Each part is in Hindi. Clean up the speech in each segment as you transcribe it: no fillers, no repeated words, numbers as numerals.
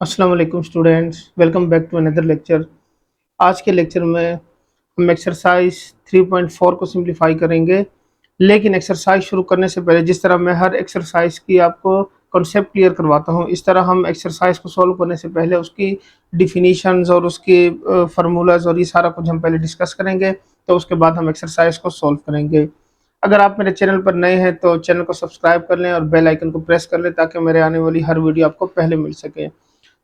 अस्सलाम वालेकुम students, welcome back to another lecture. आज के लेक्चर में हम एक्सरसाइज 3.4 को सिंप्लीफाई करेंगे। लेकिन एक्सरसाइज शुरू करने से पहले जिस तरह मैं हर एक्सरसाइज की आपको कॉन्सेप्ट क्लियर करवाता हूँ, इस तरह हम एक्सरसाइज को सॉल्व करने से पहले उसकी डिफिनीशंस और उसके फार्मूलाज और ये सारा कुछ हम पहले डिस्कस करेंगे। तो उसके बाद हम एक्सरसाइज को सॉल्व करेंगे। अगर आप मेरे चैनल पर नए हैं तो चैनल को सब्सक्राइब कर लें और बेल आइकन को प्रेस कर लें ताकि मेरे आने वाली हर वीडियो आपको पहले मिल सके।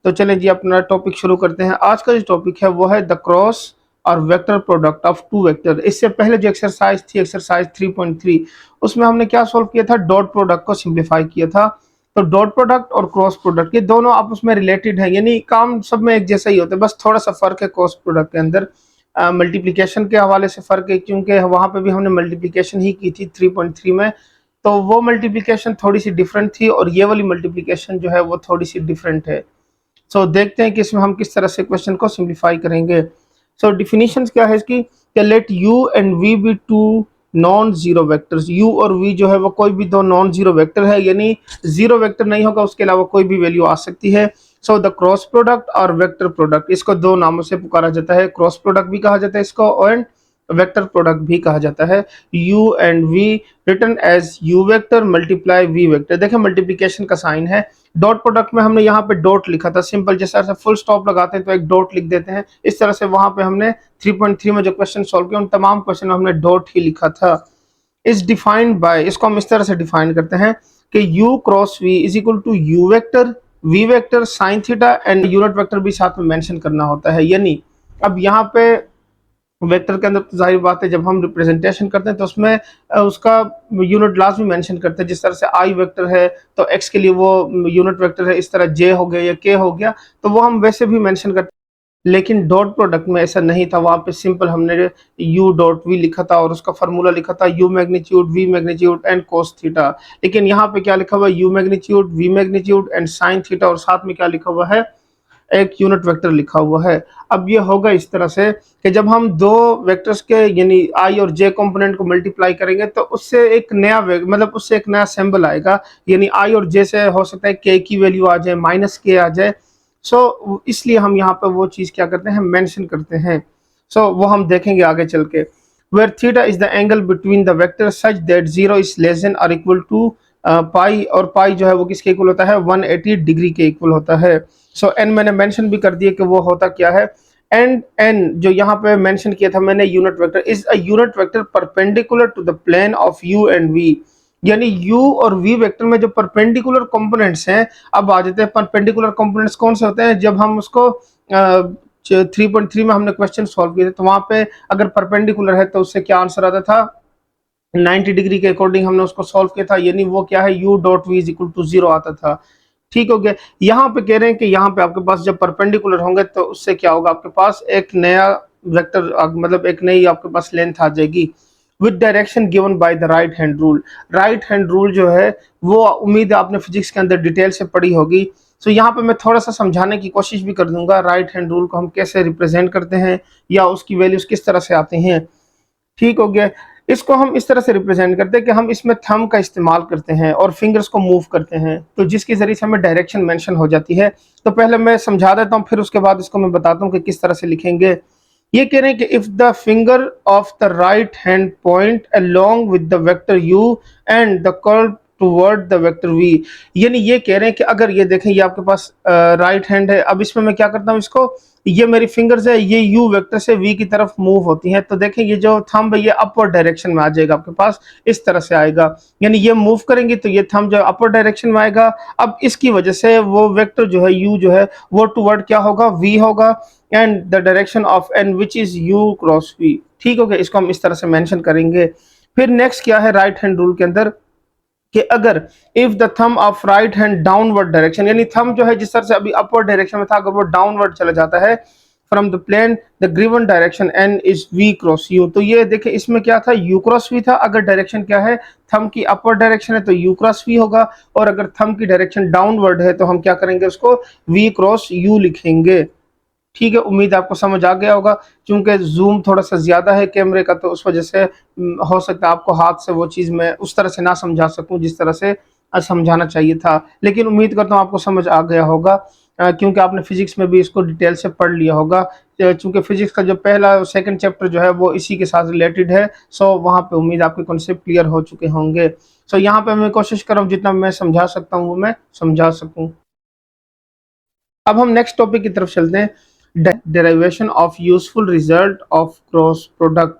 तो चलें जी, अपना टॉपिक शुरू करते हैं। आज का जो टॉपिक है वो है द क्रॉस और vector product of two vector. इससे पहले जो एक्सरसाइज थी, एक्सरसाइज 3.3, उसमें हमने क्या सॉल्व किया था? डॉट प्रोडक्ट को सिंप्लीफाई किया था। तो डॉट प्रोडक्ट और क्रॉस प्रोडक्ट ये दोनों आपस में रिलेटेड है, यानी काम सब में एक जैसा ही होता है, बस थोड़ा सा फर्क है क्रॉस प्रोडक्ट के अंदर। मल्टीप्लिकेशन के हवाले से फर्क है, क्योंकि वहां पे भी हमने मल्टीप्लिकेशन ही की थी 3.3 में। तो वो मल्टीप्लिकेशन थोड़ी सी डिफरेंट थी और ये वाली मल्टीप्लिकेशन जो है वो थोड़ी सी डिफरेंट है। देखते हैं कि इसमें हम किस तरह से क्वेश्चन को सिंप्लीफाई करेंगे। डिफिनीशन क्या है इसकी? Let u and v be two non zero vectors. U और वी जो है वो कोई भी दो नॉन जीरो वेक्टर है, यानी जीरो वेक्टर नहीं होगा, उसके अलावा कोई भी वैल्यू आ सकती है। द क्रॉस प्रोडक्ट और वेक्टर प्रोडक्ट, इसको दो नामों से पुकारा जाता है। क्रॉस प्रोडक्ट भी कहा जाता है इसको और वेक्टर प्रोडक्ट भी कहा जाता है। u and v written as u vector multiply v vector. देखिए मल्टीप्लिकेशन का साइन है। डॉट प्रोडक्ट में हमने यहाँ पे डॉट लिखा था, सिंपल, जैसे फुल स्टॉप लगाते हैं तो एक डॉट लिख देते हैं, इस तरह से वहां पे हमने 3.3 में जो क्वेश्चन सॉल्व किया उन तमाम क्वेश्चन में हमने डॉट ही लिखा था। इज डिफाइंड बाय, इसको हम इस तरह से डिफाइन करते हैं कि u cross v is equal to u vector v vector sine theta and unit vector भी साथ में मेंशन करना होता है। यानी अब यहाँ पे वेक्टर के अंदर तो जाहिर बात है जब हम रिप्रेजेंटेशन करते हैं तो उसमें उसका यूनिट लास्ट भी मेंशन करते हैं। जिस तरह से आई वेक्टर है तो एक्स के लिए वो यूनिट वेक्टर है, इस तरह जे हो गया या के हो गया, तो वो हम वैसे भी मेंशन करते हैं। लेकिन डॉट प्रोडक्ट में ऐसा नहीं था, वहां पे सिंपल हमने u डॉट वी लिखा था और उसका फार्मूला लिखा था u magnitude v magnitude and cos theta. लेकिन यहाँ पे क्या लिखा हुआ है? u magnitude v magnitude and sine theta, और साथ में क्या लिखा हुआ है? एक यूनिट वेक्टर लिखा हुआ है। अब ये होगा इस तरह से कि जब हम दो वेक्टर्स के यानी आई और जे कंपोनेंट को मल्टीप्लाई करेंगे तो उससे एक नया मतलब उससे एक नया सिंबल आएगा, यानी आई और जे से हो सकता है के की वैल्यू आ जाए, माइनस के आ जाए। इसलिए हम यहाँ पे वो चीज क्या करते हैं? मेंशन करते हैं। वो हम देखेंगे आगे चल के। Where theta is the angle between the vector such that zero is less than और इक्वल टू पाई, और पाई जो है वो किसके इक्वल होता है? 180 डिग्री के इक्वल होता है। एन मैंने मेंशन भी कर दिया कि वो होता क्या है। एंड एन जो यहाँ पे मेंशन किया था मैंने, unit vector is a unit vector perpendicular to the plane of u and v. यानी u और v वेक्टर में जो परपेंडिकुलर कंपोनेंट्स हैं, अब आ जाते हैं परपेंडिकुलर कंपोनेंट्स कौन से होते हैं? जब हम उसको 3.3 में हमने क्वेश्चन सॉल्व किए थे तो वहां पे अगर परपेंडिकुलर है तो उससे क्या आंसर आता था? 90 डिग्री के अकॉर्डिंग हमने उसको सॉल्व किया था, यानी वो क्या है? u dot v is equal to zero आता था। ठीक हो गया। यहाँ पे कह रहे हैं कि यहाँ पे आपके पास जब परपेंडिकुलर होंगे तो उससे क्या होगा? आपके पास एक नया वेक्टर मतलब एक नई आपके पास लेंथ आ जाएगी with direction given by the right hand rule. Right hand rule जो है वो उम्मीद है आपने फिजिक्स के अंदर डिटेल से पढ़ी होगी। यहाँ पे मैं थोड़ा सा समझाने की कोशिश भी कर दूंगा राइट हैंड रूल को हम कैसे रिप्रेजेंट करते हैं या उसकी वैल्यूज किस तरह से आते हैं। ठीक हो गया। इसको हम इस तरह से रिप्रेजेंट करते हैं कि हम इसमें थंब का इस्तेमाल करते हैं और फिंगर्स को मूव करते हैं, तो जिसके जरिए से हमें डायरेक्शन मेंशन हो जाती है। तो पहले मैं समझा देता हूँ, फिर उसके बाद इसको मैं बताता हूँ कि किस तरह से लिखेंगे। ये कह रहे हैं कि if the finger of the right hand point along with the vector u and the curve toward the vector v। यानी ये कह रहे हैं कि अगर ये देखें ये आपके पास राइट हैंड है, अब इसमें मैं क्या करता हूँ? इसको, ये मेरी फिंगर्स है, ये u वेक्टर से v की तरफ मूव होती हैं, तो देखें ये जो थंब है ये अपवर्ड डायरेक्शन में आ जाएगा आपके पास, इस तरह से आएगा। यानी ये मूव करेंगे तो ये थंब जो अपवर्ड डायरेक्शन में आएगा। अब इसकी वजह से वो वेक्टर जो है u जो है वो टुवर्ड क्या होगा? v होगा and the direction of n which is u cross v। ठीक हो गया। इसको हम इस तरह से मेंशन करेंगे। फिर नेक्स्ट क्या है राइट हैंड रूल के अंदर कि अगर if the thumb of right hand downward direction, यानी थंब जो है जिस तरह से अभी अपवर्ड डायरेक्शन में था, अगर वो डाउनवर्ड चला जाता है from the plane the given direction n is v cross u। तो ये देखिए इसमें क्या था? u क्रॉस v था। अगर डायरेक्शन क्या है? थंब की अपवर्ड डायरेक्शन है तो u क्रॉस v होगा, और अगर थंब की डायरेक्शन डाउनवर्ड है तो हम क्या करेंगे? उसको v क्रॉस u लिखेंगे। ठीक है, उम्मीद आपको समझ आ गया होगा। क्योंकि जूम थोड़ा सा ज्यादा है कैमरे का, तो उस वजह से हो सकता है आपको हाथ से वो चीज मैं उस तरह से ना समझा सकूं जिस तरह से समझाना चाहिए था, लेकिन उम्मीद करता हूँ आपको समझ आ गया होगा। क्योंकि आपने फिजिक्स में भी इसको डिटेल से पढ़ लिया होगा। चूंकि फिजिक्स का जो पहला और सेकंड चैप्टर जो है वो इसी के साथ रिलेटेड है, सो वहाँ पे उम्मीद आपके कॉन्सेप्ट क्लियर हो चुके होंगे। सो यहाँ पे मैं कोशिश कर रहा हूँ जितना मैं समझा सकता हूँ वो मैं समझा सकूँ। अब हम नेक्स्ट टॉपिक की तरफ चलते हैं, derivation of useful result of cross product.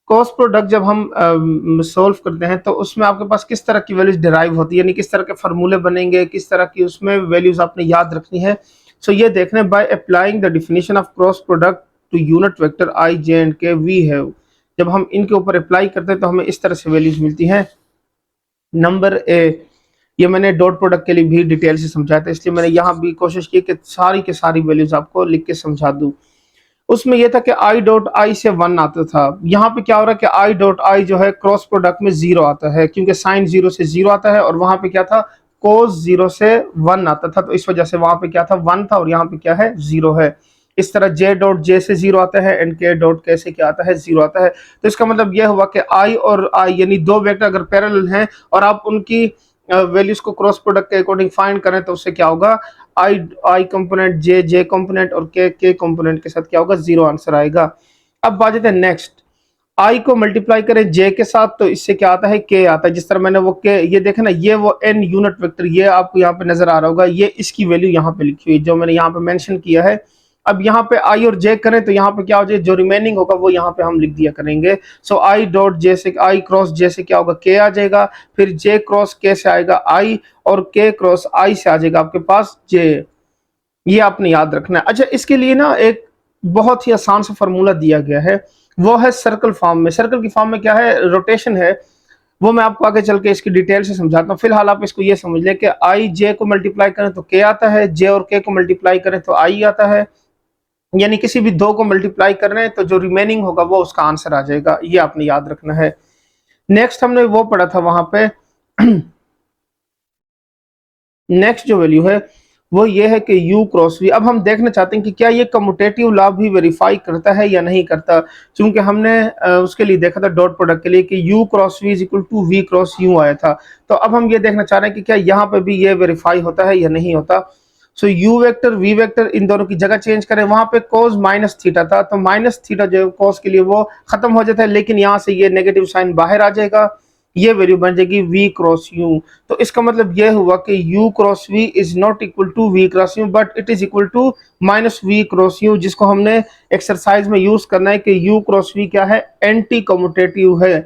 Cross product जब हम सॉल्व करते हैं तो उसमें आपके पास किस तरह की वैल्यूज डिराइव होती है, यानी किस तरह के फार्मूले बनेंगे, किस तरह की उसमें वैल्यूज आपने याद रखनी है। सो ये देखने by applying the definition of cross product to unit vector i J and k we have. जब हम इनके ऊपर अप्लाई करते हैं तो हमें इस तरह से वैल्यूज मिलती हैं। नंबर ए, ये मैंने डॉट प्रोडक्ट के लिए भी डिटेल से समझाया था, इसलिए मैंने यहाँ भी कोशिश की कि सारी के सारी वैल्यूज आपको लिख के समझा दूं। उसमें यह था कि आई डॉट आई से 1 आता था। यहाँ पे क्या हो रहा है कि आई डॉट आई जो है क्रॉस प्रोडक्ट में 0 आता है, क्योंकि साइन 0 से 0 आता है, और वहां पे क्या था, कोस 0 से 1 आता था, तो इस वजह से वहां पे क्या था 1 था, और यहाँ पे क्या है 0 है। इस तरह जे डॉट जे से 0 आता है एंड के डॉट के से क्या आता है 0 आता है। तो इसका मतलब यह हुआ कि आई और आई यानी दो वेक्टर अगर पैरेलल हैं और आप उनकी वैल्यूज को क्रॉस प्रोडक्ट के अकॉर्डिंग फाइंड करें तो उससे क्या होगा, आई आई कंपोनेंट जे जे कंपोनेंट और के कंपोनेंट के साथ क्या होगा 0 आंसर आएगा। अब बात है नेक्स्ट, आई को मल्टीप्लाई करें जे के साथ तो इससे क्या आता है के आता है। जिस तरह मैंने वो के ये देखा ना, ये वो एन यूनिट वेक्टर ये आपको यहाँ पे नजर आ रहा होगा, ये इसकी वैल्यू यहाँ पे लिखी हुई जो मैंने यहाँ पे मेंशन किया है। अब यहाँ पे आई और जे करें तो यहाँ पे क्या हो जाए, जो रिमेनिंग होगा वो यहाँ पे हम लिख दिया करेंगे। सो आई डॉट जे से आई क्रॉस जे से क्या होगा के आ जाएगा, फिर जे क्रॉस के से आएगा आई, और के क्रॉस आई से आ जाएगा आपके पास जे। ये आपने याद रखना है। अच्छा, इसके लिए ना एक बहुत ही आसान सा फॉर्मूला दिया गया है, वो है सर्कल फॉर्म में। सर्कल की फॉर्म में क्या है, रोटेशन है, वो मैं आपको आगे चल के इसकी डिटेल से समझाता हूँ। फिलहाल आप इसको ये समझ लें कि आई जे को मल्टीप्लाई करें तो के आता है, जे और के को मल्टीप्लाई करें तो आई आता है, यानी किसी भी दो को मल्टीप्लाई कर रहे हैं तो जो रिमेनिंग होगा वो उसका आंसर आ जाएगा। ये आपने याद रखना है। नेक्स्ट हमने वो पढ़ा था वहां पे नेक्स्ट जो वैल्यू है वो ये है कि u क्रॉस v। अब हम देखना चाहते हैं कि क्या ये कम्यूटेटिव लॉ भी वेरीफाई करता है या नहीं करता, क्योंकि हमने उसके लिए देखा था डॉट प्रोडक्ट के लिए कि u cross v is equal to v cross u आया था। तो अब हम ये देखना चाह रहे हैं कि क्या यहाँ पे भी ये वेरीफाई होता है या नहीं होता। सो u वेक्टर v वेक्टर इन दोनों की जगह चेंज करें, वहां पे कोस माइनस थीटा था तो माइनस थीटा जो कोस के लिए वो खत्म हो जाता है, लेकिन यहाँ से ये नेगेटिव साइन बाहर आ जाएगा, ये वैल्यू बन जाएगी v क्रॉस u। तो इसका मतलब यह हुआ कि u cross v is not equal to v cross u but it is equal to minus v cross u, जिसको हमने एक्सरसाइज में यूज करना है कि u क्रॉस v क्या है, एंटी कम्यूटेटिव है।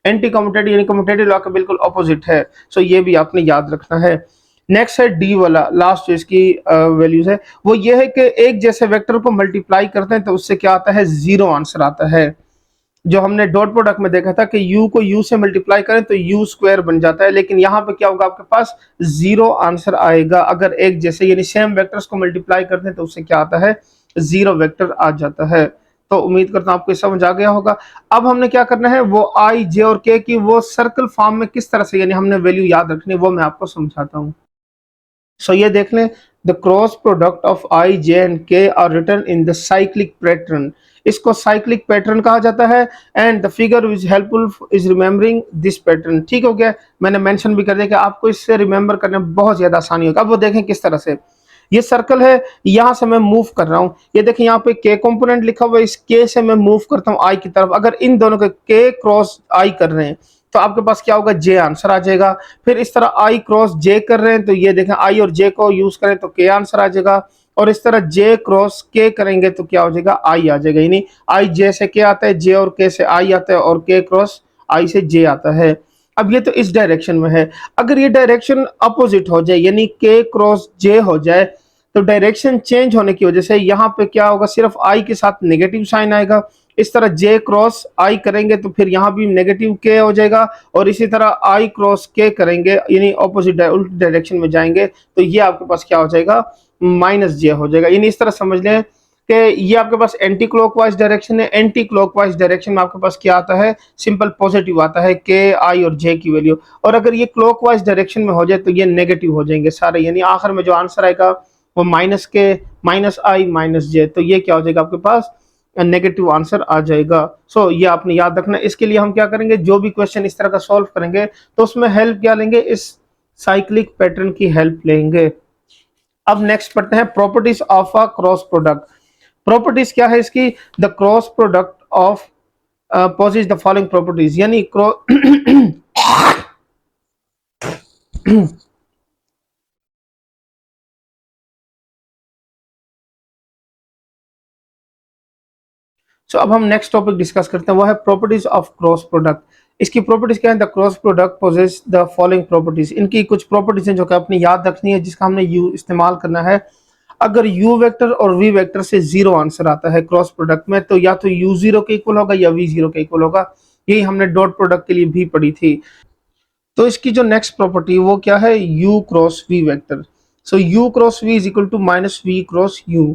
एंटी कम्यूटेटिव यानी कम्यूटेटिव लॉ का बिल्कुल ऑपोजिट है। सो ये भी आपने याद रखना है। नेक्स्ट है डी वाला, लास्ट जो इसकी वैल्यूज है वो ये है कि एक जैसे वेक्टर को मल्टीप्लाई करते हैं तो उससे क्या आता है 0 आंसर आता है। जो हमने डॉट प्रोडक्ट में देखा था कि u को u से मल्टीप्लाई करें तो u स्क्वायर बन जाता है, लेकिन यहाँ पे क्या होगा आपके पास 0 आंसर आएगा। अगर एक जैसे यानी सेम वेक्टर्स को मल्टीप्लाई करते हैं तो उससे क्या आता है 0 वेक्टर आ जाता है। तो उम्मीद करता हूँ आपको समझ आ गया होगा। अब हमने क्या करना है, वो i j और k की वो सर्कल फॉर्म में किस तरह से यानी हमने वैल्यू याद रखनी है वो मैं आपको समझाता हूँ। सो ये देख लें, the cross product of I J and K are written in the cyclic pattern. इसको साइक्लिक पैटर्न कहा जाता है and the figure is helpful is remembering this pattern. ठीक हो गया, मैंने मेंशन भी कर दिया कि आपको इससे रिमेंबर करने में बहुत ज्यादा आसानी होगा। अब वो देखें किस तरह से, ये सर्कल है, यहां से मैं मूव कर रहा हूं, ये देखें यहाँ पे के कंपोनेंट लिखा हुआ है, इस के से मैं मूव करता हूं आई की तरफ। अगर इन दोनों के क्रॉस आई कर रहे हैं तो आपके पास क्या होगा, जे आंसर आ जाएगा। फिर इस तरह आई क्रॉस जे कर रहे हैं तो ये देखें आई और जे को यूज करें तो के आंसर आ जाएगा, और इस तरह जे क्रॉस के करेंगे तो क्या हो जाएगा, आई आ जाएगा। यानी आई जे से के आता है, जे और के से आई आता है, और के क्रॉस आई से जे आता है। अब ये तो इस डायरेक्शन में है, अगर ये डायरेक्शन अपोजिट हो जाए यानी के क्रॉस जे हो जाए तो डायरेक्शन चेंज होने की वजह से यहाँ पे क्या होगा, सिर्फ आई के साथ नेगेटिव साइन आएगा। इस तरह जे क्रॉस आई करेंगे तो फिर यहाँ भी नेगेटिव के हो जाएगा, और इसी तरह आई क्रॉस के करेंगे यानी ऑपोजिट उल्ट डायरेक्शन में जाएंगे तो ये आपके पास क्या हो जाएगा, माइनस जे हो जाएगा। यानी इस तरह समझ लें कि ये आपके पास एंटी क्लॉकवाइज डायरेक्शन है। एंटी क्लॉकवाइज डायरेक्शन में आपके पास क्या आता है, सिंपल पॉजिटिव आता है के आई और जे की वैल्यू, और अगर ये क्लॉकवाइज डायरेक्शन में हो जाए तो ये नेगेटिव हो जाएंगे सारे, यानी आखिर में जो आंसर आएगा वो minus k minus i minus j, तो ये क्या हो जाएगा आपके पास नेगेटिव आंसर आ जाएगा। सो ये आपने याद रखना। इसके लिए हम क्या करेंगे, जो भी क्वेश्चन इस तरह का सॉल्व करेंगे तो उसमें हेल्प क्या लेंगे, इस साइक्लिक पैटर्न की हेल्प लेंगे। अब नेक्स्ट पढ़ते हैं properties of a cross product. Properties क्या है इसकी? The cross product of possess the following properties, यानी सो अब हम नेक्स्ट टॉपिक डिस्कस करते हैं, वो है प्रॉपर्टीज ऑफ क्रॉस प्रोडक्ट। इसकी प्रॉपर्टीज क्या है? The cross product possesses the following properties. इनकी कुछ प्रॉपर्टीज हैं जो कि अपनी याद रखनी है, जिसका हमने यू इस्तेमाल करना है। अगर u वेक्टर और v वेक्टर से जीरो आंसर आता है क्रॉस प्रोडक्ट में, तो या तो u जीरो के इक्वल होगा या v जीरो के इक्वल होगा। यही हमने डॉट प्रोडक्ट के लिए भी पढ़ी थी। तो इसकी जो नेक्स्ट प्रॉपर्टी वो क्या है? u cross v vector. So u cross v is equal to minus v cross u।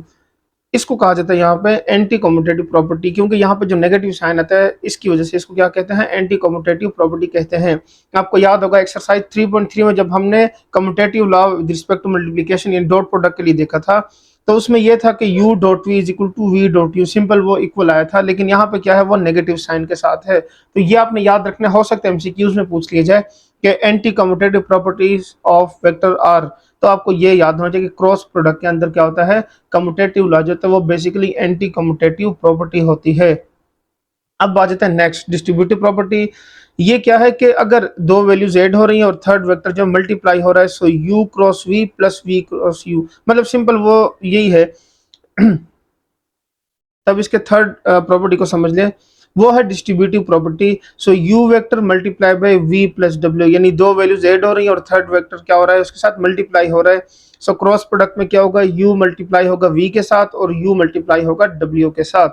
इसको कहा जाता है यहाँ पे एंटी कम्यूटेटिव प्रॉपर्टी, क्योंकि यहाँ पे जो नेगेटिव साइन आता है इसकी वजह से इसको क्या कहते हैं? एंटी कम्यूटेटिव प्रॉपर्टी कहते हैं। आपको याद होगा एक्सरसाइज 3.3 में जब हमने commutative law with respect to multiplication in dot product के लिए देखा था, तो उसमें यह था कि u dot v is equal to v dot u, simple वो इक्वल आया था। लेकिन यहाँ पे क्या है? वो नेगेटिव साइन के साथ है। तो ये आपने याद रखना, हो सकता है एमसीक्यूज में पूछ लिया जाए कि anti commutative properties of vector are. तो आपको ये याद होना चाहिए कि क्रॉस प्रोडक्ट के अंदर क्या होता है? कम्यूटेटिव लॉ जो होता है वो बेसिकली एंटी कम्यूटेटिव प्रॉपर्टी होती है। अब आ जाते हैं नेक्स्ट डिस्ट्रीब्यूटिव प्रॉपर्टी। ये क्या है कि अगर दो वैल्यूज ऐड हो रही हैं और थर्ड वेक्टर जो मल्टीप्लाई हो रहा है, सो u cross v plus v cross u, मतलब सिंपल वो यही है। तब इसके थर्ड प्रॉपर्टी को समझ लें, वो है डिस्ट्रीब्यूटिव प्रॉपर्टी। सो u vector multiply bye v plus w, यानी दो वैल्यूज ऐड हो रही हैं और थर्ड वेक्टर क्या हो रहा है? उसके साथ मल्टीप्लाई हो रहा है। सो क्रॉस प्रोडक्ट में क्या होगा? u मल्टीप्लाई होगा v के साथ और u मल्टीप्लाई होगा w के साथ।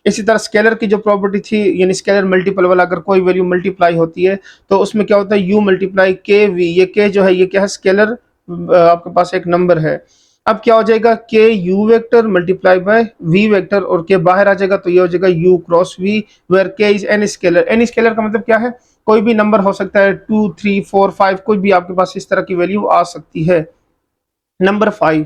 इसी तरह स्केलर की जो प्रॉपर्टी थी, यानी स्केलर मल्टीपल वाला, अगर कोई वैल्यू मल्टीप्लाई होती है तो उसमें क्या होता है? u मल्टीप्लाई के वी। ये के जो है ये क्या है? स्केलर, आपके पास एक नंबर है। अब क्या हो जाएगा? K u vector multiply by v vector, और के बाहर आ जाएगा तो ये हो जाएगा u क्रॉस v, वेयर के is any scalar. Any scalar का मतलब क्या है? कोई भी नंबर हो सकता है, 2 3 4 5, कोई भी आपके पास इस तरह की वैल्यू आ सकती है। Number 5,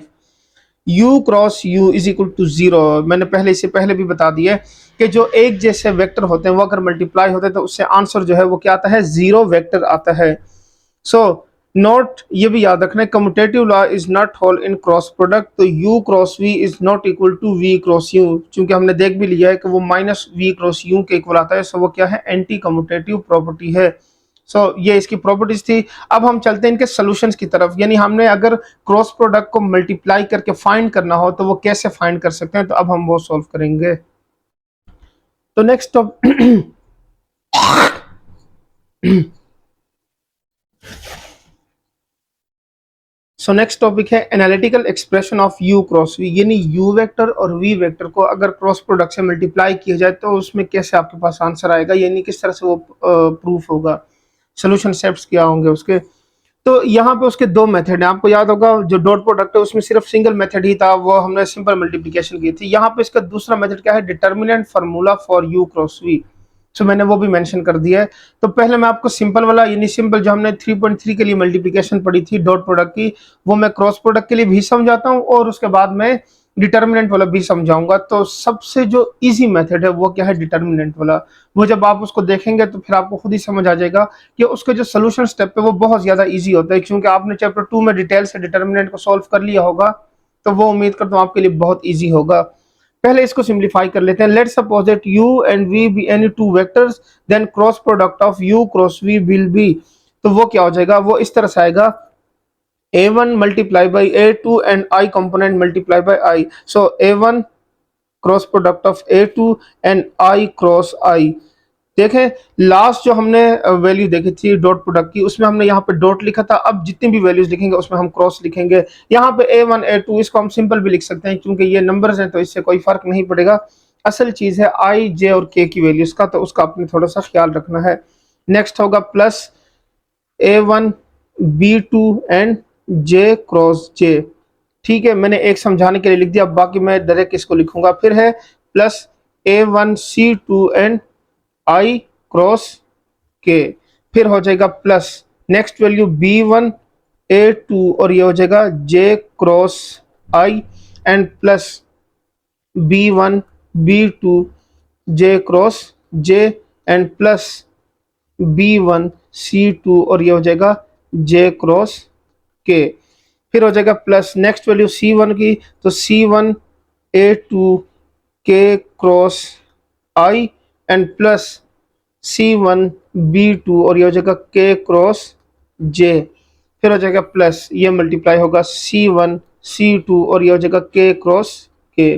u cross u is equal to zero. मैंने पहले इससे पहले भी बता दिया है कि जो एक जैसे वेक्टर होते हैं वो अगर मल्टीप्लाई होते हैं तो उससे आंसर जो है वो क्या आता है? जीरो वेक्टर आता है। सो नोट ये भी याद रखना है, commutative law is not hold in cross product. तो u cross v is not equal to v cross u, क्योंकि हमने देख भी लिया है कि वो माइनस v क्रॉस u के इक्वल आता है। सो वो क्या है? एंटी कम्यूटेटिव प्रॉपर्टी है। सो ये इसकी प्रॉपर्टीज थी। अब हम चलते हैं इनके सॉल्यूशंस की तरफ, यानी हमने अगर क्रॉस प्रोडक्ट को मल्टीप्लाई करके फाइंड करना हो तो वो कैसे फाइंड कर सकते हैं, तो अब हम वो सॉल्व करेंगे। तो नेक्स्ट सो नेक्स्ट टॉपिक है analytical expression of u cross v, यानी u वेक्टर और v वेक्टर को अगर क्रॉस प्रोडक्ट से मल्टीप्लाई किया जाए तो उसमें कैसे आपके पास आंसर आएगा, यानी किस तरह से वो प्रूफ होगा, सोल्यूशन स्टेप्स क्या होंगे उसके। तो यहाँ पे उसके दो मेथड हैं। आपको याद होगा जो डॉट प्रोडक्ट है उसमें सिर्फ सिंगल मेथड ही था, वो हमने सिंपल मल्टीप्लिकेशन की थी। यहाँ पे इसका दूसरा मेथड क्या है? Determinant formula for u cross v। सो मैंने वो भी मेंशन कर दिया है। तो पहले मैं आपको सिंपल वाला, यानी सिंपल जो हमने 3.3 के लिए मल्टीप्लिकेशन पढ़ी थी डॉट प्रोडक्ट की, वो मैं क्रॉस प्रोडक्ट के लिए भी समझाता हूँ और उसके बाद मैं डिटर्मिनेंट वाला भी समझाऊंगा। तो सबसे जो इजी मेथड है वो क्या है? डिटर्मिनेंट वाला। वो जब आप उसको देखेंगे तो फिर आपको खुद ही समझ आ जाएगा कि उसके जो सोल्यूशन स्टेप है वो बहुत ज्यादा इजी होता है, क्योंकि आपने चैप्टर 2 में डिटेल से डिटर्मिनेंट को सॉल्व कर लिया होगा। तो वो उम्मीद करता हूँ आपके लिए बहुत ईजी होगा। पहले इसको सिंप्लीफाई कर लेते हैं। Let's suppose that u and v be any two vectors, then cross product of u cross v will be. तो वो क्या हो जाएगा? वो इस तरह से आएगा, a1 multiply by a2 and i component multiply by i। So a1 cross product of a2 and i cross i। देखें लास्ट जो हमने वैल्यू देखी थी डॉट प्रोडक्ट की, उसमें हमने यहाँ पे डॉट लिखा था। अब जितनी भी वैल्यूज लिखेंगे उसमें हम क्रॉस लिखेंगे। यहाँ पे a1 a2 इसको हम सिंपल भी लिख सकते हैं, क्योंकि ये नंबर्स हैं तो इससे कोई फर्क नहीं पड़ेगा। असल चीज है i j और k की वैल्यूज का, तो उसका आपने थोड़ा सा ख्याल रखना है। नेक्स्ट होगा plus a1 b2 and j cross j। ठीक है, मैंने एक समझाने के लिए लिख दिया, बाकी मैं डायरेक्ट इसको लिखूंगा। फिर है plus a1 c2 and i cross के। फिर हो जाएगा plus next value b1 a2 और ये हो जाएगा j cross i and plus b1 b2 j cross j and plus b1 c2 और ये हो जाएगा j क्रॉस k। फिर हो जाएगा प्लस नेक्स्ट वैल्यू C1 की, तो C1 A2 के cross I and plus C1 B2 और ये हो जाएगा के क्रॉस जे। फिर हो जाएगा प्लस ये मल्टीप्लाई होगा C1 C2 और ये हो जाएगा के क्रॉस के।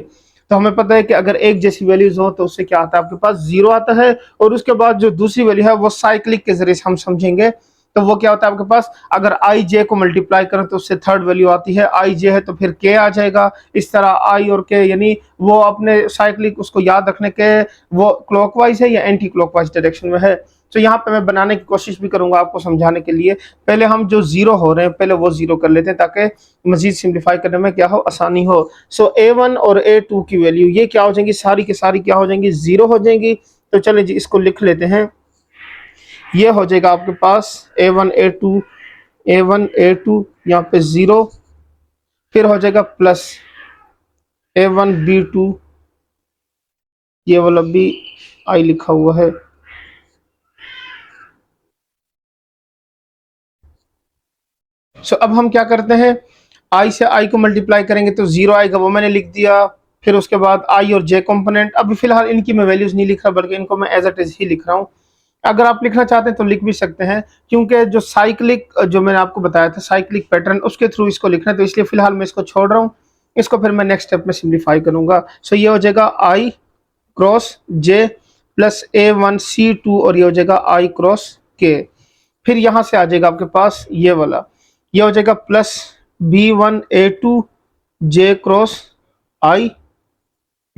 तो हमें पता है कि अगर एक जैसी वैल्यूज हो तो उससे क्या आता है, आपके पास जीरो आता है। और उसके बाद जो दूसरी वैल्यू है वो साइक्लिक के जरिए से हम समझेंगे। तो वो क्या होता है आपके पास, अगर आई जे को मल्टीप्लाई करें तो उससे थर्ड वैल्यू आती है, आई जे है तो फिर के आ जाएगा। इस तरह आई और के, यानी वो अपने साइक्लिक उसको याद रखने के वो क्लॉकवाइज है या एंटी क्लॉकवाइज डायरेक्शन में है। तो यहाँ पे मैं बनाने की कोशिश भी करूंगा आपको समझाने के लिए। पहले हम जो जीरो हो रहे हैं पहले वो जीरो कर लेते हैं ताकि मजीद सिंप्लीफाई करने में क्या हो, आसानी हो। सो A1 और A2 की वैल्यू ये क्या हो जाएंगी, सारी की सारी क्या हो जाएंगी, जीरो हो जाएंगी। तो चलिए जी इसको लिख लेते हैं। ये हो जाएगा आपके पास A1 A2 यहाँ पे जीरो, फिर हो जाएगा प्लस A1 B2, ये वाला भी आई लिखा हुआ है। सो अब हम क्या करते हैं, आई से आई को मल्टीप्लाई करेंगे तो जीरो आएगा, वो मैंने लिख दिया। फिर उसके बाद आई और जे कंपोनेंट, अभी फिलहाल इनकी मैं वैल्यूज नहीं लिख रहा बल्कि इनको मैं एज इट इज ही लिख रहा हूँ। अगर आप लिखना चाहते हैं तो लिख भी सकते हैं, क्योंकि जो साइक्लिक जो मैंने आपको बताया था साइक्लिक पैटर्न उसके थ्रू इसको लिखना है, तो इसलिए फिलहाल मैं इसको छोड़ रहा हूँ। इसको फिर मैं नेक्स्ट स्टेप में सिंप्लीफाई करूंगा। सो ये हो जाएगा आई क्रॉस जे प्लस A1 C2 और ये हो जाएगा आई क्रॉस के। फिर यहां से आ जाएगा आपके पास ये वाला, ये हो जाएगा प्लस B1 A2 जे क्रॉस आई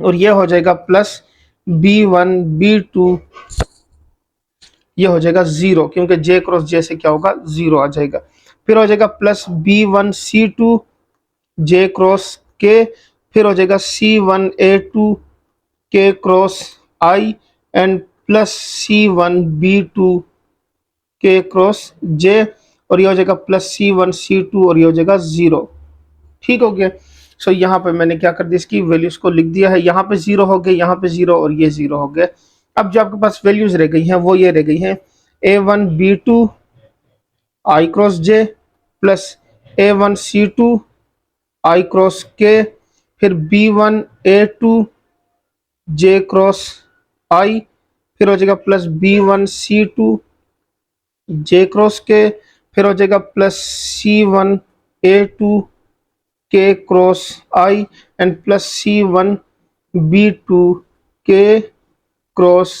और ये हो जाएगा प्लस B1 B2, ये हो जाएगा जीरो क्योंकि जे क्रॉस जे से क्या होगा, जीरो आ जाएगा। फिर हो जाएगा प्लस B1 C2 जे क्रॉस के, फिर हो जाएगा C1 A2 के cross I and plus C1 B2 के क्रॉस जे और ये हो जाएगा प्लस C1 C2 और ये हो जाएगा जीरो। ठीक हो गया। सो यहाँ पे मैंने क्या कर दिया, इसकी वैल्यूज को लिख दिया है। यहाँ पे जीरो हो गए, यहाँ पे जीरो और ये जीरो हो गए। अब जो आपके पास वैल्यूज रह गई हैं वो ये रह गई हैं A1 B2 आई क्रॉस जे प्लस A1 C2 आई क्रॉस के, फिर B1 A2 जे क्रॉस आई, फिर हो जाएगा प्लस B1 C2 जे क्रॉस के, फिर हो जाएगा प्लस C1 A2 के cross I and plus C1 B2 के क्रॉस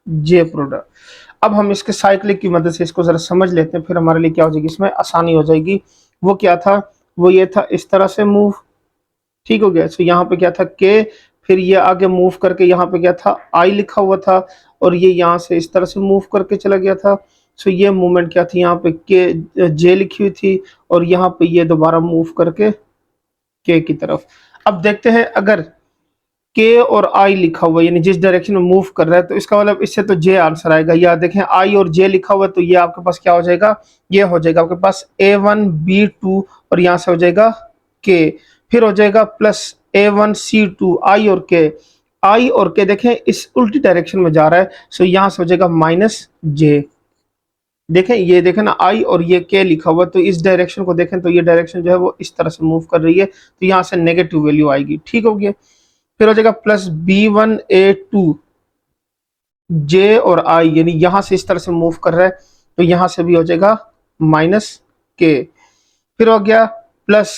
जे प्रोडक्ट। अब हम इसके साइक्लिक की मदद से इसको जरा समझ लेते हैं, फिर हमारे लिए क्या हो जाएगी, इसमें आसानी हो जाएगी। वो क्या था, वो ये था इस तरह से मूव। ठीक हो गया। तो यहाँ पे क्या था के, फिर ये आगे मूव करके यहाँ पे क्या था आई लिखा हुआ था और ये यहाँ से इस तरह से मूव करके चला गया था। सो ये मूवमेंट क्या थी, यहाँ पे के जे लिखी हुई थी और यहाँ पे ये दोबारा मूव करके के की तरफ। अब देखते हैं अगर के और आई लिखा हुआ यानी जिस डायरेक्शन में मूव कर रहा है तो इसका मतलब इससे तो जे आंसर आएगा। या देखें आई और जे लिखा हुआ है तो ये आपके पास क्या हो जाएगा, ये हो जाएगा आपके पास A1 B2 और यहाँ से हो जाएगा के, फिर हो जाएगा प्लस A1 C2 आई और के देखें इस उल्टी डायरेक्शन में जा रहा है। सो यहाँ से हो जाएगा माइनस जे। देखें ये देखें ना आई और ये के लिखा हुआ, तो इस डायरेक्शन को देखें तो ये डायरेक्शन जो है वो इस तरह से मूव कर रही है, तो यहाँ से नेगेटिव वैल्यू आएगी। ठीक हो गया। फिर हो जाएगा प्लस B1 A2 जे और आई, यानी यहां से इस तरह से मूव कर रहा है तो यहां से भी हो जाएगा माइनस के। फिर हो गया प्लस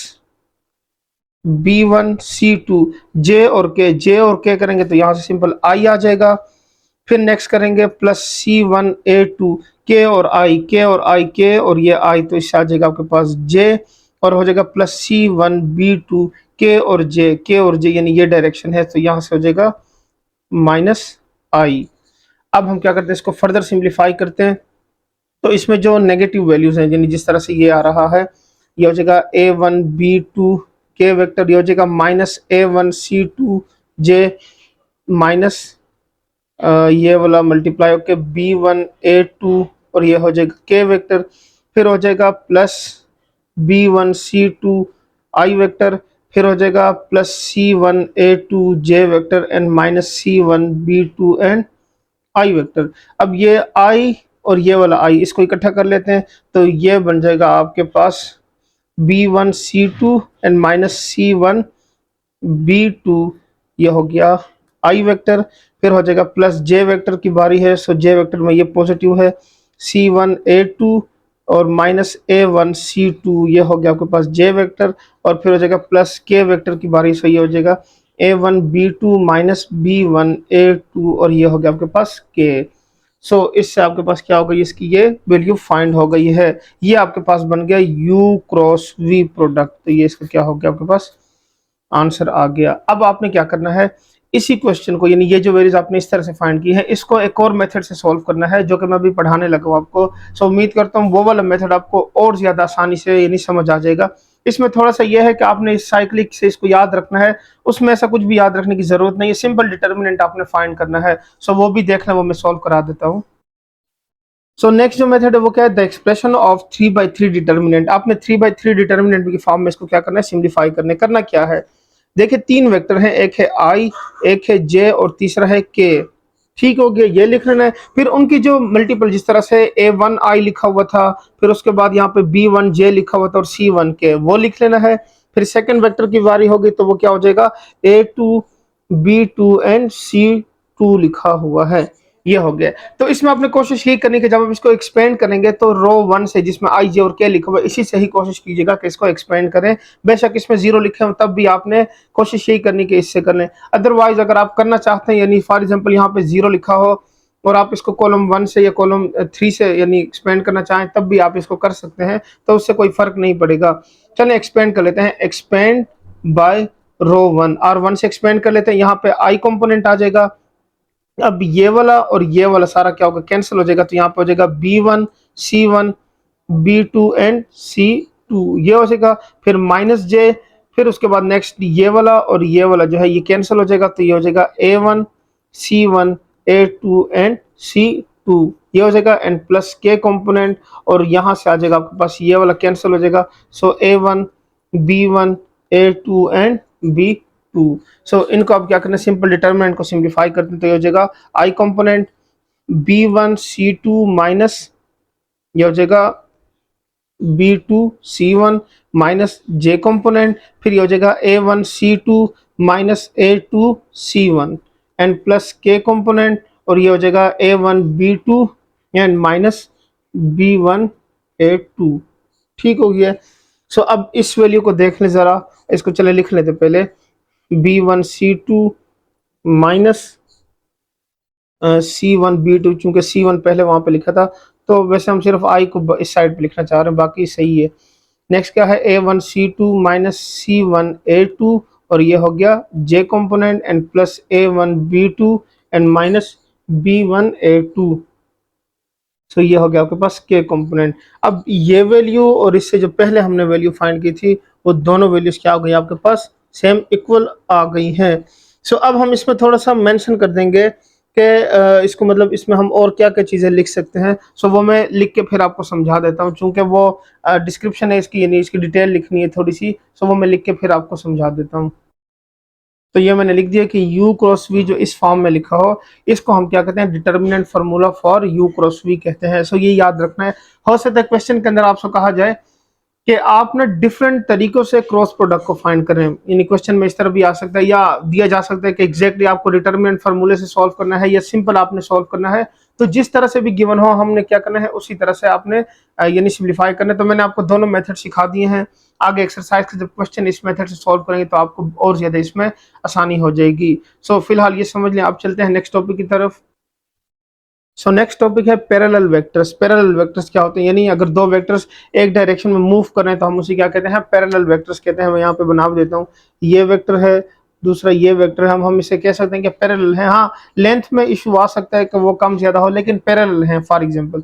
B1 C2 जे और के करेंगे तो यहां से सिंपल आई आ जाएगा। फिर नेक्स्ट करेंगे प्लस C1 A2 के और ये आई तो इससे आ जाएगा आपके पास जे और हो जाएगा प्लस C1 B2 के और जे यानी ये डायरेक्शन है तो यहाँ से हो जाएगा माइनस आई। अब हम क्या करते हैं, इसको फर्दर सिंप्लीफाई करते हैं। तो इसमें जो नेगेटिव वैल्यूज हैं यानी जिस तरह से ये आ रहा है, ये हो जाएगा A1 B2 के वेक्टर, ये हो जाएगा माइनस A1 C2 जे माइनस ये वाला मल्टीप्लाई होकर B1 A2 और ये हो जाएगा के वेक्टर, फिर हो जाएगा प्लस B1 C2 आई वेक्टर, फिर हो जाएगा plus C1 A2 J vector and minus C1 B2 and I vector. अब ये आई और ये वाला आई इसको इकट्ठा कर लेते हैं तो ये बन जाएगा आपके पास B1 C2 and minus C1 B2, ये हो गया आई वेक्टर। फिर हो जाएगा प्लस जे वेक्टर की बारी है, सो जे वेक्टर में ये पॉजिटिव है, C1 A2 और माइनस A1 C2, ये हो गया आपके पास जे वेक्टर। और फिर हो जाएगा प्लस के वेक्टर की बारी, सो ये हो जाएगा A1 B2 minus B1 A2 और ये हो गया आपके पास के। इससे आपके पास क्या हो गई, इसकी ये वैल्यू फाइंड हो गई है। ये आपके पास बन गया U क्रॉस V प्रोडक्ट। तो ये इसका क्या हो गया आपके पास आंसर आ गया। अब आपने क्या करना है, इसी क्वेश्चन को यानी ये जो वैल्यूज आपने इस तरह से फाइंड की है, इसको एक और मेथड से सॉल्व करना है जो कि मैं अभी पढ़ाने लगा हूं आपको। उम्मीद करता हूँ वो वाला मेथड आपको और ज्यादा आसानी से यानी समझ आ जाएगा। इसमें थोड़ा सा ये है कि आपने इस साइक्लिक से इसको याद रखना है, उसमें ऐसा कुछ भी याद रखने की जरूरत नहीं है, सिंपल डिटर्मिनेंट आपने फाइंड करना है। वो भी देखना, वो मैं सॉल्व करा देता हूँ। नेक्स्ट जो मेथड है वो क्या है, द एक्सप्रेशन ऑफ 3/3 डिटर्मिनेंट। आपने 3/3 डिटर्मिनेंट की फॉर्म में इसको क्या करना है, सिंप्लीफाई करना क्या है। देखिए तीन वेक्टर हैं, एक है आई, एक है जे और तीसरा है के। ठीक हो गया, ये लिख लेना है। फिर उनकी जो मल्टीपल, जिस तरह से A1 I लिखा हुआ था, फिर उसके बाद यहाँ पे B1 J लिखा हुआ था और C1 K, वो लिख लेना है। फिर सेकंड वेक्टर की बारी होगी तो वो क्या हो जाएगा, A2 B2 एंड C2 लिखा हुआ है, ये हो गया। तो इसमें आपने कोशिश यही करनी कि जब आप इसको एक्सपेंड करेंगे तो रो 1 से, जिसमें आई जे और के लिखा हुआ है, इसी से ही कोशिश कीजिएगा कि इसको एक्सपेंड करें। बेशक इसमें जीरो लिखे हो तब भी आपने कोशिश यही करनी कि इससे कर लें। अदरवाइज अगर आप करना चाहते हैं, यानी फॉर एग्जांपल यहाँ पे जीरो लिखा हो और आप इसको कॉलम 1 से या कॉलम 3 से यानी एक्सपेंड करना चाहें, तब भी आप इसको कर सकते हैं, तो उससे कोई फर्क नहीं पड़ेगा। चलें एक्सपेंड कर लेते हैं, एक्सपेंड बाय रो 1, R1 से एक्सपेंड कर लेते हैं। यहाँ पे आई कंपोनेंट आ जाएगा। अब ये वाला और ये वाला सारा क्या होगा, कैंसिल हो जाएगा। तो यहाँ पे हो जाएगा B1 C1 B2 and C2, ये हो जाएगा। फिर माइनस जे, फिर उसके बाद नेक्स्ट ये वाला और ये वाला जो है ये कैंसिल हो जाएगा। तो ये हो जाएगा A1 C1 A2 and C2, ये हो जाएगा। एंड प्लस के कंपोनेंट, और यहाँ से आ जाएगा आपके पास ये वाला कैंसिल हो जाएगा। A1 B1 A2 and B2। इनको आप क्या करना है, सिंपल डिटर्मिनेंट को सिंप्लीफाई करते हैं तो ये हो जाएगा i component B1 C2 minus, ये हो जाएगा B2 C1 minus j component, फिर ये हो जाएगा A1 C2 minus A2 C1 and plus k component, और ये हो जाएगा A1 B2 and minus B1 A2। ठीक हो गया। अब इस वैल्यू को देख लें जरा, इसको चले लिख लेते पहले, B1 C2 minus C1 B2, चूंकि C1 पहले वहां पे लिखा था तो वैसे हम सिर्फ आई को इस साइड पे लिखना चाह रहे हैं, बाकी सही है। नेक्स्ट क्या है, A1 C2 minus C1 A2 और ये हो गया J component and plus A1 B2 and minus B1 A2। ये हो गया आपके पास के कंपोनेंट। अब ये वैल्यू और इससे जो पहले हमने वैल्यू फाइंड की थी, वो दोनों वैल्यूज क्या हो गई आपके पास, सेम इक्वल आ गई हैं। अब हम इसमें थोड़ा सा मेंशन कर देंगे कि इसको मतलब इसमें हम और क्या क्या चीज़ें लिख सकते हैं। वो मैं लिख के फिर आपको समझा देता हूँ, चूंकि वो डिस्क्रिप्शन है इसकी, यानी इसकी डिटेल लिखनी है थोड़ी सी, वो मैं लिख के फिर आपको समझा देता हूँ। तो ये मैंने लिख दिया कि U क्रॉस V जो इस फॉर्म में लिखा हो, इसको हम क्या कहते हैं, determinant formula for U cross V कहते हैं। ये याद रखना है। हो सकता है क्वेश्चन के अंदर आपसे कहा जाए कि आप ना डिफरेंट तरीकों से क्रॉस प्रोडक्ट को फाइंड करें, यानी क्वेश्चन में इस तरह भी आ सकता है, या दिया जा सकता है कि एग्जैक्टली आपको डिटर्मिनेंट फार्मूले से सॉल्व करना है या सिंपल आपने सॉल्व करना है। तो जिस तरह से भी गिवन हो, हमने क्या करना है उसी तरह से आपने यानी सिंप्लीफाई करना है। तो मैंने आपको दोनों मेथड सिखा दिए हैं। आगे एक्सरसाइज के जब क्वेश्चन इस मेथड से सॉल्व करेंगे तो आपको और ज्यादा इसमें आसानी हो जाएगी। फिलहाल ये समझ लें। आप चलते हैं नेक्स्ट टॉपिक की तरफ। नेक्स्ट टॉपिक है पैरेलल वेक्टर्स। पैरेलल वेक्टर्स क्या होते हैं, यानी अगर दो वेक्टर्स एक डायरेक्शन में मूव कर रहे हैं तो हम उसे क्या कहते हैं, पैरेलल वेक्टर्स कहते हैं। मैं यहाँ पे बना देता हूँ, ये वेक्टर है, दूसरा ये वेक्टर है, हम इसे कह सकते हैं कि पैरेलल है। हाँ, लेंथ में इशू आ सकता है कि वो कम ज्यादा हो, लेकिन पैरेलल है फॉर एग्जाम्पल।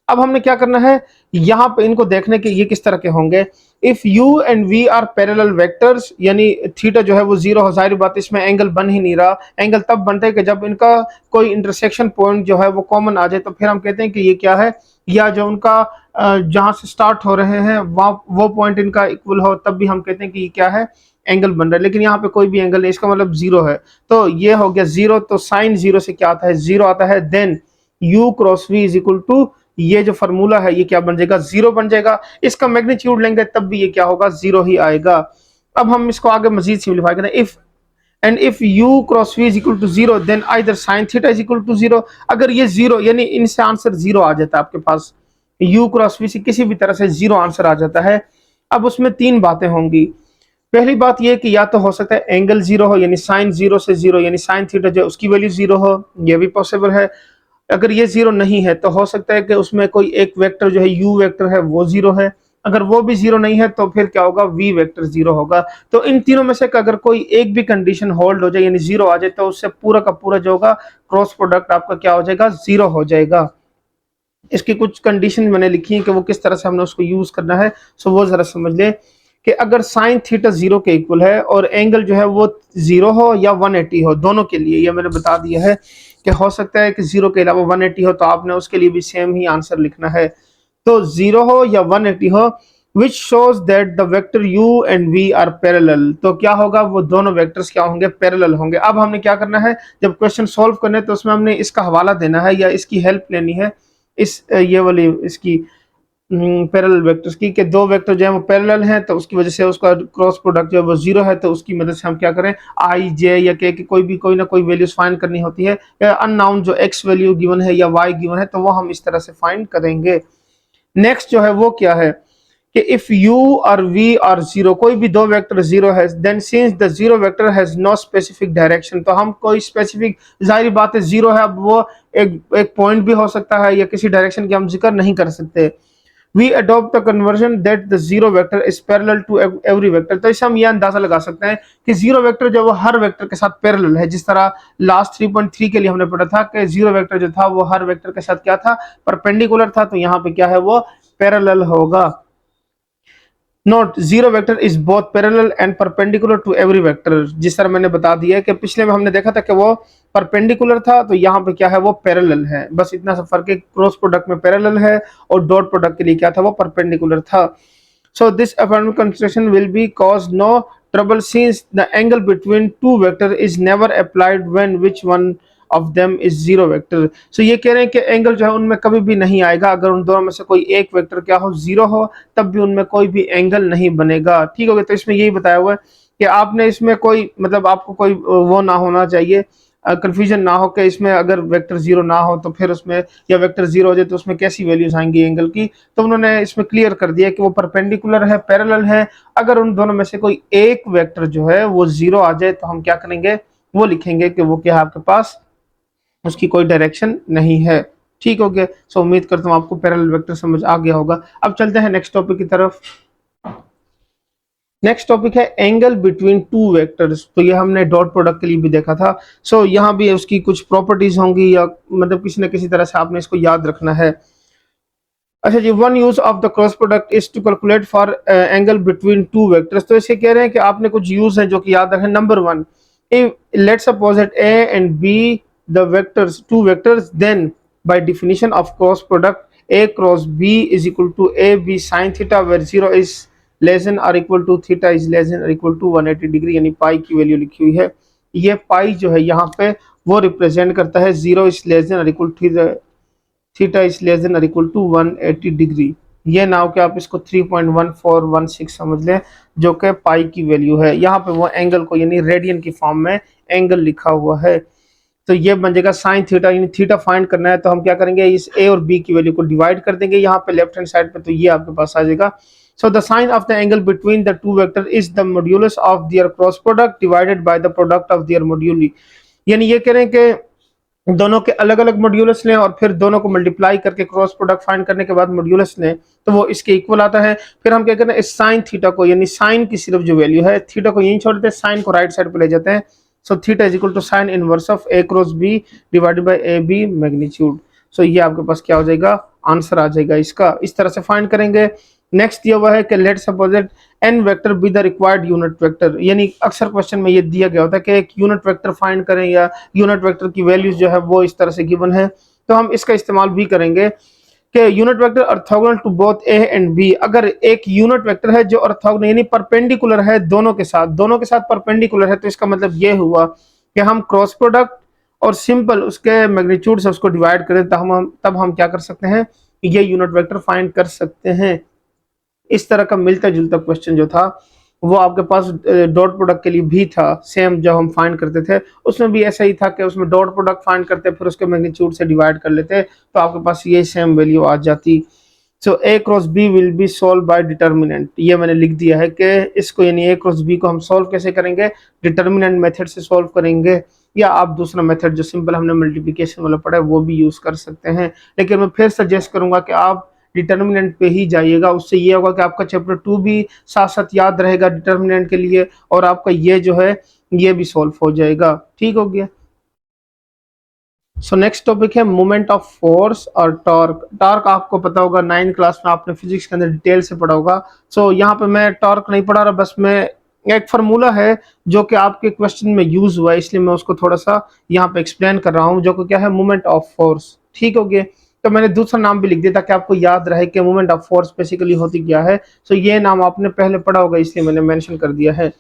अब हमने क्या करना है, यहाँ पे इनको देखने के ये किस तरह के होंगे। If U and V are parallel vectors, यानी थीटा जो है वो जीरो हो, जाहिर बात इसमें एंगल बन ही नहीं रहा। एंगल तब बनता है कि जब इनका कोई इंटरसेक्शन पॉइंट जो है वो कॉमन आ जाए, तो फिर हम कहते हैं कि ये क्या है, या जो उनका जहां से स्टार्ट हो रहे हैं वहाँ वो पॉइंट इनका इक्वल हो, तब भी हम कहते हैं कि ये क्या है, एंगल बन रहा है। लेकिन यहाँ पे कोई भी एंगल नहीं, इसका मतलब जीरो है। तो ये हो गया जीरो। तो साइन जीरो से क्या आता है, जीरो आता है। Then U cross V is equal to ये जो फार्मूला है ये क्या बन जाएगा, जीरो बन जाएगा। इसका मैग्नीट्यूड लेंगे तब भी ये क्या होगा, जीरो ही आएगा। अब हम इसको आगे मजीद सिंप्लीफाई करें। If and if u cross v is equal to zero then either sine theta is equal to zero. अगर ये जीरो यानी इनसे आंसर जीरो आ जाता है आपके पास, u क्रॉस v से किसी भी तरह से जीरो आंसर आ जाता है। अब उसमें तीन बातें होंगी। पहली बात ये कि या तो हो सकता है एंगल जीरो हो, यानी साइन जीरो से जीरो, यानी साइन थीटा जो उसकी वैल्यू जीरो हो, ये भी पॉसिबल है। अगर ये जीरो नहीं है तो हो सकता है कि उसमें कोई एक वेक्टर जो है u वेक्टर है वो जीरो है। अगर वो भी जीरो नहीं है तो फिर क्या होगा, v वेक्टर जीरो होगा। तो इन तीनों में से अगर कोई एक भी कंडीशन होल्ड हो जाए यानी जीरो आ जाए तो उससे पूरा का पूरा जो होगा क्रॉस प्रोडक्ट आपका क्या हो जाएगा, जीरो हो जाएगा। इसकी कुछ कंडीशन मैंने लिखी है कि वो किस तरह से हमने उसको यूज करना है, सो वो जरा समझ ले कि अगर साइन थीटा जीरो के इक्वल है और एंगल जो है वो जीरो हो या 180 हो, दोनों के लिए ये मैंने बता दिया है कि हो सकता है कि जीरो के अलावा 180 हो, तो आपने उसके लिए भी सेम ही आंसर लिखना है। तो जीरो हो या 180 हो, which shows that the vector u and v are parallel, तो क्या होगा, वो दोनों वेक्टर्स क्या होंगे, पैरेलल होंगे। अब हमने क्या करना है, जब क्वेश्चन सॉल्व करने तो उसमें हमने इसका हवाला देना है या इसकी हेल्प लेनी है, इस ये वाली इसकी पैरेलल वेक्टर्स की, कि दो वेक्टर जो है वो पैरेलल हैं तो उसकी वजह से उसका क्रॉस प्रोडक्ट जो है वो जीरो है। तो उसकी मदद से हम क्या करें, आई जे या के कोई ना कोई वैल्यूज फाइंड करनी होती है, या अननाउन जो एक्स वैल्यू गिवन है या वाई गिवन है तो वो हम इस तरह से फाइंड करेंगे। नेक्स्ट जो है वो क्या है कि इफ u और v और जीरो, कोई भी दो वेक्टर जीरो है, then since the zero vector has no specific direction, तो हम कोई स्पेसिफिक, जाहिर बात है जीरो है, अब वो एक पॉइंट भी हो सकता है या किसी डायरेक्शन की हम जिक्र नहीं कर सकते। We adopt the conversion that the zero vector is parallel to every vector, तो इससे हम यह अंदाजा लगा सकते हैं कि जीरो वेक्टर जो वो हर वेक्टर के साथ पैरेलल है। जिस तरह लास्ट 3.3 के लिए हमने पढ़ा था कि जीरो वेक्टर जो था वो हर वेक्टर के साथ क्या था, परपेंडिकुलर था, तो यहाँ पे क्या है, वो पैरेलल होगा। Note, zero vector is both parallel and perpendicular to every vector. जिस तरह मैंने बता दिया कि पिछले में हमने देखा था कि वो परपेंडिकुलर था, तो यहाँ पे क्या है, वो पैरेलल है। बस इतना सा फर्क है, क्रॉस प्रोडक्ट में पैरेलल है और डॉट प्रोडक्ट के लिए क्या था, वो परपेंडिकुलर था। So this affirmative construction will be cause no trouble since the angle between two vector is never applied when which one of them is zero vector. So ये कह रहे हैं कि एंगल जो है उनमें कभी भी नहीं आएगा अगर उन दोनों में से कोई एक वेक्टर क्या हो, जीरो हो, तब भी उनमें कोई भी एंगल नहीं बनेगा। ठीक हो गया। तो इसमें यही बताया हुआ है कि आपने इसमें कोई मतलब आपको कोई वो ना होना चाहिए, कंफ्यूजन ना हो कि इसमें अगर वेक्टर जीरो ना हो तो फिर उसमें, या वेक्टर जीरो हो जाए तो उसमें कैसी वैल्यूज आएंगी एंगल की। तो उन्होंने इसमें क्लियर कर दिया कि वो परपेंडिकुलर है, पैरेलल है। अगर उन दोनों में से कोई एक वेक्टर जो है वो जीरो आ जाए तो हम क्या करेंगे, वो लिखेंगे कि वो क्या है, आपके पास उसकी कोई डायरेक्शन नहीं है। ठीक हो गया। सो उम्मीद करता हूँ आपको पैरेलल वेक्टर समझ आ गया होगा। अब चलते हैं नेक्स्ट टॉपिक की तरफ। नेक्स्ट टॉपिक है एंगल बिटवीन टू वेक्टर्स। तो ये हमने डॉट प्रोडक्ट के लिए भी देखा था। सो यहाँ भी उसकी कुछ प्रॉपर्टीज होंगी, या मतलब किसी न किसी तरह से आपने इसको याद रखना है। अच्छा जी, one use of the cross product is to calculate for angle between two vectors. तो इसे कह रहे हैं कि आपने कुछ यूज है जो कि याद रखें। Number one, let's suppose that a and b the vectors, two vectors, then by definition of cross product a cross b is equal to a b sin theta where 0 is less than or equal to theta is less than or equal to 180 degree, यानी पाई की वैल्यू लिखी हुई है। ये पाई जो है यहाँ पे वो रिप्रेजेंट करता है 0 is less than or equal to theta is less than or equal to 180 degree. ये नाव के आप इसको 3.1416 समझ लें, जो कि पाई की वैल्यू है। यहाँ पे वो एंगल को यानी रेडियन की फॉर्म में एंगल लिखा हुआ है। तो ये बन जाएगा साइन थीटा, यानी थीटा फाइंड करना है तो हम क्या करेंगे, इस ए और बी की वैल्यू को डिवाइड कर देंगे यहाँ पे लेफ्ट हैंड साइड पे, तो ये आपके पास आ जाएगा। So the sine of the angle between the two vector is the modulus of their cross product divided by the product of their moduli. यानी ये कह रहे हैं कि दोनों के अलग अलग मॉड्यूलस लें और फिर दोनों को मल्टीप्लाई करके क्रॉस प्रोडक्ट फाइंड करने के बाद मॉड्यूलस लें तो वो इसके इक्वल आता है। फिर हम क्या करते हैं, इस साइन थीटा को, यानी साइन की सिर्फ जो वैल्यू है, थीटा को यहीं छोड़ देते हैं, साइन को राइट साइड पे ले जाते हैं। So theta is equal to sine inverse of A cross B divided by A B magnitude. So ये आपके पास क्या हो जाएगा, आंसर आ जाएगा इसका। इस तरह से फाइंड करेंगे। नेक्स्ट दिया हुआ है कि let suppose that n vector be the required unit vector. यानी अक्सर क्वेश्चन में ये दिया गया होता है कि एक यूनिट वेक्टर फाइंड करें, या यूनिट वेक्टर की वैल्यूज जो है वो इस तरह से गिवन है, तो हम इसका इस्तेमाल भी करेंगे कि unit vector orthogonal to both A and b. अगर एक यूनिट वेक्टर है जो ऑर्थोगोनल यानी परपेंडिकुलर है दोनों के साथ परपेंडिकुलर है, तो इसका मतलब ये हुआ कि हम क्रॉस प्रोडक्ट और सिंपल उसके मैग्नीट्यूड से उसको डिवाइड करें, तब हम क्या कर सकते हैं, ये यूनिट वेक्टर फाइंड कर सकते हैं। इस तरह का मिलता जुलता क्वेश्चन जो था वो आपके पास डॉट प्रोडक्ट के लिए भी था, सेम जब हम फाइंड करते थे उसमें भी ऐसा ही था कि उसमें डॉट प्रोडक्ट फाइंड करते फिर उसके मैग्नीट्यूड से डिवाइड कर लेते तो आपके पास ये सेम वैल्यू आ जाती। So A cross B will be solve by determinant, ये मैंने लिख दिया है कि इसको यानी ए क्रॉस बी को हम सॉल्व कैसे करेंगे, डिटर्मिनेंट मेथड से सॉल्व करेंगे, या आप दूसरा मेथड जो सिंपल हमने मल्टीप्लिकेशन वाला पढ़ा है वो भी यूज कर सकते हैं। लेकिन मैं फिर सजेस्ट करूंगा कि आप डिटर्मिनेंट पे ही जाइएगा, उससे ये होगा कि आपका चैप्टर 2 भी साथ साथ याद रहेगा डिटर्मिनेंट के लिए, और आपका ये जो है ये भी सॉल्व हो जाएगा। ठीक हो गया। सो नेक्स्ट टॉपिक है मोमेंट ऑफ फोर्स और टॉर्क। टॉर्क आपको पता होगा 9th क्लास में आपने फिजिक्स के अंदर डिटेल से पढ़ा होगा। सो यहाँ पे मैं टॉर्क नहीं पढ़ा रहा, बस मैं एक फार्मूला है जो कि आपके क्वेश्चन में यूज हुआ है, इसलिए मैं उसको थोड़ा सा यहाँ पे एक्सप्लेन कर रहा हूँ, जो कि क्या है मोमेंट ऑफ फोर्स। ठीक हो गया। तो मैंने दूसरा नाम भी लिख दिया ताकि आपको याद रहे कि मोमेंट ऑफ फोर्स बेसिकली होती क्या है। सो ये नाम आपने पहले पढ़ा होगा इसलिए मैंने मेंशन कर दिया है।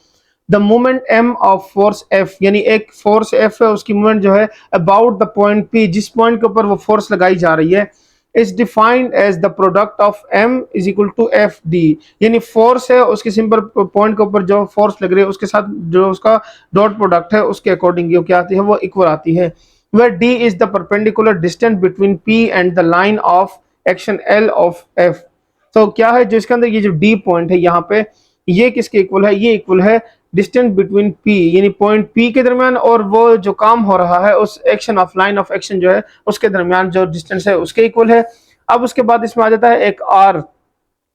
The moment m of force f, यानी एक फोर्स एफ है उसकी मोमेंट जो है अबाउट द पॉइंट पी, जिस पॉइंट के ऊपर वो फोर्स लगाई जा रही है, is defined as the product of m is equal to f d. यानी फोर्स है उसके सिंपल पॉइंट के ऊपर जो फोर्स लग रही है उसके साथ जो उसका डॉट प्रोडक्ट है उसके अकॉर्डिंग जो क्या आती है वो इक्वल आती है। Where d is the perpendicular distance between p and the line of action l of f. तो क्या है जो इसके अंदर ये जो डी पॉइंट है यहाँ पे ये किसके इक्वल है, ये इक्वल है डिस्टेंस बिटवीन पी, यानी पॉइंट पी के दरमियान और वो जो काम हो रहा है उस action of line of action जो है उसके दरमियान जो डिस्टेंस है उसके इक्वल है। अब उसके बाद इसमें आ जाता है एक आर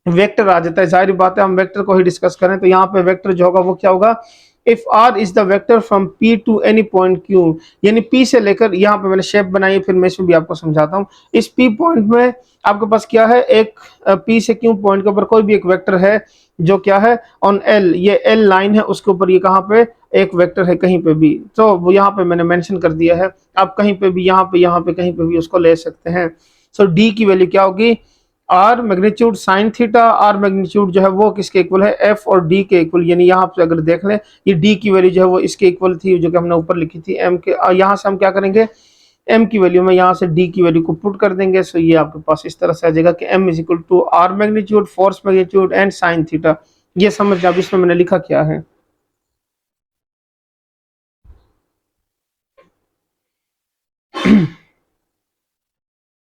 वेक्टर आ जाता है। जाहिर बात है हम वेक्टर को ही डिस्कस करें तो यहाँ पे वेक्टर जो होगा वो क्या होगा, if r is the vector from p to any point q, यानी पी से लेकर, यहाँ पे मैंने शेप बनाई है फिर मैं इसमें भी आपको समझाता हूँ। इस पी पॉइंट में आपके पास क्या है, एक पी से क्यू पॉइंट के ऊपर कोई भी एक वेक्टर है जो क्या है ऑन एल, ये एल लाइन है उसके ऊपर ये कहाँ पे एक वेक्टर है कहीं पे भी, तो वो यहाँ पे मैंने मेंशन कर दिया है। आप कहीं पे भी यहाँ पे कहीं पे भी उसको ले सकते हैं। सो डी की वैल्यू क्या होगी, r magnitude sine theta, r magnitude जो है वो किसके इक्वल है, एफ और डी के इक्वल, यानी यहाँ पे अगर देख लें ये डी की वैल्यू जो है वो इसके इक्वल थी जो कि हमने ऊपर लिखी थी एम के, यहाँ से हम क्या करेंगे एम की वैल्यू में यहाँ से डी की वैल्यू को पुट कर देंगे। सो ये आपके पास इस तरह से आ जाएगा कि m is equal to r magnitude force magnitude and sine theta. ये समझ आप इसमें मैंने लिखा क्या है।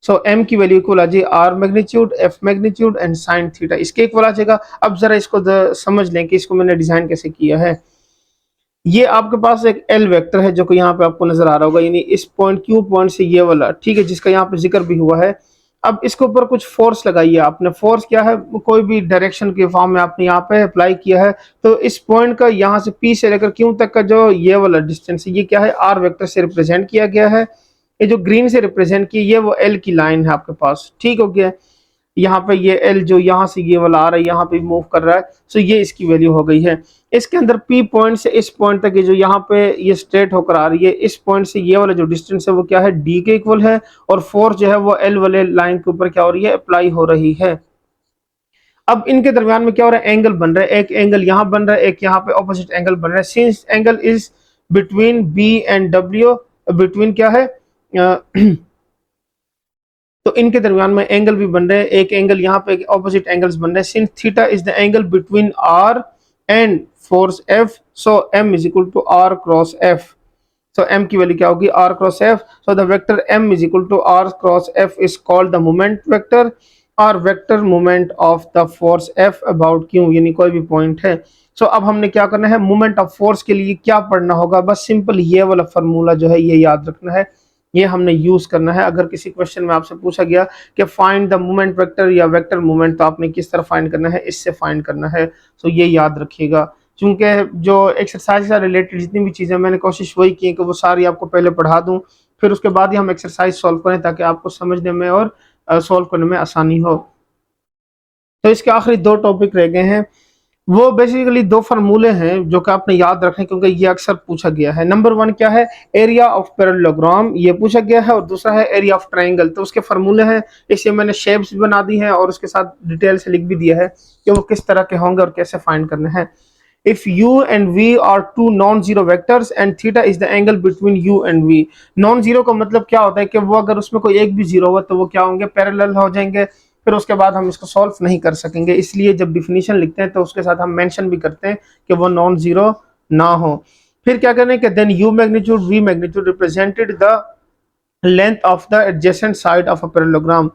सो एम की वैल्यू इक्वल आ जाए r magnitude f magnitude and sine theta, इसके इक्वल आ जाएगा। अब जरा इसको समझ लें कि इसको मैंने डिजाइन कैसे किया है। ये आपके पास एक एल वेक्टर है जो कि यहाँ पे आपको नजर आ रहा होगा, यानी इस पॉइंट क्यू पॉइंट से ये वाला, ठीक है, जिसका यहाँ पे जिक्र भी हुआ है। अब इसके ऊपर कुछ फोर्स लगाइए आपने, फोर्स क्या है, कोई भी डायरेक्शन के फॉर्म में आपने यहाँ पे अप्लाई किया है। तो इस पॉइंट का यहाँ से पी से लेकर क्यू तक का जो ये वाला डिस्टेंस है ये क्या है, आर वेक्टर से रिप्रेजेंट किया गया है। ये जो ग्रीन से रिप्रेजेंट की ये वो एल की लाइन है आपके पास, ठीक हो गया। यहाँ पे ये एल जो यहाँ से ये वाला आ रहा है यहाँ पे मूव कर रहा है, सो ये इसकी वैल्यू हो गई है। इसके अंदर पी पॉइंट से इस पॉइंट तक ये जो यहाँ पे ये स्ट्रेट होकर आ रही है, इस पॉइंट से ये वाला जो डिस्टेंस है वो क्या है, डी के इक्वल है, और फोर्स जो है वो एल वाले लाइन के ऊपर क्या हो रही है, अप्लाई हो रही है। अब इनके दरमियान में क्या हो रहा है, एंगल बन रहा है, एक एंगल यहाँ बन रहा है, एक यहाँ पे ऑपोजिट एंगल बन रहा है। Since angle is between b and डब्ल्यू, बिटवीन क्या है तो इनके दरमियान में एंगल भी बन रहे हैं, एक एंगल यहाँ पे ऑपोजिट एंगल्स बन रहे हैं। Since theta is the angle between R and force F, so M is equal to R cross F. So M की वैल्यू क्या होगी, R cross F. So the vector M is equal to R cross F is called the moment vector और vector moment of the force F about Q, यानी कोई भी पॉइंट है। सो अब हमने क्या करना है, मोमेंट ऑफ फोर्स के लिए क्या पढ़ना होगा, बस सिंपल ये वाला फार्मूला जो है ये याद रखना है, ये हमने यूज करना है। अगर किसी क्वेश्चन में आपसे पूछा गया कि फाइंड द मोमेंट वेक्टर या वेक्टर मोमेंट, तो आपने किस तरह फाइंड करना है, इससे फाइंड करना है। तो ये याद रखिएगा, क्योंकि जो एक्सरसाइज से रिलेटेड जितनी भी चीज़ें मैंने कोशिश वही की कि वो सारी आपको पहले पढ़ा दूं, फिर उसके बाद ही हम एक्सरसाइज सॉल्व करें ताकि आपको समझने में और सॉल्व करने में आसानी हो। तो इसके आखिरी दो टॉपिक रह गए हैं, वो बेसिकली दो फार्मूले हैं जो कि आपने याद रखने क्योंकि ये अक्सर पूछा गया है। नंबर 1 क्या है, एरिया ऑफ पैरेललोग्राम, ये पूछा गया है, और दूसरा है एरिया ऑफ ट्रायंगल। तो उसके फार्मूले हैं, इसे मैंने शेप्स बना दी हैं और उसके साथ डिटेल से लिख भी दिया है कि वो किस तरह के होंगे और कैसे फाइंड करने हैं। If u and v are two non-zero vectors and theta is the angle between u and v। Non zero का मतलब क्या होता है कि वो अगर उसमें कोई एक भी जीरो हुआ तो वो क्या होंगे, पैरेलल हो जाएंगे, फिर उसके बाद हम इसको सॉल्व नहीं कर सकेंगे। इसलिए जब डिफिनीशन लिखते हैं तो उसके साथ हम मेंशन भी करते हैं कि वो नॉन जीरो ना हो। फिर क्या करें कि then u magnitude v magnitude represented the length of the adjacent side of a parallelogram.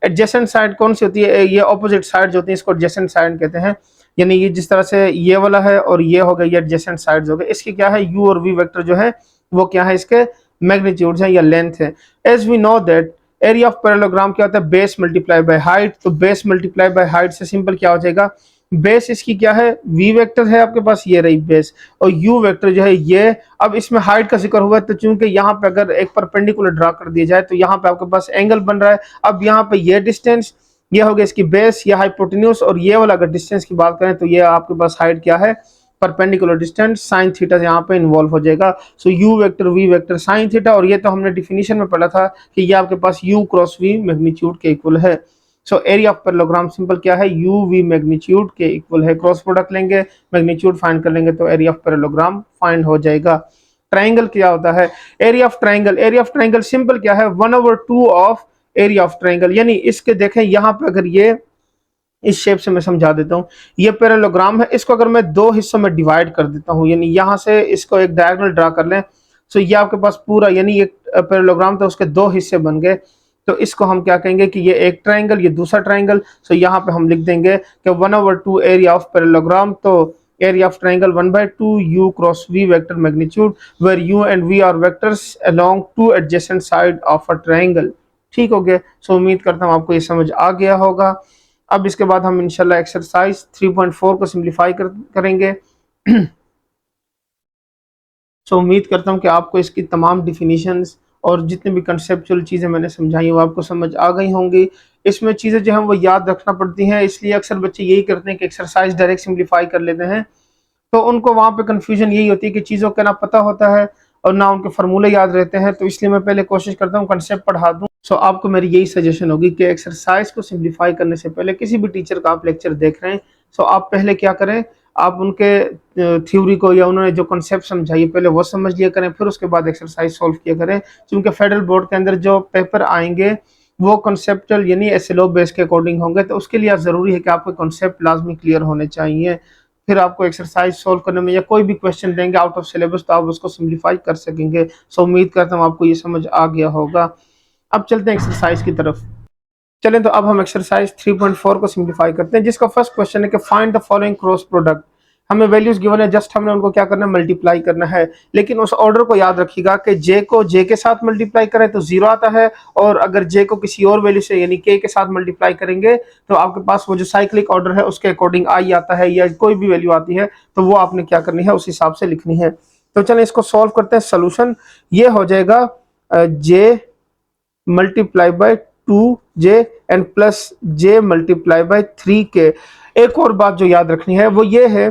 Adjacent side कौन सी होती है, ये ऑपोजिट साइड जो होती है इसको एडजेसेंट साइड कहते हैं। यानी ये जिस तरह से ये वाला है और ये हो गया, ये एडजेसेंट साइड्स हो गए, इसकी क्या है u और v वेक्टर जो है वो क्या है, इसके मैग्नीट्यूड्स है या लेंथ है। As we know that area of parallelogram क्या होता है, बेस मल्टीप्लाई बाय हाइट। तो बेस मल्टीप्लाई बाय हाइट से सिंपल क्या हो जाएगा, बेस इसकी क्या है, v वेक्टर है आपके पास, ये रही बेस, और u वेक्टर जो है ये। अब इसमें हाइट का जिक्र हुआ है तो चूंकि यहाँ पे अगर एक परपेंडिकुलर ड्रा कर दिया जाए तो यहाँ पे आपके पास एंगल बन रहा है। अब यहाँ पे ये डिस्टेंस, ये हो गया इसकी बेस, ये हाइपोटेन्यूज, और ये वाला अगर डिस्टेंस की बात करें तो ये आपके पास हाइट क्या है, परपेंडिकुलर डिस्टेंस साइन थीटा यहाँ पे इन्वॉल्व हो जाएगा। सो u vector v vector sine theta, और ये तो हमने डिफिनीशन में पढ़ा था कि ये आपके पास u क्रॉस v मैग्नीट्यूड के इक्वल है। So area of parallelogram simple क्या है, u v मैग्नीट्यूड के इक्वल है। क्रॉस प्रोडक्ट लेंगे, मैग्नीट्यूड फाइंड कर लेंगे तो एरिया ऑफ पैरेललोग्राम फाइंड हो जाएगा। ट्राइंगल क्या होता है, area of triangle, area of triangle simple क्या है, 1/2 ऑफ एरिया ऑफ ट्राइंगल। यानी इसके देखें यहाँ पे अगर ये इस शेप से मैं समझा देता हूँ, ये पैरेललोग्राम है, इसको अगर मैं दो हिस्सों में डिवाइड कर देता हूँ, यानी यहाँ से इसको एक डायगोनल ड्रा कर लें, तो ये आपके पास पूरा यानी एक पैरेललोग्राम था, उसके दो हिस्से बन गए। तो इसको हम क्या कहेंगे कि ये एक ट्राइंगल, ये दूसरा ट्राइंगल। सो यहाँ पे हम लिख देंगे कि 1/2 एरिया ऑफ पैरेललोग्राम। तो area of triangle 1/2 u cross v vector magnitude, where u and v are vectors along to adjacent side of a triangle. ठीक हो गया। सो उम्मीद करता हूँ आपको ये समझ आ गया होगा। अब इसके बाद हम इंशाल्लाह एक्सरसाइज 3.4 को सिंप्लीफाई करेंगे। सो उम्मीद करता हूँ कि आपको इसकी तमाम डिफिनीशंस और जितने भी कंसेप्चुअल चीज़ें मैंने समझाई वो आपको समझ आ गई होंगी। इसमें चीज़ें जो हैं वो याद रखना पड़ती हैं, इसलिए अक्सर बच्चे यही करते हैं कि एक्सरसाइज डायरेक्ट सिंप्लीफाई कर लेते हैं, तो उनको वहाँ पे कन्फ्यूजन यही होती है कि चीज़ों का ना पता होता है और ना उनके फार्मूले याद रहते हैं। तो इसलिए मैं पहले कोशिश करता हूँ कंसेप्ट पढ़ा दूँ। सो आपको मेरी यही सजेशन होगी कि एक्सरसाइज को सिंप्लीफाई करने से पहले, किसी भी टीचर का आप लेक्चर देख रहे हैं, सो आप पहले क्या करें, आप उनके थ्योरी को या उन्होंने जो कॉन्सेप्ट समझाइए पहले वो समझ लिया करें, फिर उसके बाद एक्सरसाइज सॉल्व किया करें। क्योंकि फेडरल बोर्ड के अंदर जो पेपर आएंगे वो कॉन्सेप्चुअल यानी एसएलओ बेस के अकॉर्डिंग होंगे, तो उसके लिए ज़रूरी है कि आपके कॉन्सेप्ट लाजमी क्लियर होने चाहिए। फिर आपको एक्सरसाइज सॉल्व करने में या कोई भी क्वेश्चन देंगे आउट ऑफ सिलेबस तो आप उसको सिंप्लीफाई कर सकेंगे। सो उम्मीद करता हूँ आपको ये समझ आ गया होगा। अब चलते हैं एक्सरसाइज की तरफ। चलें तो अब हम एक्सरसाइज 3.4 को सिंप्लीफाई करते हैं, जिसका फर्स्ट क्वेश्चन है कि find the following cross product. हमें वैल्यूज गिवन है, जस्ट हमने उनको क्या करना है, मल्टीप्लाई करना है। लेकिन उस ऑर्डर को याद रखिएगा कि जे को जे के साथ मल्टीप्लाई करें तो 0 आता है, और अगर जे को किसी और वैल्यू से यानी के साथ मल्टीप्लाई करेंगे तो आपके पास वो जो साइक्लिक ऑर्डर है उसके अकॉर्डिंग आई आता है, या कोई भी वैल्यू आती है तो वो आपने क्या करनी है, उस हिसाब से लिखनी है। तो चलें इसको सॉल्व करते हैं। सोल्यूशन ये हो जाएगा J multiply by 2j and plus j multiply by 3k। एक और बात जो याद रखनी है वो ये है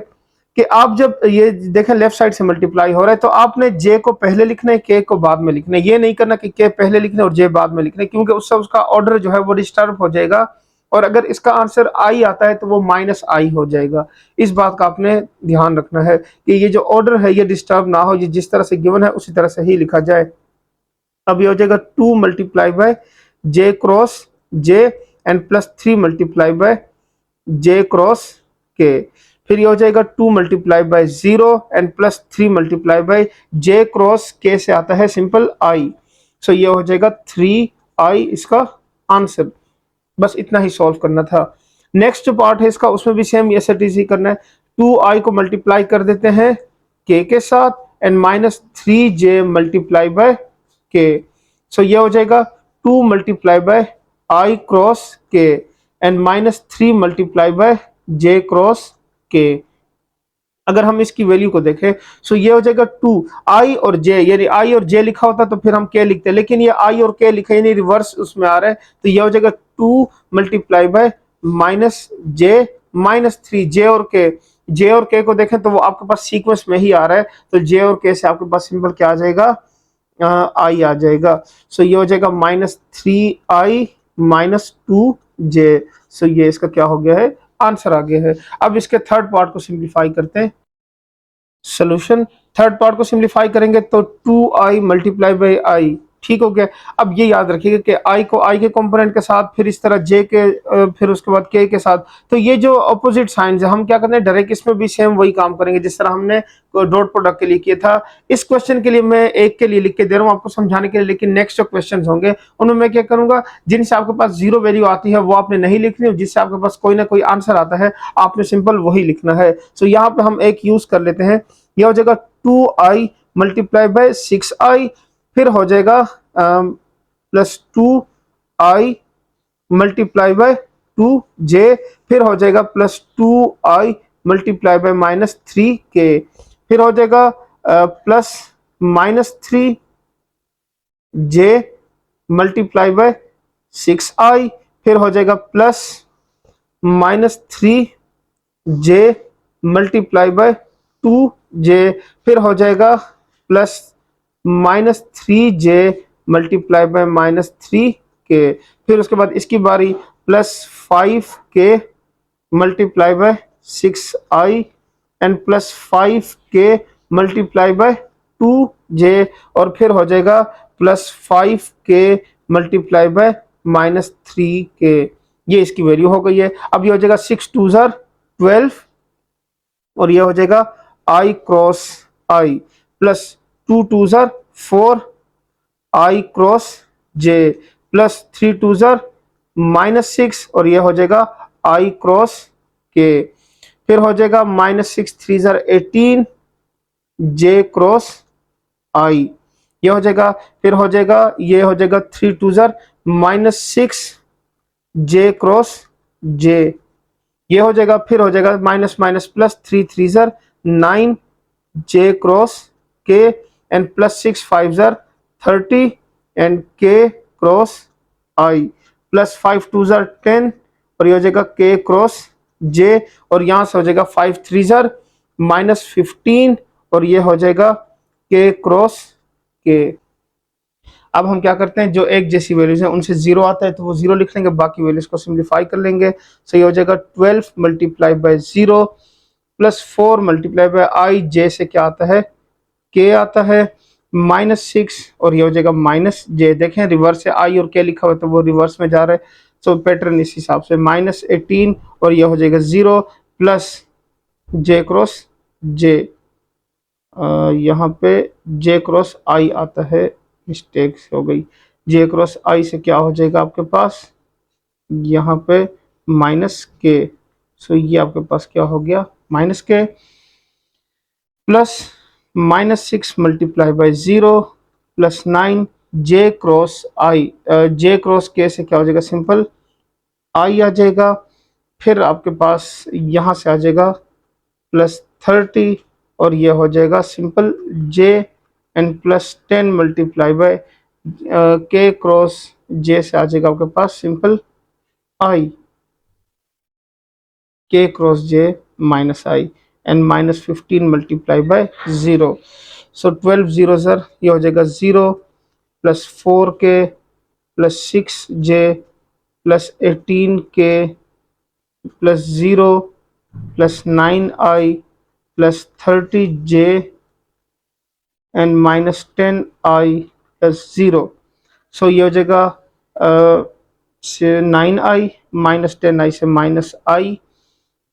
कि आप जब ये देखें लेफ्ट साइड से मल्टीप्लाई हो रहा है तो आपने j को पहले लिखना है, k को बाद में लिखना है। ये नहीं करना कि k पहले लिखना है और j बाद में लिखना है, क्योंकि उससे उसका ऑर्डर जो है वो डिस्टर्ब हो जाएगा, और अगर इसका आंसर i आता है तो वो -i हो जाएगा। इस बात का आपने ध्यान रखना है कि ये जो ऑर्डर है ये डिस्टर्ब ना हो, ये जिस तरह से गिवन है उसी तरह से ही लिखा जाए। अब ये हो जाएगा 2 multiply by j cross j and plus 3 multiply by j cross k। फिर ये हो जाएगा 2 multiply by 0 and plus 3 multiply by j cross k से आता है सिंपल i। सो ये हो जाएगा 3i इसका आंसर। बस इतना ही सॉल्व करना था। नेक्स्ट जो पार्ट है इसका उसमें भी सेम ऐसे ही करना है। 2i को मल्टीप्लाई कर देते हैं k के साथ and -3j multiply by k। सो ये हो जाएगा 2 multiply by i cross k and -3 multiply by j cross k। अगर हम इसकी वैल्यू को देखें सो ये हो जाएगा 2 i और j, यानी i और j लिखा होता तो फिर हम k लिखते, लेकिन ये i और k लिखा यानी रिवर्स उसमें आ रहा है, तो ये हो जाएगा 2 मल्टीप्लाई बाय -j -3 j और k को देखें तो वो आपके पास सीक्वेंस में ही आ रहा है, तो j और k से आपके पास सिंपल क्या आ जाएगा, i आ जाएगा। सो ये हो जाएगा -3i -2j। सो ये इसका क्या हो गया है, आंसर आ गया है। अब इसके थर्ड पार्ट को सिंप्लीफाई करते हैं। सोल्यूशन। थर्ड पार्ट को सिंप्लीफाई करेंगे तो 2i मल्टीप्लाई बाई आई, ठीक हो गया। अब ये याद रखिएगा कि i को i के कंपोनेंट के साथ, फिर इस तरह j के, फिर उसके बाद k के साथ, तो ये जो अपोजिट साइंस है हम क्या करते हैं डायरेक्ट इसमें भी सेम वही काम करेंगे जिस तरह हमने डॉट प्रोडक्ट के लिए किया था। इस क्वेश्चन के लिए मैं एक के लिए लिख के दे रहा हूँ आपको समझाने के लिए, लेकिन नेक्स्ट जो क्वेश्चन होंगे उनमें मैं क्या करूंगा, जिनसे आपके पास जीरो वैल्यू आती है वो आपने नहीं लिखनी, जिससे आपके पास कोई ना कोई आंसर आता है आपने सिंपल वही लिखना है। सो यहाँ पे हम एक यूज कर लेते हैं, यह हो जाएगा 2i मल्टीप्लाई बाय 6i, फिर हो जाएगा plus 2i multiply by 2j, फिर हो जाएगा plus 2i multiply by -3k, फिर हो जाएगा plus -3j multiply by 6i, फिर हो जाएगा plus -3j multiply by 2j, फिर हो जाएगा plus -3j multiply by -3k, फिर उसके बाद इसकी बारी plus 5k multiply by 6i and plus 5k multiply by 2j, और फिर हो जाएगा plus 5k multiply by -3k। ये इसकी वैल्यू हो गई है। अब ये हो जाएगा 6 2 12, और ये हो जाएगा i cross i, plus 2 2 4 i cross j, plus 3 2 -6, और ये हो जाएगा i क्रॉस k, फिर हो जाएगा -6 3 18 j क्रॉस i, ये हो जाएगा, फिर हो जाएगा ये हो जाएगा 3 2 -6 j क्रॉस j, ये हो जाएगा, फिर हो जाएगा minus minus plus 3 3 9 j cross k and plus 6 5 30 and k cross i, plus 5 2 10, और ये हो जाएगा k क्रॉस j, और यहाँ से हो जाएगा 5 3 -15, और ये हो जाएगा k क्रॉस k। अब हम क्या करते हैं, जो एक जैसी वैल्यूज हैं उनसे जीरो आता है तो वो जीरो लिख लेंगे, बाकी वैल्यूज को सिंप्लीफाई कर लेंगे। सही हो जाएगा 12 मल्टीप्लाई बाय 0 प्लस 4 मल्टीप्लाई बाय आई, जे से क्या आता है के आता है, -6, और ये हो जाएगा माइनस जे। देखें रिवर्स से आई और के लिखा हुआ है तो वो रिवर्स में जा रहा है, सो पैटर्न इस हिसाब से -18, और ये हो जाएगा 0 प्लस जे क्रॉस जे, यहाँ पे जे क्रॉस आई आता है, मिस्टेक हो गई, जे क्रॉस आई से क्या हो जाएगा आपके पास यहाँ पे -k, सो ये आपके पास क्या हो गया -k, plus -6 multiply by 0 plus 9 J cross I, J cross k से क्या हो जाएगा सिंपल आई आ जाएगा, फिर आपके पास यहाँ से आ जाएगा प्लस 30, और ये हो जाएगा simple j and plus 10 multiply by k cross j से आ जाएगा आपके पास simple i, k cross j minus i and -15 multiply by 0, so 12 0 sir, ये हो जाएगा 0 plus 4k plus 6j plus 18k plus 0 plus 9i plus 30j and -10i plus 0, so ये हो जाएगा 9i -10i से -i,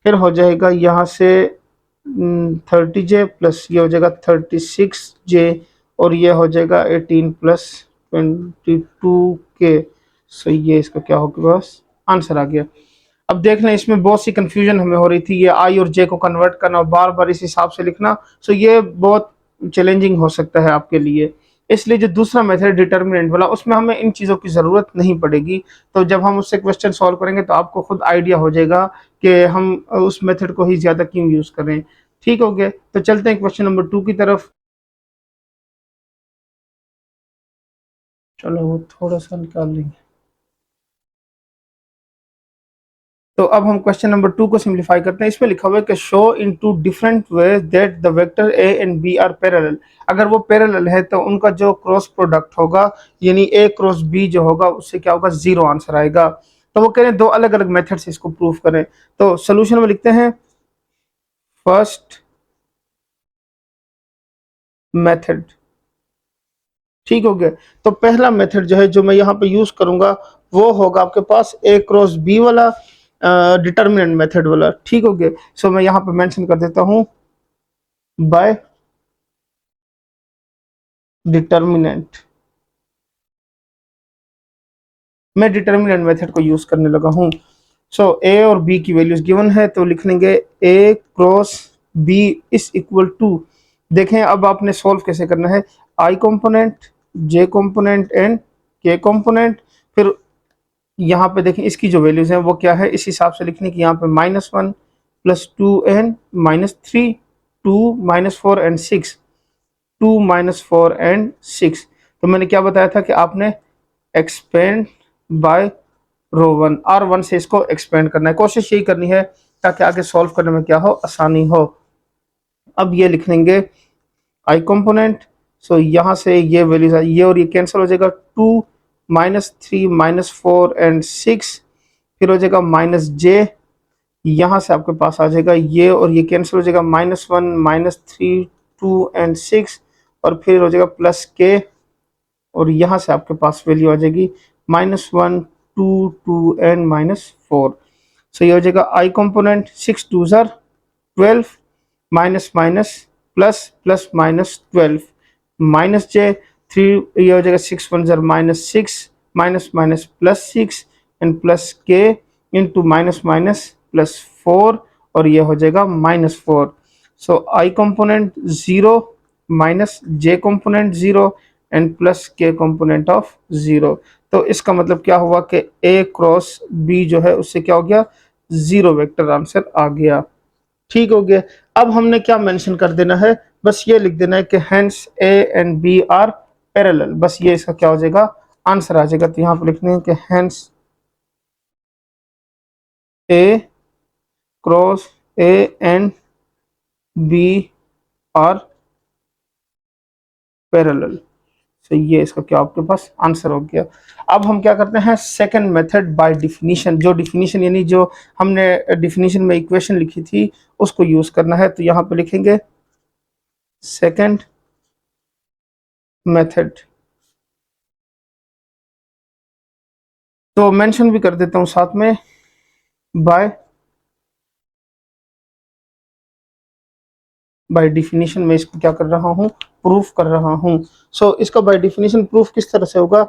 फिर हो जाएगा यहाँ से 30j प्लस ये हो जाएगा 36j, और ये हो जाएगा 18 प्लस 22k, सो ये इसका क्या होगा बस आंसर आ गया। अब देख लें इसमें बहुत सी कंफ्यूजन हमें हो रही थी, ये आई और जे को कन्वर्ट करना और बार बार इस हिसाब से लिखना, सो ये बहुत चैलेंजिंग हो सकता है आपके लिए, इसलिए जो दूसरा मेथड डिटर्मिनेंट वाला उसमें हमें इन चीज़ों की ज़रूरत नहीं पड़ेगी। तो जब हम उससे क्वेश्चन सॉल्व करेंगे तो आपको खुद आइडिया हो जाएगा कि हम उस मेथड को ही ज़्यादा क्यों यूज़ करें। ठीक हो गया, तो चलते हैं क्वेश्चन नंबर 2 की तरफ। चलो वो थोड़ा सा निकाल लेंगे। तो अब हम क्वेश्चन नंबर 2 को सिंप्लीफाई करते हैं। इसमें लिखा हुआ है कि show in two different ways that the vector a and B are parallel. अगर वो पैरेलल है तो उनका जो क्रॉस प्रोडक्ट होगा यानी ए क्रॉस बी जो होगा उससे क्या होगा जीरो आंसर आएगा। तो वो कह रहे हैं दो अलग अलग मेथड से इसको प्रूव करें। तो सोल्यूशन में लिखते हैं फर्स्ट मेथड। ठीक हो गया। तो पहला मेथड जो है जो मैं यहाँ पे यूज करूंगा वो होगा आपके पास ए क्रॉस बी वाला, डिटर्मिनेंट मेथड वाला। ठीक हो गया। सो मैं यहाँ पे मेंशन कर देता हूँ बाय डिटर्मिनेंट। मैं डिटर्मिनेंट मेथड को यूज करने लगा हूँ। सो ए और बी की वैल्यूज गिवन है तो लिख लेंगे A cross B is equal to, देखें अब आपने सॉल्व कैसे करना है, I component, J component and K component. फिर यहाँ पे देखें इसकी जो वैल्यूज हैं वो क्या है, इस हिसाब से लिखने की यहाँ पे -1 +2 एंड -3, 2 -4 एंड 6, 2 -4 एंड 6। तो मैंने क्या बताया था कि आपने expand by row one, R1 से इसको एक्सपेंड करना है, कोशिश यही करनी है ताकि आगे सॉल्व करने में क्या हो, आसानी हो। अब ये लिख लेंगे आई कंपोनेंट। सो यहाँ से ये वैल्यूज ये और ये कैंसिल हो जाएगा, 2 -3 -4 एंड 6, फिर हो जाएगा -j, यहाँ से आपके पास आ जाएगा ये और ये कैंसिल हो जाएगा, -1 -3 2 एंड 6, और फिर हो जाएगा +k, और यहाँ से आपके पास वैल्यू आ जाएगी -1 2 2 एंड -4। सो ये हो जाएगा आई कंपोनेंट 6 2 ज़र 12, minus minus plus plus -12, -j 3, ये हो जाएगा 6 1 ज़र -6, minus minus +6 and +k into minus minus +4, और ये हो जाएगा -4। So I component 0 -j component 0 and +k component of 0। तो इसका मतलब क्या हुआ कि a क्रॉस b जो है उससे क्या हो गया, 0 वेक्टर आंसर आ गया। ठीक हो गया। अब हमने क्या मेंशन कर देना है, बस ये लिख देना है कि hence A and B are parallel, बस ये इसका क्या हो जाएगा, आंसर आ जाएगा। तो यहाँ पर लिखने हैं कि hence a cross a and B are parallel. तो ये इसका क्या आपके पास आंसर हो गया। अब हम क्या करते हैं, सेकंड मेथड बाय डिफिनीशन, जो डिफिनीशन यानी जो हमने डिफिनीशन में इक्वेशन लिखी थी उसको यूज करना है। तो यहाँ पे लिखेंगे सेकंड मेथड, तो मेंशन भी कर देता हूँ साथ में बाय बाय डिफिनीशन में इसको क्या कर रहा हूँ, प्रूफ कर रहा हूँ। सो इसका बाय डिफिनीशन प्रूफ किस तरह से होगा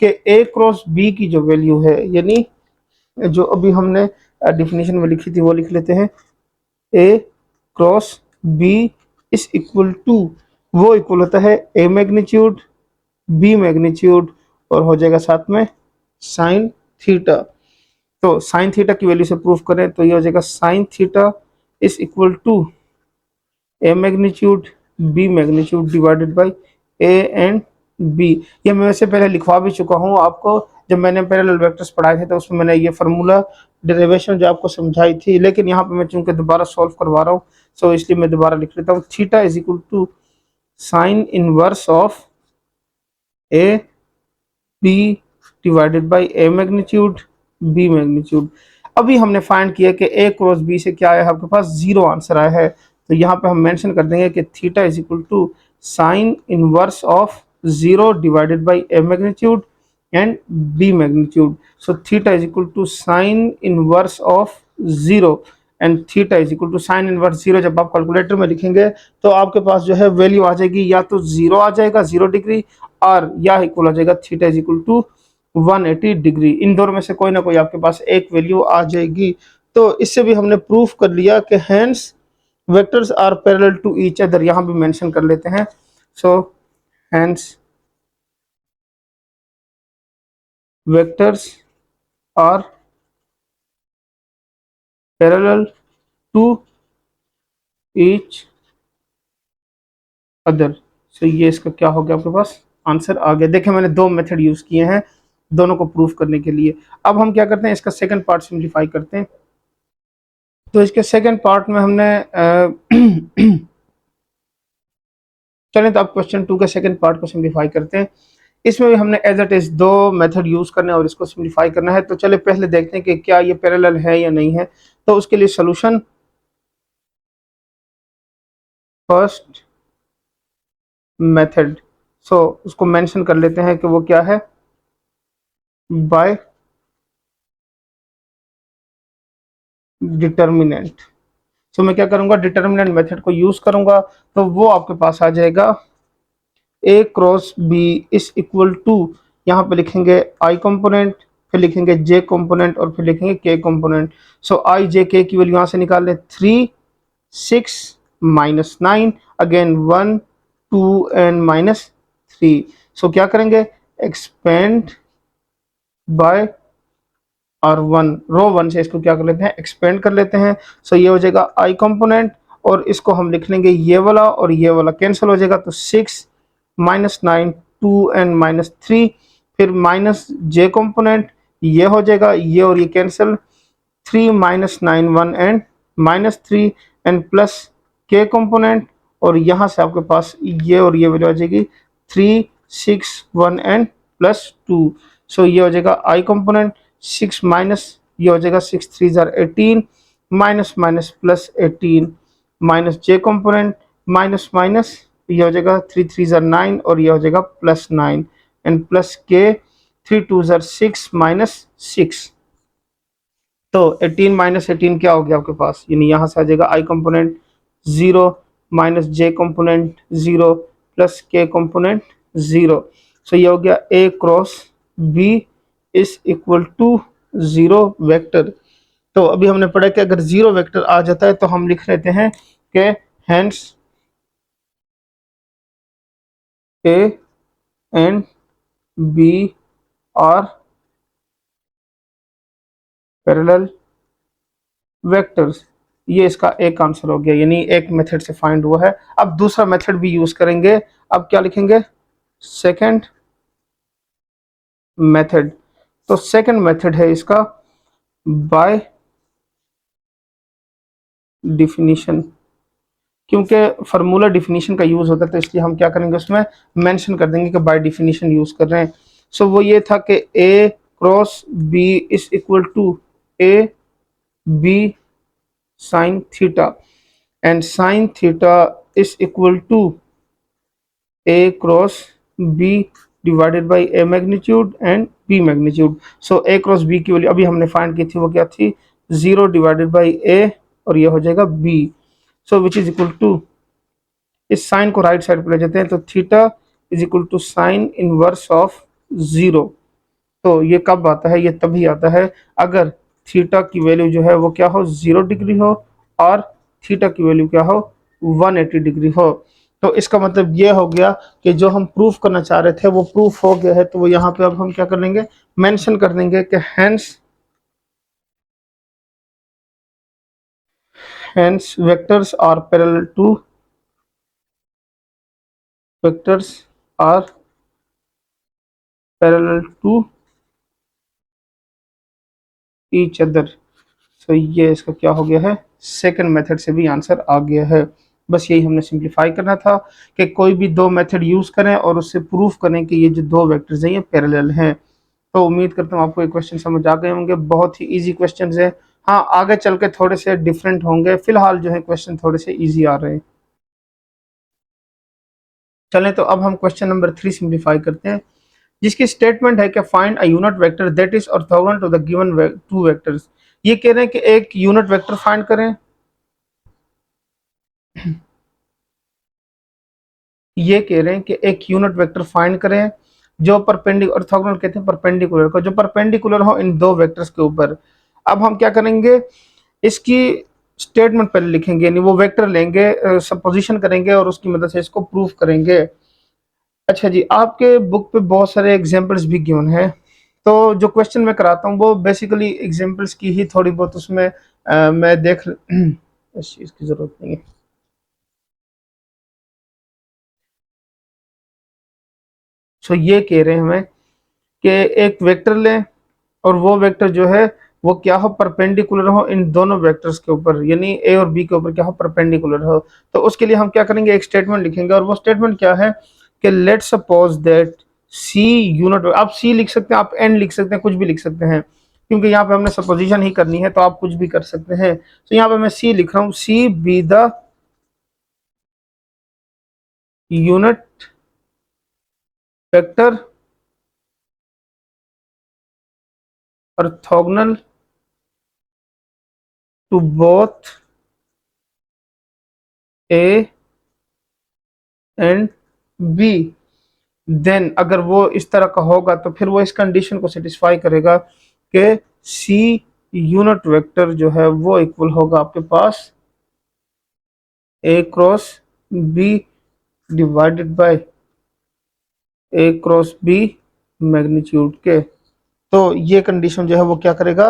कि ए क्रॉस बी की जो वैल्यू है, यानी जो अभी हमने डिफिनीशन में लिखी थी वो लिख लेते हैं, A cross B is equal to, वो इक्वल होता है ए मैग्नीट्यूड बी मैग्नीट्यूड और हो जाएगा साथ में साइन थीटा। तो साइन थीटा की वैल्यू से प्रूफ करें तो ये हो जाएगा sine theta is equal to A magnitude B magnitude divided by A and B. ये मैं वैसे पहले लिखवा भी चुका हूँ आपको, जब मैंने पैरेलल वेक्टर्स पढ़ाए थे तो उसमें मैंने ये फार्मूला डेरिवेशन जो आपको समझाई थी, लेकिन यहाँ पे मैं चूंकि दोबारा सॉल्व करवा रहा हूँ सो इसलिए मैं दोबारा लिख लेता हूँ, theta is equal to sine inverse of A B divided by A magnitude B magnitude. अभी हमने फाइंड किया कि ए क्रॉस बी से क्या आया है, आपके पास 0 आंसर आया है। तो यहाँ पे हम मेंशन कर देंगे कि theta is equal to sine inverse of 0 divided by A magnitude and B magnitude. So theta is equal to sine inverse of 0 and theta is equal to sine inverse 0। जब आप कैलकुलेटर में लिखेंगे तो आपके पास जो है वैल्यू आ जाएगी, या तो 0 आ जाएगा 0 डिग्री, और या इक्वल आ जाएगा theta is equal to 180 degree. इन दोनों में से कोई ना कोई आपके पास एक वैल्यू आ जाएगी। तो इससे भी हमने प्रूफ कर लिया कि hence vectors are parallel to each other, यहां भी मेंशन कर लेते हैं। So hence vectors are parallel to each other. So ये इसका क्या हो गया, आपके पास आंसर आ गया। देखिए मैंने दो मेथड यूज किए हैं दोनों को प्रूफ करने के लिए। अब हम क्या करते हैं, इसका सेकंड पार्ट सिंप्लीफाई करते हैं। तो इसके सेकंड पार्ट में हमने चलें तो अब क्वेश्चन 2 के सेकंड पार्ट को सिंप्लीफाई करते हैं। इसमें भी हमने एज इट इज दो मेथड यूज करना है और इसको सिंप्लीफाई करना है। तो चले पहले देखते हैं कि क्या ये पैरेलल है या नहीं है। तो उसके लिए सोल्यूशन, फर्स्ट मेथड। सो उसको मेंशन कर लेते हैं कि वो क्या है, बाय डिटर्मिनेंट। सो मैं क्या करूंगा, डिटर्मिनेंट मेथड को यूज करूंगा, तो वो आपके पास आ जाएगा a cross B is equal to, यहाँ पे लिखेंगे आई कंपोनेंट, फिर लिखेंगे जे कंपोनेंट और फिर लिखेंगे के कंपोनेंट। सो आई जे के की वैल्यू यहाँ से निकाल लें, 3 6 माइनस 9, अगेन 1 2 एंड माइनस 3। सो क्या करेंगे, एक्सपेंड बाय और वन, रो वन से इसको क्या कर लेते हैं, एक्सपेंड कर लेते हैं। सो ये हो जाएगा आई कंपोनेंट, और इसको हम लिख लेंगे ये वाला और ये वाला कैंसिल हो जाएगा, तो 6 माइनस 9 2 एंड माइनस 3, फिर माइनस जे कंपोनेंट, ये हो जाएगा ये और ये cancel, 3 minus 9 1 and minus 3 and plus k component, और यहाँ से आपके पास ये और ये वैल्यू आ जाएगी 3 6 1 एंड प्लस 2। सो ये हो जाएगा आई कंपोनेंट, 6 माइनस ये हो जाएगा 6 3 जार 18, minus minus plus 18, minus j component, minus minus ये हो जाएगा 3 3 जार 9 और ये हो जाएगा प्लस 9 एंड प्लस के, 3 2 जार 6 माइनस 6। तो 18 माइनस 18 क्या हो गया आपके पास, यानी यहाँ से आ जाएगा i component 0 minus j component 0 plus k component 0। So ये हो गया a cross B is equal to 0 vector. तो अभी हमने पढ़ा कि अगर 0 वेक्टर आ जाता है तो हम लिख लेते हैं कि hence A and B are parallel vectors. ये इसका एक आंसर हो गया, यानी एक मेथड से फाइंड हुआ है। अब दूसरा मेथड भी यूज करेंगे। अब क्या लिखेंगे, सेकंड मेथड। तो सेकंड मेथड है इसका बाय डिफिनीशन, क्योंकि फार्मूला डिफिनीशन का यूज होता है तो इसलिए हम क्या करेंगे, उसमें मेंशन कर देंगे कि बाय डिफिनीशन यूज कर रहे हैं। सो वो ये था कि a cross B is equal to a b sine theta, and sin theta is equal to a cross b divided by a magnitude and b magnitude. So a cross b की वैल्यू अभी हमने फाइंड की थी, वो क्या थी, 0 डिवाइडेड बाई a और ये हो जाएगा b। So which is equal to, इस साइन को राइट साइड पर ले जाते हैं तो theta is equal to sine inverse of 0। तो ये कब आता है, ये तभी आता है अगर थीटा की वैल्यू जो है वो क्या हो, 0 डिग्री हो, और थीटा की वैल्यू क्या हो, 180 डिग्री हो। तो इसका मतलब ये हो गया कि जो हम प्रूफ करना चाह रहे थे वो प्रूफ हो गया है। तो वो यहाँ पे अब हम क्या कर लेंगे, मेंशन कर देंगे कि hence vectors are parallel to, vectors are parallel to each other. तो ये इसका क्या हो गया है, सेकंड मेथड से भी आंसर आ गया है। बस यही हमने सिंप्लीफाई करना था कि कोई भी दो मेथड यूज करें और उससे प्रूफ करें कि ये जो दो वेक्टर्स हैं ये पैरेलल हैं। तो उम्मीद करता हूँ आपको ये क्वेश्चन समझ आ गए होंगे, बहुत ही इजी क्वेश्चंस है। हाँ, आगे चल के थोड़े से डिफरेंट होंगे, फिलहाल जो है क्वेश्चन थोड़े से ईजी आ रहे हैं। चलें तो अब हम क्वेश्चन नंबर 3 सिंप्लीफाई करते हैं, जिसकी स्टेटमेंट है कि find a unit vector that is orthogonal to the given two vectors. ये कह रहे हैं कि एक यूनिट वेक्टर फाइंड करें, ये कह रहे हैं कि एक यूनिट वेक्टर फाइंड करें जो परपेंडिकुलर, ऑर्थोगोनल कहते हैं परपेंडिकुलर को, जो परपेंडिकुलर हो इन दो वेक्टर्स के ऊपर। अब हम क्या करेंगे, इसकी स्टेटमेंट पहले लिखेंगे, यानी वो वेक्टर लेंगे, सपोजिशन करेंगे और उसकी मदद से इसको प्रूफ करेंगे। अच्छा जी, आपके बुक पे बहुत सारे एग्जांपल्स भी गिवन है, तो जो क्वेश्चन मैं कराता हूँ वो बेसिकली एग्जांपल्स की ही थोड़ी बहुत उसमें मैं देख इस चीज़ की ज़रूरत नहीं है। सो ये कह रहे हैं हमें कि एक वेक्टर लें और वो वेक्टर जो है वो क्या हो, परपेंडिकुलर हो इन दोनों वेक्टर्स के ऊपर, यानी ए और बी के ऊपर क्या हो, परपेंडिकुलर हो। तो उसके लिए हम क्या करेंगे, एक स्टेटमेंट लिखेंगे, और वो स्टेटमेंट क्या है कि let suppose that C unit, आप सी लिख सकते हैं, आप एन लिख सकते हैं, कुछ भी लिख सकते हैं, क्योंकि यहाँ पे हमने सपोजिशन ही करनी है तो आप कुछ भी कर सकते हैं। तो यहाँ पे मैं सी लिख रहा हूँ, C be the unit vector orthogonal to both A and B, then अगर वो इस तरह का होगा तो फिर वो इस कंडीशन को सेटिस्फाई करेगा कि सी यूनिट वेक्टर जो है वो इक्वल होगा आपके पास a cross B divided by a cross B magnitude के। तो ये कंडीशन जो है वो क्या करेगा,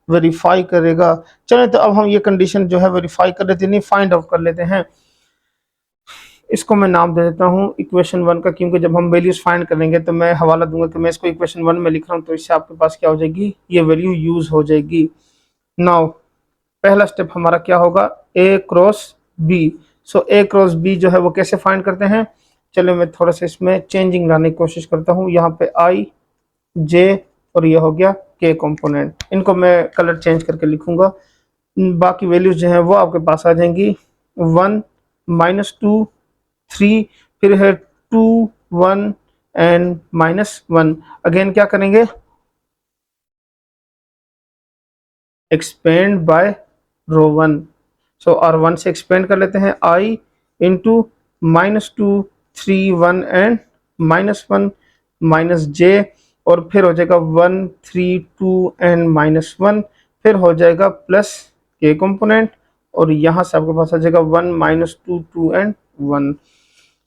वेरीफाई करेगा। चले तो अब हम ये कंडीशन जो है वेरीफाई कर लेते हैं, नहीं फाइंड आउट कर लेते हैं। इसको मैं नाम दे देता हूँ इक्वेशन 1 का, क्योंकि जब हम वैल्यूज फाइंड करेंगे तो मैं हवाला दूंगा कि मैं इसको इक्वेशन 1 में लिख रहा हूँ, तो इससे आपके पास क्या हो जाएगी, ये वैल्यू यूज हो जाएगी। नाउ पहला स्टेप हमारा क्या होगा, ए क्रॉस बी। सो ए क्रॉस बी जो है वो कैसे फाइंड करते हैं, चलो मैं थोड़ा सा इसमें चेंजिंग लाने की कोशिश करता हूँ। यहाँ पे आई जे और ये हो गया के कंपोनेंट, इनको मैं कलर चेंज करके लिखूंगा। बाकी वैल्यूज जो है वो आपके पास आ जाएंगी 1 -2 3, फिर है 2 1 एंड -1। अगेन क्या करेंगे, expand by row 1। So R1 से एक्सपेंड कर लेते हैं, I इंटू -2 3 1 एंड -1 माइनस जे, और फिर हो जाएगा 1 3 2 एंड -1, फिर हो जाएगा प्लस के कंपोनेंट, और यहाँ से आपके पास आ जाएगा 1 -2 2 एंड 1।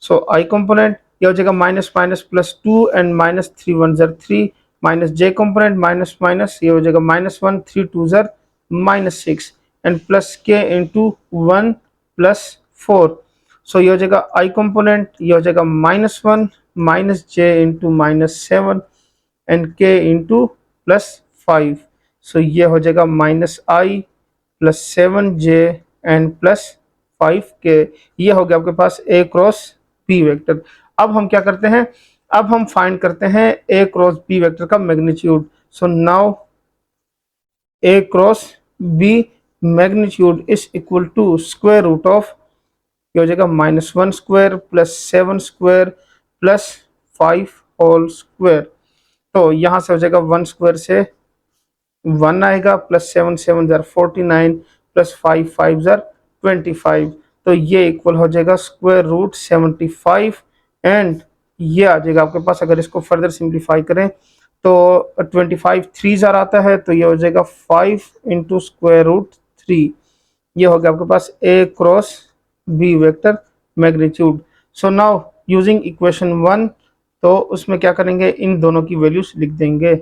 सो आई कंपोनेंट ये हो जाएगा माइनस माइनस प्लस 2 एंड -3 1 ज़र 3, minus j component minus minus ये हो जाएगा -1 3 2 ज़र -6 and plus k into 1 plus 4। So ये हो जाएगा आई कंपोनेंट, ये हो जाएगा -1 माइनस जे इंटू -7 एंड के इंटू +5। सो ये हो जाएगा -i +7 जे एंड +5 के। ये हो गया आपके पास ए क्रॉस बी वेक्टर। अब हम क्या करते हैं, अब हम फाइंड करते हैं ए क्रॉस बी वेक्टर का magnitude. So now A cross B magnitude is equal to square root of, ये हो जाएगा -1 स्क्वायर +7 स्क्वायर +5 होल स्क्वायर। तो यहाँ से हो जाएगा 1 स्क्वायर से 1 आएगा, +7 7 ज़र 49 +5 5 ज़र 25। तो ये इक्वल हो जाएगा स्क्वायर रूट 75 एंड ये आ जाएगा आपके पास। अगर इसको फर्दर सिंप्लीफाई करें तो 25 3 ज़र आता है, तो ये हो जाएगा 5 इंटू स्क्वायर रूट 3। ये हो गया आपके पास a cross B vector magnitude. So now using equation 1, तो उसमें क्या करेंगे, इन दोनों की वैल्यूज लिख देंगे।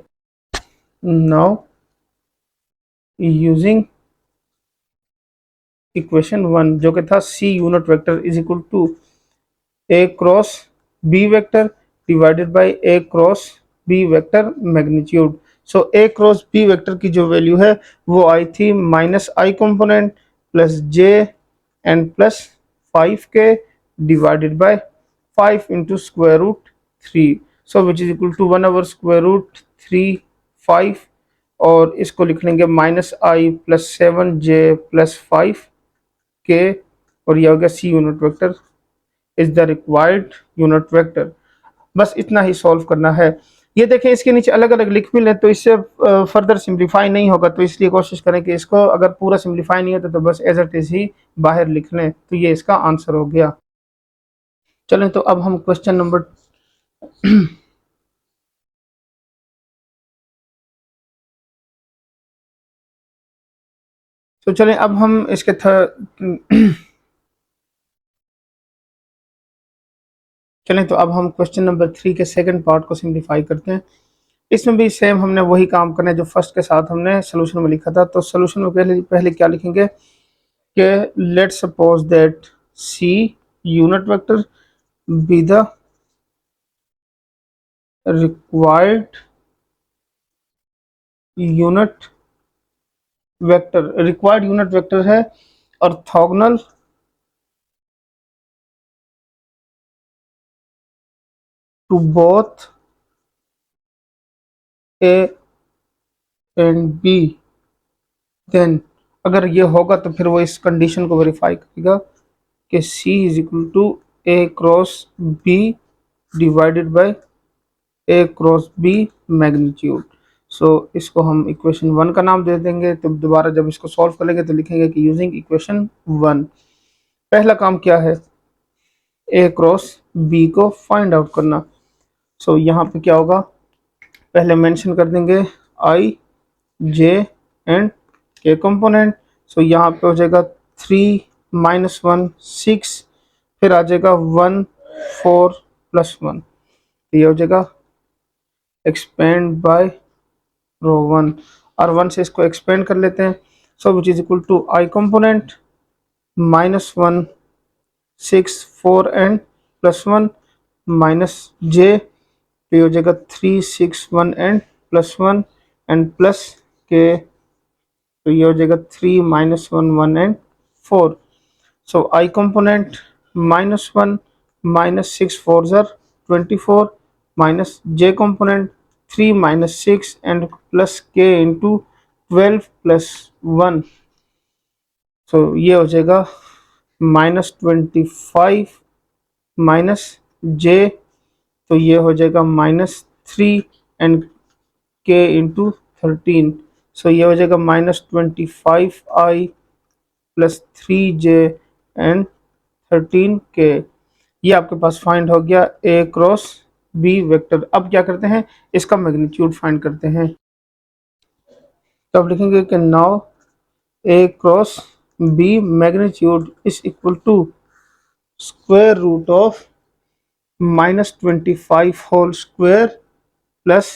नाउ यूजिंग इक्वेशन 1 जो कि था c unit vector is equal to a cross B vector divided by a cross B vector magnitude. So A cross B vector की जो वैल्यू है वो आई थी -i component plus j and +5k divided by 5 into square root 3, so which is equal to 1/√3 5, और इसको लिख लेंगे -i +7 j +5 k, और यह हो गया c unit vector is the required unit vector. बस इतना ही सॉल्व करना है। ये देखें इसके नीचे अलग अलग लिख भी लें तो इससे फर्दर सिंप्लीफाई नहीं होगा, तो इसलिए कोशिश करें कि इसको अगर पूरा सिंप्लीफाई नहीं होता तो बस एज इट इज ही बाहर लिख लें। तो ये इसका आंसर हो गया। चलें तो अब हम क्वेश्चन नंबर तो चलें अब हम इसके चलें तो अब हम क्वेश्चन नंबर 3 के सेकंड पार्ट को सिंप्लीफाई करते हैं। इसमें भी सेम हमने वही काम करना है जो फर्स्ट के साथ हमने सोल्यूशन में लिखा था। तो सोल्यूशन में पहले पहले क्या लिखेंगे कि let suppose that C unit vector be the required unit vector. Required unit vector है orthogonal to both A and B, then अगर ये होगा तो फिर वो इस कंडीशन को वेरीफाई करेगा कि C is equal to a cross B divided by a cross B magnitude. So इसको हम इक्वेशन 1 का नाम दे देंगे। तो दोबारा जब इसको सॉल्व करेंगे तो लिखेंगे कि यूजिंग इक्वेशन 1 पहला काम क्या है, ए क्रॉस बी को फाइंड आउट करना। सो यहाँ पे क्या होगा, पहले मेंशन कर देंगे आई जे एंड के कंपोनेंट। सो यहाँ पे हो जाएगा 3 माइनस 1 6, फिर आ जाएगा 1 4 प्लस 1, ये हो जाएगा एक्सपेंड बाय रो 1 और 1 से इसको एक्सपेंड कर लेते हैं। So which is equal to i component minus 1 6 4 and plus 1 minus j, तो ये हो जाएगा 3 6 1 एंड प्लस 1 एंड प्लस के, तो ये हो जाएगा 3 minus 1 1 and 4। So I component minus 1 minus 6 4 ज़र 24 minus j component 3 minus 6 and plus k into 12 plus 1। सो ये हो जाएगा माइनस 25 माइनस जे, तो ये हो जाएगा माइनस 3 एंड के इंटू 13। सो ये हो जाएगा minus 25 I plus 3 J and 13 के। ये आपके पास फाइंड हो गया ए क्रॉस बी वेक्टर। अब क्या करते हैं, इसका मैग्नीट्यूड फाइंड करते हैं। तो अब लिखेंगे कि now A cross B magnitude is equal to square root of minus 25 whole square plus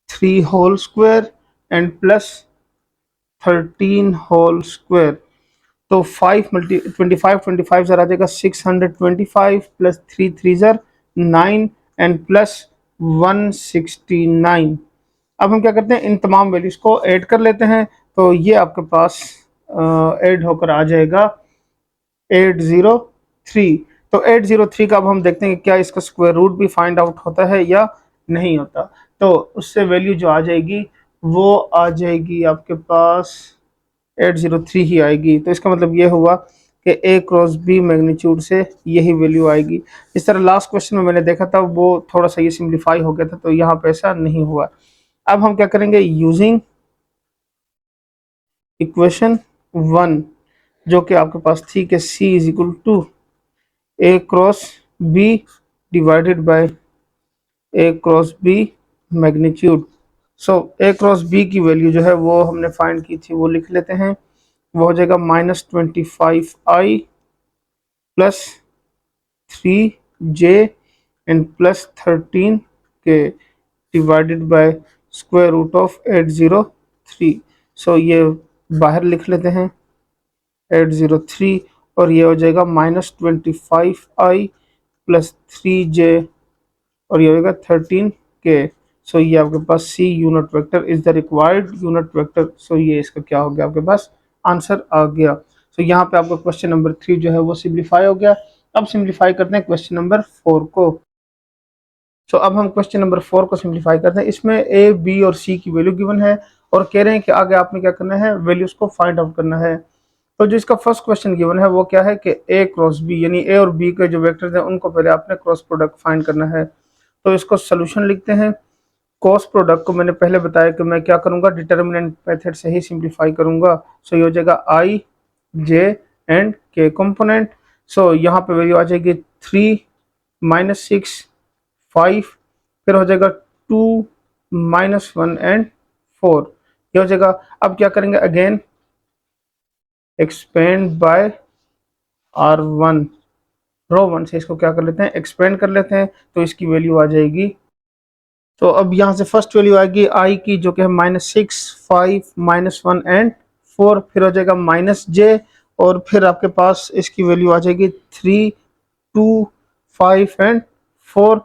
3 whole square and plus 13 whole square. तो 5 मल्टी 25 ज़रा आ जाएगा 625 प्लस 3 3 ज़र 9 एंड प्लस 169। अब हम क्या करते हैं, इन तमाम वैल्यूज़ को ऐड कर लेते हैं। तो ये आपके पास ऐड होकर आ जाएगा 803। तो 803 का अब हम देखते हैं कि क्या इसका स्क्वायर रूट भी फाइंड आउट होता है या नहीं होता। तो उससे वैल्यू जो आ जाएगी वो आ जाएगी आपके पास 803 ही आएगी। तो इसका मतलब ये हुआ कि ए क्रॉस बी मैग्नीट्यूड से यही वैल्यू आएगी। इस तरह लास्ट क्वेश्चन में मैंने देखा था वो थोड़ा सा ये सिंप्लीफाई हो गया था, तो यहाँ पे ऐसा नहीं हुआ। अब हम क्या करेंगे, यूजिंग इक्वेशन 1 जो कि आपके पास थी कि c is equal to a cross B divided by a cross B magnitude. So A cross b की वैल्यू जो है वो हमने फाइंड की थी, वो लिख लेते हैं। वो हो जाएगा minus 25 I plus 3 J and plus 13 K divided by square root of 803। So ये बाहर लिख लेते हैं 803, और ये हो जाएगा माइनस 25 आई प्लस 3 जे और ये हो जाएगा 13 के। सो ये आपके पास c unit vector is the required unit vector. So ये इसका क्या हो गया, आपके पास आंसर आ गया। सो यहाँ पे आपका क्वेश्चन नंबर 3 जो है वो सिंप्लीफाई हो गया। अब सिंप्लीफाई करते हैं क्वेश्चन नंबर 4 को। सो अब हम क्वेश्चन नंबर 4 को सिंप्लीफाई करते हैं। इसमें ए बी और सी की वैल्यू गिवन है और कह रहे हैं कि आगे आपने क्या करना है, वैल्यूज को फाइंड आउट करना है। तो जो इसका फर्स्ट क्वेश्चन गिवन है वो क्या है कि ए क्रॉस बी, यानी ए और बी के जो वेक्टर्स हैं उनको पहले आपने क्रॉस प्रोडक्ट फाइंड करना है। तो इसको सोल्यूशन लिखते हैं। क्रॉस प्रोडक्ट को मैंने पहले बताया कि मैं क्या करूंगा, डिटर्मिनेंट मेथड से ही सिंप्लीफाई करूंगा। सो ये हो जाएगा आई जे एंड के कंपोनेंट। सो यहाँ पे वैल्यू आ जाएगी 3 माइनस 6 5, फिर हो जाएगा 2 माइनस 1 एंड 4, ये हो जाएगा। अब क्या करेंगे, अगेन एक्सपेंड बाय R1, रो 1 से इसको क्या कर लेते हैं, एक्सपेंड कर लेते हैं। तो इसकी वैल्यू आ जाएगी, तो अब यहाँ से फर्स्ट वैल्यू आएगी आई की जो कि है माइनस 6 5 माइनस 1 एंड 4, फिर हो जाएगा माइनस जे, और फिर आपके पास इसकी वैल्यू आ जाएगी 3 2 5 एंड 4,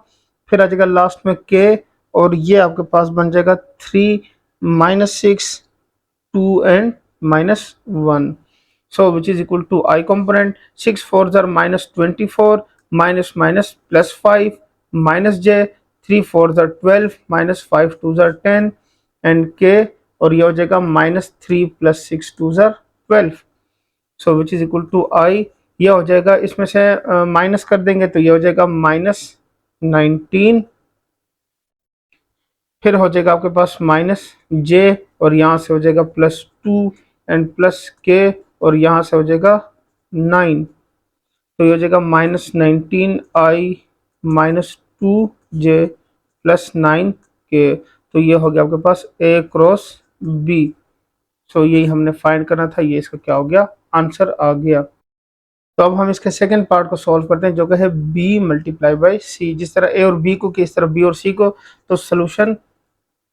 फिर आ जाएगा लास्ट में के, और ये आपके पास बन जाएगा 3 minus 6 2 and minus 1। So which is equal to i component 6 4 ज़र minus 24 minus minus plus 5 minus j 3 4 ज़र 12 माइनस 5 2 ज़र 10 एंड के, और ये हो जाएगा माइनस 3 प्लस 6 2 ज़र 12। So which is equal to i, ये हो जाएगा, इसमें से माइनस कर देंगे तो ये हो जाएगा माइनस 19 फिर हो जाएगा आपके पास माइनस जे और यहाँ से हो जाएगा प्लस 2 एंड प्लस के और यहाँ से हो जाएगा 9, तो ये हो जाएगा -19i -2j प्लस 9k। तो ये हो गया आपके पास a क्रॉस b। सो यही हमने फाइंड करना था, ये इसका क्या हो गया, आंसर आ गया। तो अब हम इसके सेकंड पार्ट को सॉल्व करते हैं जो कि है b मल्टीप्लाई बाई सी। जिस तरह a और b को, किस तरह b और c को, तो solution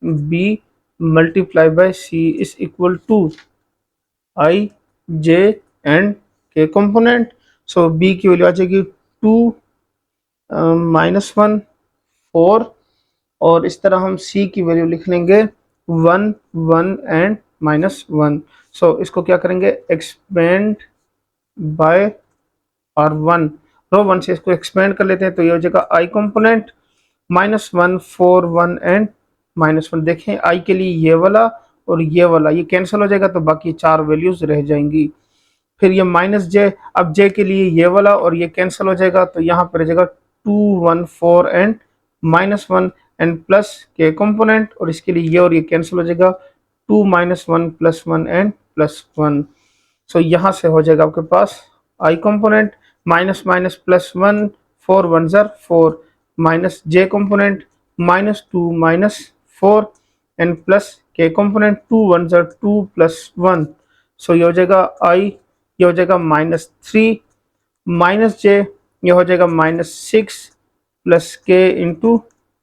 b multiply by C is equal to i j and k component. So b की वैल्यू आ जाएगी 2 -1 4, और इस तरह हम c की वैल्यू लिख लेंगे 1 1 एंड -1। सो इसको क्या करेंगे, एक्सपेंड बाय R1, रो 1 से इसको एक्सपेंड कर लेते हैं, तो ये हो जाएगा i कंपोनेंट -1 4 1 एंड -1। देखें i के लिए ये वाला और ये वाला ये कैंसिल हो जाएगा, तो बाकी 4 वैल्यूज रह जाएंगी। फिर ये माइनस जे, अब जे के लिए ये वाला और ये कैंसिल हो जाएगा, तो यहाँ पर रह जाएगा 2 1 4 and -1 and plus k component, और इसके लिए ये और ये कैंसिल हो जाएगा 2 -1 +1 एंड +1। सो यहाँ से हो जाएगा आपके पास i कंपोनेंट माइनस माइनस +1 4 1 ज़र 4 minus j component -2 -4 and plus k component 2 1 ज़र 2 +1। सो ये हो जाएगा i, ये हो जाएगा -3 माइनस जे, ये हो जाएगा -6 प्लस के इंटू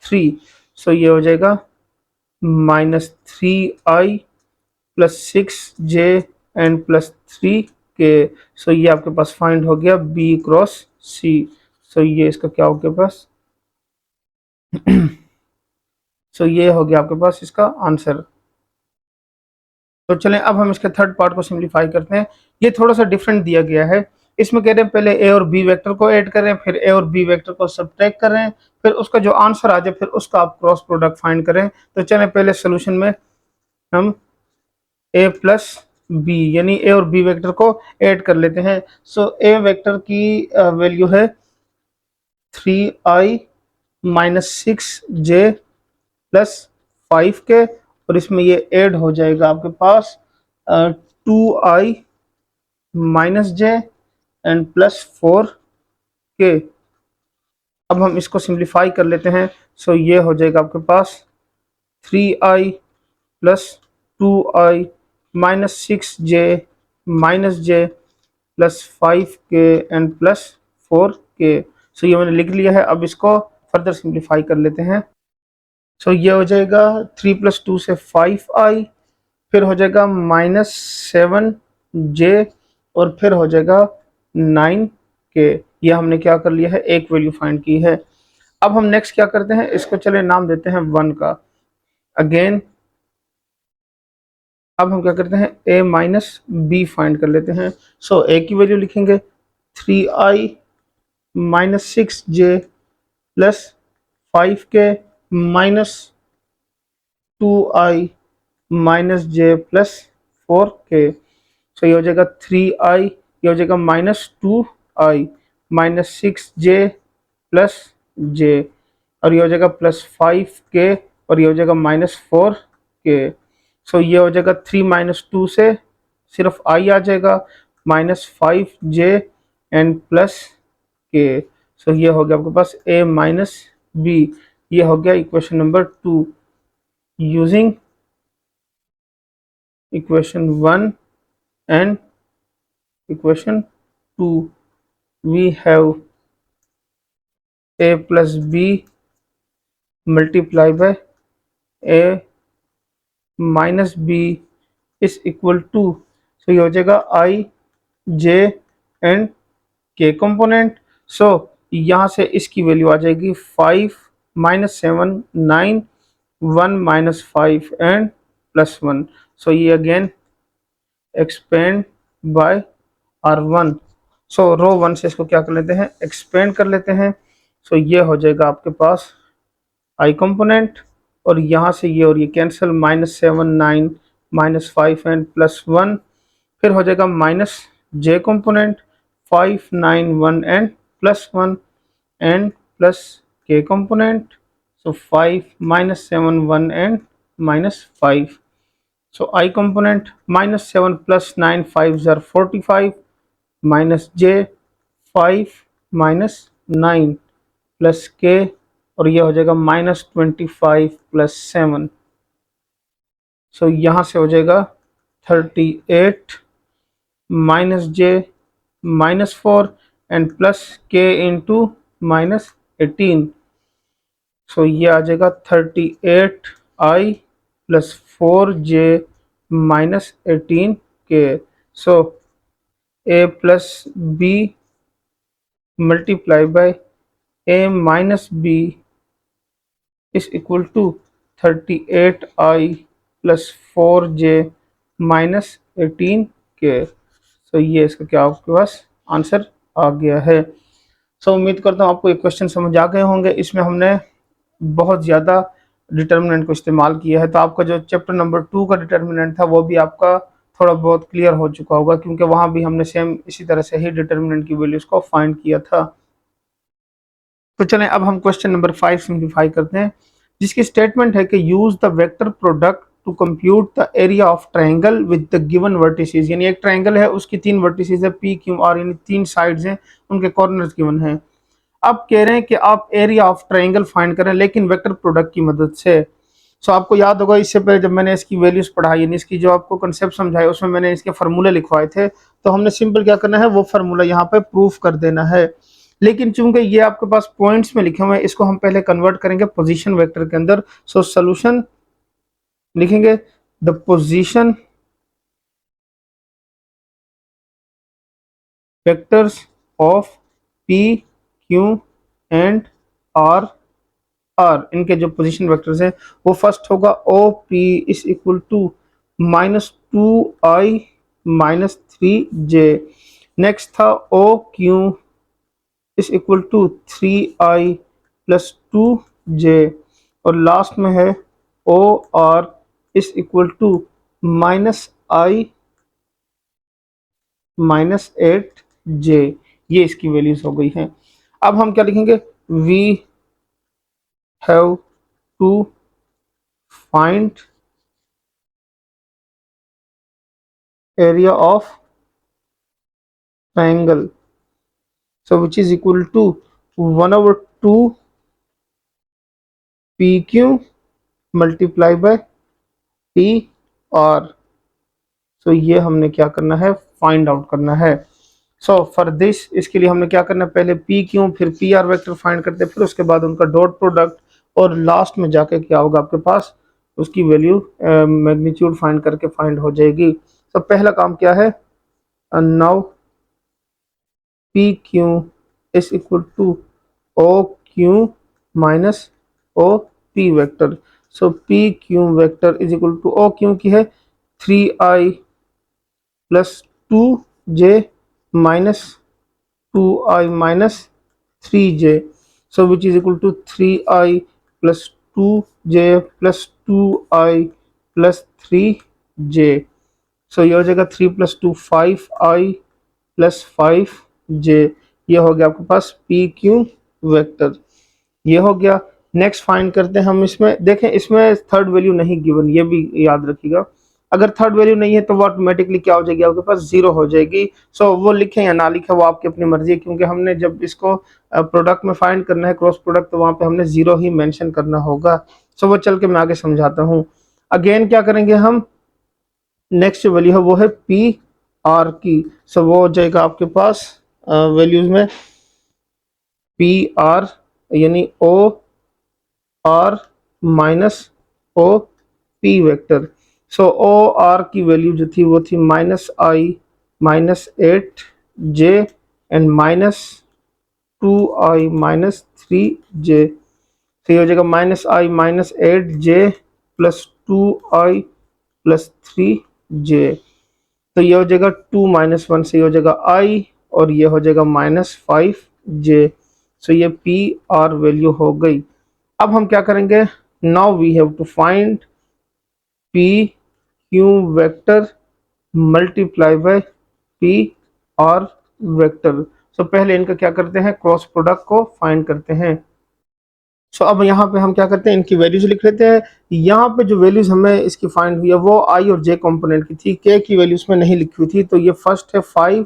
3। सो ये हो जाएगा -3i plus 6j and plus 3k। So ये आपके पास फाइंड हो गया b क्रॉस c। सो ये इसका क्या हो गया पास सो ये हो गया आपके पास इसका आंसर। तो चलें अब हम इसके थर्ड पार्ट को सिंप्लीफाई करते हैं। ये थोड़ा सा डिफरेंट दिया गया है। इसमें कह रहे हैं पहले ए और बी वेक्टर को ऐड करें, फिर ए और बी वेक्टर को सब्ट्रैक्ट करें, फिर उसका जो आंसर आ जाए फिर उसका आप क्रॉस प्रोडक्ट फाइंड करें। तो चलें पहले सोल्यूशन में हम ए प्लस बी यानी ए और बी वेक्टर को ऐड कर लेते हैं। सो ए वेक्टर की वैल्यू है 3i -6j प्लस 5k, और इसमें ये ऐड हो जाएगा आपके पास 2i -j and plus 4k। अब हम इसको सिंप्लीफाई कर लेते हैं। सो ये हो जाएगा आपके पास 3i plus 2i -6j -j plus 5k and plus 4k। सो ये मैंने लिख लिया है। अब इसको फर्दर सिंप्लीफाई कर लेते हैं। सो ये हो जाएगा 3 + 2 से 5i, फिर हो जाएगा -7j और फिर हो जाएगा 9k। ये हमने क्या कर लिया है, एक वैल्यू फाइंड की है। अब हम नेक्स्ट क्या करते हैं, इसको चले नाम देते हैं 1 का। अगेन अब हम क्या करते हैं, a माइनस बी फाइंड कर लेते हैं। सो a की वैल्यू लिखेंगे 3i -6j plus 5k minus 2i -j plus 4k। सो ये हो जाएगा 3i, ये हो जाएगा -2i -6j प्लस j, और ये हो जाएगा प्लस 5k, और ये हो जाएगा -4k। सो ये हो जाएगा 3 - 2 से सिर्फ i आ जाएगा -5j एंड प्लस k। सो ये हो गया आपके पास a माइनस b। ये हो गया equation number 2। Using equation 1 and equation 2 we have a plus b multiplied by a minus b is equal to, so ये हो जाएगा i j and k component. So यहाँ से इसकी वैल्यू आ जाएगी 5 -7 9 1 -5 एंड +1। सो ये अगेन एक्सपेंड बाय R1। सो रो 1 से इसको क्या कर लेते हैं, एक्सपेंड कर लेते हैं। सो ये हो जाएगा आपके पास i कंपोनेंट, और यहाँ से ये और ये कैंसिल -7 9 -5 एंड +1। फिर हो जाएगा -j component 5 9 1 and +1 and plus k component. So 5 minus 7, 1 and minus 5. So I component minus 7 plus 9, 5 are 45, minus j 5 minus 9 plus k, और ये हो जाएगा माइनस 25 प्लस 7। सो यहाँ से हो जाएगा 38 minus j minus 4 and plus k into minus 18। So ये आ जाएगा 38i plus 4j minus 18k। So a plus b multiply by a minus b is equal to 38i plus 4j minus 18k। So ये इसका क्या आपके पास आंसर आ गया है। सो उम्मीद करता हूँ आपको ये क्वेश्चन समझ आ गए होंगे। इसमें हमने बहुत ज़्यादा डिटर्मिनेंट को इस्तेमाल किया है, तो आपका जो चैप्टर नंबर 2 का डिटर्मिनेंट था वो भी आपका थोड़ा बहुत क्लियर हो चुका होगा, क्योंकि वहाँ भी हमने सेम इसी तरह से ही डिटर्मिनेंट की वैल्यूज़ को फाइंड किया था। तो चलें अब हम क्वेश्चन नंबर 5 सिंप्लीफाई करते हैं, जिसकी स्टेटमेंट है कि use the vector product to compute the area of triangle with the given vertices. यानी एक ट्रायंगल है, उसकी 3 वर्टिसेस है पी क्यू आर, यानी 3 साइड्स हैं, उनके कॉर्नर्स गिवन हैं। अब कह रहे हैं कि आप एरिया ऑफ ट्रायंगल फाइंड करें, लेकिन वेक्टर प्रोडक्ट की मदद से। सो आपको याद होगा इससे पहले जब मैंने इसकी वैल्यूज पढ़ाई, यानी इसकी जो आपको कंसेप्ट समझाया, उसमें मैंने इसके फार्मूले लिखवाए थे। तो हमने सिंपल क्या करना है, वो फार्मूला यहाँ पे प्रूफ कर देना है। लेकिन चूंकि ये आपके पास पॉइंट्स में लिखे हुए हैं, इसको हम पहले कन्वर्ट करेंगे पोजीशन वेक्टर के अंदर। सो सोल्यूशन लिखेंगे the position vectors of p q and r r, इनके जो पोजीशन वेक्टर्स हैं वो फर्स्ट होगा o p is equal to minus 2i minus 3j। Next था o q is equal to 3i plus 2j, और लास्ट में है o r is equal to minus i minus 8j। ये इसकी वैल्यूज हो गई हैं। अब हम क्या लिखेंगे, we have to find area of triangle, so which is equal to 1/2 PQ multiply by PR। So ये हमने क्या करना है, फाइंड आउट करना है। सो फॉर दिस, इसके लिए हमने क्या करना है, पहले PQ फिर PR वेक्टर फाइंड करते हैं, फिर उसके बाद उनका डॉट प्रोडक्ट, और लास्ट में जाके क्या होगा आपके पास, उसकी वैल्यू मैग्नीट्यूड फाइंड करके फाइंड हो जाएगी। तो पहला काम क्या है, now PQ is equal to OQ minus OP vector. So PQ vector is equal to OQ की है 3i plus 2j minus 2i minus 3j। So which is equal to 3i plus 2j plus 2i plus 3j। So ये हो जाएगा 3 प्लस 2 5i प्लस 5j। ये हो गया आपके पास पी क्यू वेक्टर, ये हो गया। नेक्स्ट फाइंड करते हैं हम। इसमें देखें, इसमें थर्ड वैल्यू नहीं गिवन, ये भी याद रखिएगा। अगर थर्ड वैल्यू नहीं है तो वो ऑटोमेटिकली क्या हो जाएगी, आपके पास जीरो हो जाएगी। सो वो लिखें या ना लिखें वो आपकी अपनी मर्जी है, क्योंकि हमने जब इसको प्रोडक्ट में फाइंड करना है क्रॉस प्रोडक्ट, तो वहाँ पे हमने जीरो ही मेंशन करना होगा। सो वो चल के मैं आगे समझाता हूँ। अगेन क्या करेंगे हम, नेक्स्ट जो वैल्यू है वो है पी आर की। सो वो हो जाएगा आपके पास वैल्यूज में पी आर यानी o r minus o p vector. So o r की वैल्यू जो थी वो थी minus i minus 8j and minus 2i minus 3j। तो ये हो जाएगा minus i minus 8j plus 2i plus 3j। तो ये हो जाएगा 2 माइनस 1 से ये हो जाएगा i, और ये हो जाएगा माइनस 5j। सो ये पी आर वैल्यू हो गई। अब हम क्या करेंगे, now we have to find P Q vector multiply by P R vector. So पहले इनका क्या करते हैं, क्रॉस प्रोडक्ट को फाइंड करते हैं। सो अब यहाँ पे हम क्या करते हैं, इनकी वैल्यूज लिख लेते हैं। यहाँ पे जो वैल्यूज हमें इसकी फाइंड हुई है वो आई और जे कंपोनेंट की थी, के की वैल्यूज में नहीं लिखी हुई थी। तो ये फर्स्ट है 5,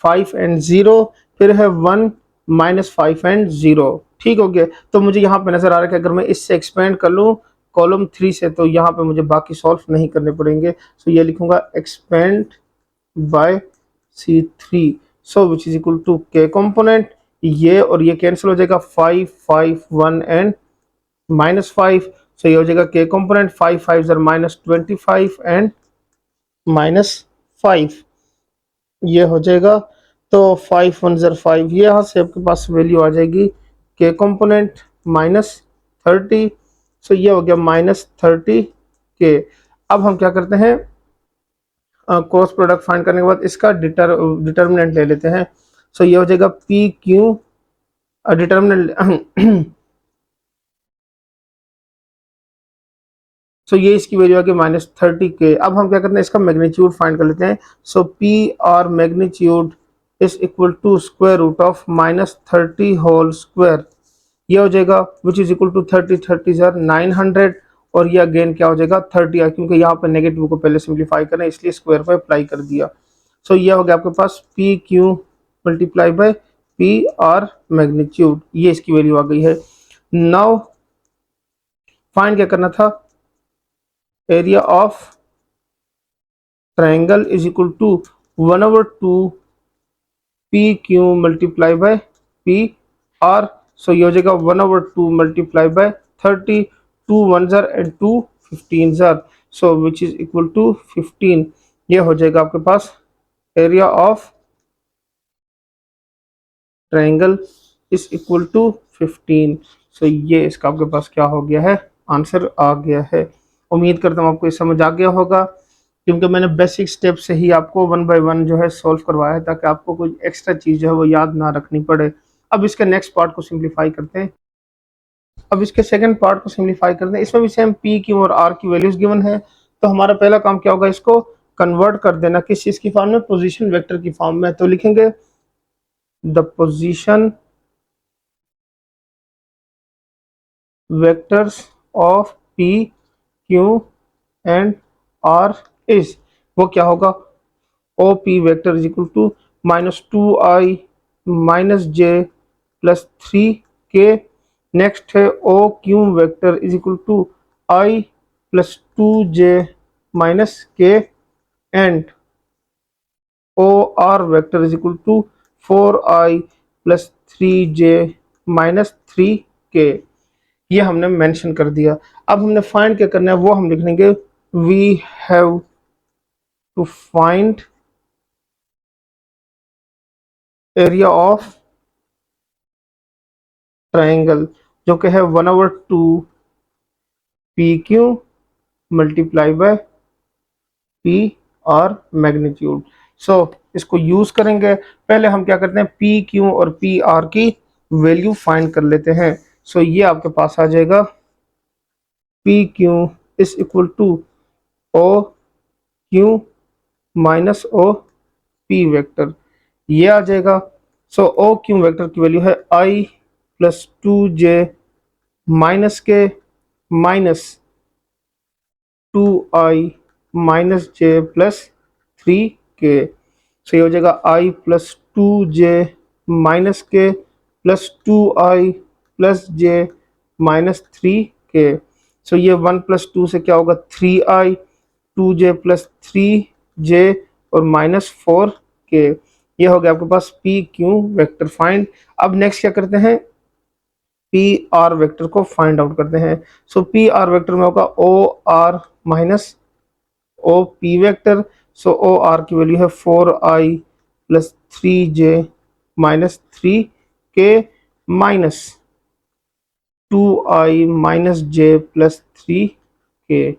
5 एंड 0, फिर है 1 माइनस 5 एंड 0। ठीक हो गया। तो मुझे यहाँ पे नजर आ रहा है कि अगर मैं इससे एक्सपेंड कर लूँ कॉलम 3 से, तो यहाँ पे मुझे बाकी सॉल्व नहीं करने पड़ेंगे। सो ये लिखूंगा expand by C3, so which is equal to K component. ये और ये कैंसिल हो जाएगा, 5, 5, 1 एंड माइनस 5। सो ये हो जाएगा के कंपोनेंट, 5 5 जर माइनस 25 एंड माइनस 5, ये हो जाएगा। तो 5 1 जर 5, ये यहाँ से आपके पास वैल्यू आ जाएगी के कंपोनेंट माइनस 30। सो ये हो गया माइनस 30 के। अब हम क्या करते हैं, क्रॉस प्रोडक्ट फाइंड करने के बाद इसका डिटर्मिनेंट ले लेते हैं। सो ये हो जाएगा पी क्यू डिटर्मिनेंट। सो ये इसकी वैल्यू आ गई माइनस 30 के। अब हम क्या करते हैं, इसका मैग्नीट्यूड फाइंड कर लेते हैं। So p r magnitude is equal to square root of minus 30 whole square. ये हो जाएगा विच इज इक्वल टू 30 30 सर 900, और ये अगेन क्या हो जाएगा 30 है, क्योंकि यहाँ पे नेगेटिव को पहले सिंप्लीफाई करना है इसलिए स्क्वायर पे अप्लाई कर दिया। सो ये हो गया आपके पास p q multiply by P r magnitude, ये इसकी वैल्यू आ गई है। नाउ फाइंड क्या करना था, area of triangle is equal to 1/2 p q multiply by P r. So ये हो जाएगा 1/2 मल्टीप्लाई बाय 30, 2 1 जार एंड 2 15 जार, so which is equal to 15। ये हो जाएगा आपके पास area of triangle is equal to 15। So ये इसका आपके पास क्या हो गया है, आंसर आ गया है। उम्मीद करता हूँ आपको ये समझ आ गया होगा, क्योंकि मैंने बेसिक स्टेप से ही आपको 1 बाय 1 जो है सॉल्व करवाया है, ताकि आपको कोई एक्स्ट्रा चीज़ जो है वो याद ना रखनी पड़े। अब इसके नेक्स्ट पार्ट को सिंप्लीफाई करते हैं। अब इसके सेकंड पार्ट को सिंप्लीफाई करते हैं। इसमें भी सेम पी क्यू और आर की वैल्यूज गिवन है। तो हमारा पहला काम क्या होगा, इसको कन्वर्ट कर देना किस चीज़ की फॉर्म में, पोजिशन वेक्टर की फॉर्म में। तो लिखेंगे the position vectors of p q and r is, वो क्या होगा, o p vector is equal to -2i minus j plus 3k। Next है o q vector is equal to i plus 2j minus k and o r vector is equal to 4i plus 3j minus 3k। ये हमने मेंशन कर दिया। अब हमने फाइंड क्या करना है वो हम लिख लेंगे, we have to find area of triangle, जो कि है 1/2 p q multiply by P r magnitude. So इसको यूज करेंगे। पहले हम क्या करते हैं, पी क्यू और पी आर की वैल्यू फाइंड कर लेते हैं। सो ये आपके पास आ जाएगा p q is equal to o q minus o p vector, ये आ जाएगा। सो ओ क्यू वेक्टर की वैल्यू है आई plus 2j minus k minus 2i minus j plus 3k। So ये हो जाएगा i plus 2j minus k plus 2i plus j minus 3k। So ये 1 प्लस 2 से क्या होगा 3i, 2j प्लस 3j और माइनस 4k। ये हो गया आपके पास पी क्यू वेक्टर फाइंड। अब नेक्स्ट क्या करते हैं, पी आर वेक्टर को फाइंड आउट करते हैं। सो पी आर वेक्टर में होगा o r minus o p vector. So o r की वैल्यू है 4i plus 3j minus 3k minus 2i minus j plus 3k।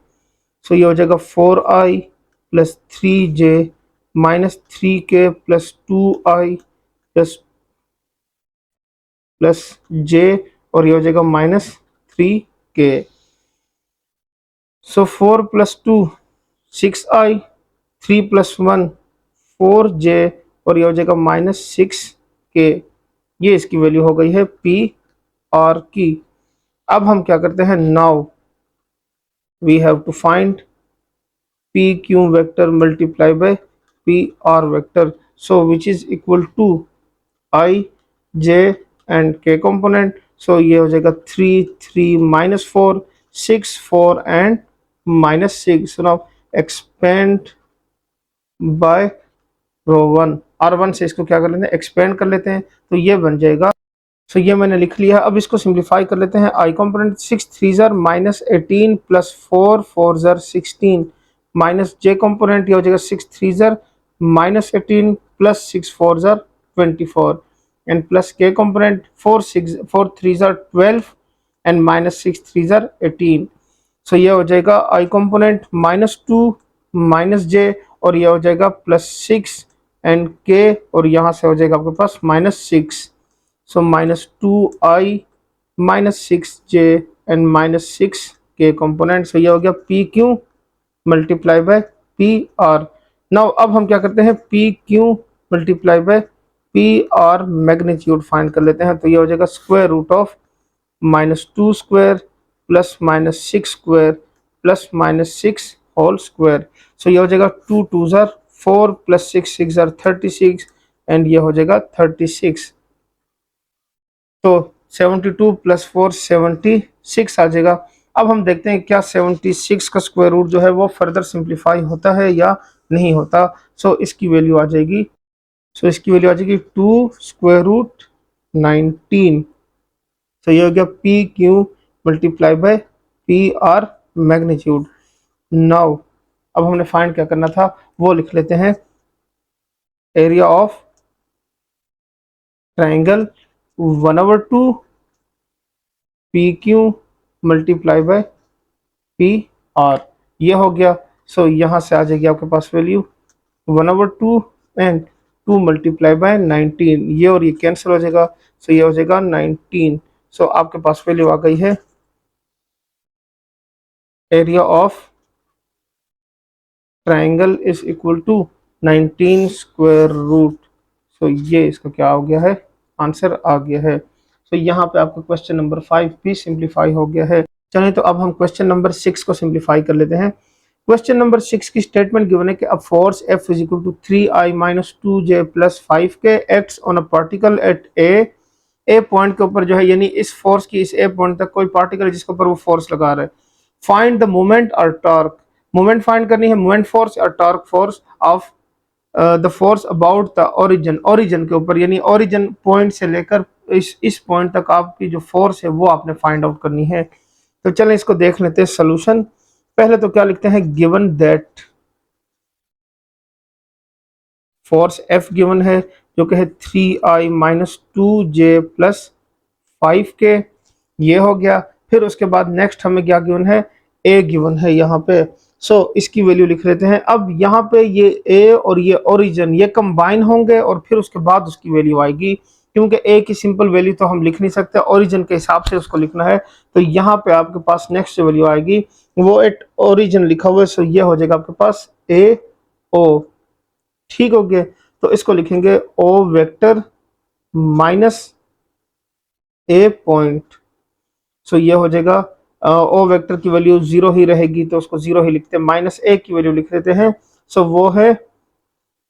So ये हो जाएगा 4i plus 3j minus 3k plus 2i plus j, और ये हो जाएगा माइनस 3k। सो 4 प्लस 2 6i, 3 प्लस 1 4j, और ये हो जाएगा माइनस 6k। ये इसकी वैल्यू हो गई है पी आर की। अब हम क्या करते हैं, now we have to find P Q vector multiply by P R vector, so which is equal to I J and K component. So ये हो जाएगा 3 3 -4 6 4 एंड -6। Now expand by row one, R one से इसको क्या कर लेते हैं, एक्सपेंड कर लेते हैं, तो ये बन जाएगा। सो ये मैंने लिख लिया। अब इसको सिंप्लीफाई कर लेते हैं। आई कंपोनेंट 6 3 ज़र -18 प्लस 4 4 ज़र 16 माइनस जे कंपोनेंट ये हो जाएगा 6 3 ज़र -18 प्लस 6 4 ज़र 24 एंड प्लस के कंपोनेंट 4 3 ज़र 12 एंड -6 3 ज़र 18। सो ये हो जाएगा आई कंपोनेंट -2 -j और ये हो जाएगा +6 एंड k और यहाँ से हो जाएगा आपके पास -6। सो -2i -6j and -6k component. So ये हो गया p q multiply by P r. Now अब हम क्या करते हैं, p q multiply by P r magnitude find कर लेते हैं। तो ये हो जाएगा square root of -2 square plus -6 square plus -6 whole square. So ये हो जाएगा 2 2 ज़र 4 प्लस 6 6 ज़र 36 एंड ये हो जाएगा 36। तो 72 प्लस 4 76 आ जाएगा। अब हम देखते हैं क्या 76 का स्क्वायर रूट जो है वो फर्दर सिंप्लीफाई होता है या नहीं होता। सो इसकी वैल्यू आ जाएगी, इसकी वैल्यू आ जाएगी 2 स्क्वायर रूट 19। तो ये हो गया p q multiply by P r magnitude. Now अब हमने फाइंड क्या करना था वो लिख लेते हैं, area of triangle 1/2 p q multiply by P R, ये हो गया। सो यहाँ से आ जाएगी आपके पास वैल्यू 1/2 एंड 2 मल्टीप्लाई बाय 19, ये और ये कैंसिल हो जाएगा। सो ये हो जाएगा 19। सो आपके पास वैल्यू आ गई है area of triangle is equal to 19 square root. So ये इसका क्या हो गया है, आंसर आ गया है। सो यहाँ पे आपका क्वेश्चन नंबर 5 भी सिंप्लीफाई हो गया है। चलिए तो अब हम क्वेश्चन नंबर 6 को सिंप्लीफाई कर लेते हैं। क्वेश्चन नंबर 6 की स्टेटमेंट गिवन है कि a force F is equal to 3i - 2j + 5k acts on a particle at a point के ऊपर जो है, यानी इस फोर्स की इस ए पॉइंट तक कोई पार्टिकल है जिसके ऊपर वो फोर्स लगा रहा है। फाइंड द मोमेंट और टॉर्क, मोमेंट फाइंड करनी है, मोमेंट फोर्स और torque force of the force about the origin, origin के ऊपर, यानी ओरिजिन पॉइंट से लेकर इस पॉइंट तक आपकी जो फोर्स है वो आपने फाइंड आउट करनी है। तो चलें इसको देख लेते हैं सोल्यूशन। पहले तो क्या लिखते हैं, given that force F given है जो कि है 3i - 2j + 5k, ये हो गया। फिर उसके बाद नेक्स्ट हमें क्या गिवन है, a गिवन है यहाँ पे। सो इसकी वैल्यू लिख लेते हैं। अब यहाँ पे ये a और ये ओरिजिन ये कंबाइन होंगे और फिर उसके बाद उसकी वैल्यू आएगी, क्योंकि a की सिंपल वैल्यू तो हम लिख नहीं सकते, ओरिजिन के हिसाब से उसको लिखना है। तो यहाँ पे आपके पास नेक्स्ट जो वैल्यू आएगी वो एट ओरिजिन लिखा हुआ है। सो ये हो जाएगा आपके पास a o, ठीक हो गया। तो इसको लिखेंगे o vector minus a point. So ये हो जाएगा ओ वेक्टर की वैल्यू 0 ही रहेगी तो उसको 0 ही लिखते हैं, -a की वैल्यू लिख लेते हैं। सो वो है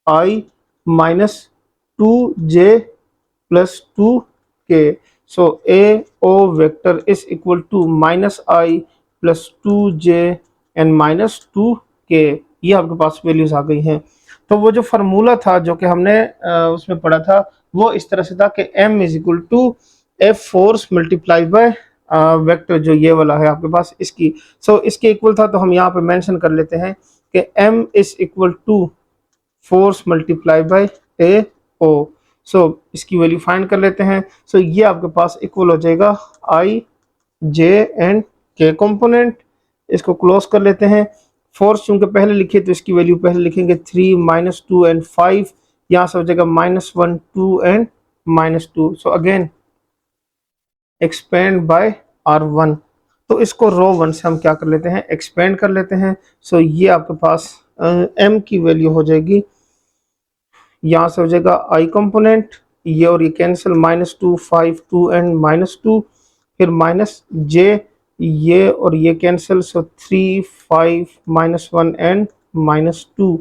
i - 2j + 2k। So a o vector is equal to -i + 2j and -2k, ये आपके पास वैल्यूज आ गई हैं। तो वो जो फार्मूला था जो कि हमने उसमें पढ़ा था वो इस तरह से था कि m is equal to F force multiply by vector जो ये वाला है आपके पास इसकी। सो इसके इक्वल था तो हम यहाँ पे मेंशन कर लेते हैं कि m is equal to force multiply by a o. So इसकी वैल्यू फाइंड कर लेते हैं। सो ये आपके पास इक्वल हो जाएगा आई जे एंड के कंपोनेंट, इसको क्लोज कर लेते हैं। फोर्स चूंकि पहले लिखे तो इसकी वैल्यू पहले लिखेंगे 3 - 2 एंड 5, यहाँ से हो जाएगा -1 2 एंड -2। So again expand by R1, तो इसको रो 1 से हम क्या कर लेते हैं, एक्सपेंड कर लेते हैं। सो ये आपके पास m की वैल्यू हो जाएगी, यहाँ से हो जाएगा i कंपोनेंट, ये और ये कैंसिल, -2 5 2 एंड -2। फिर माइनस जे, ये और ये कैंसिल, सो 3 5 -1 एंड -2,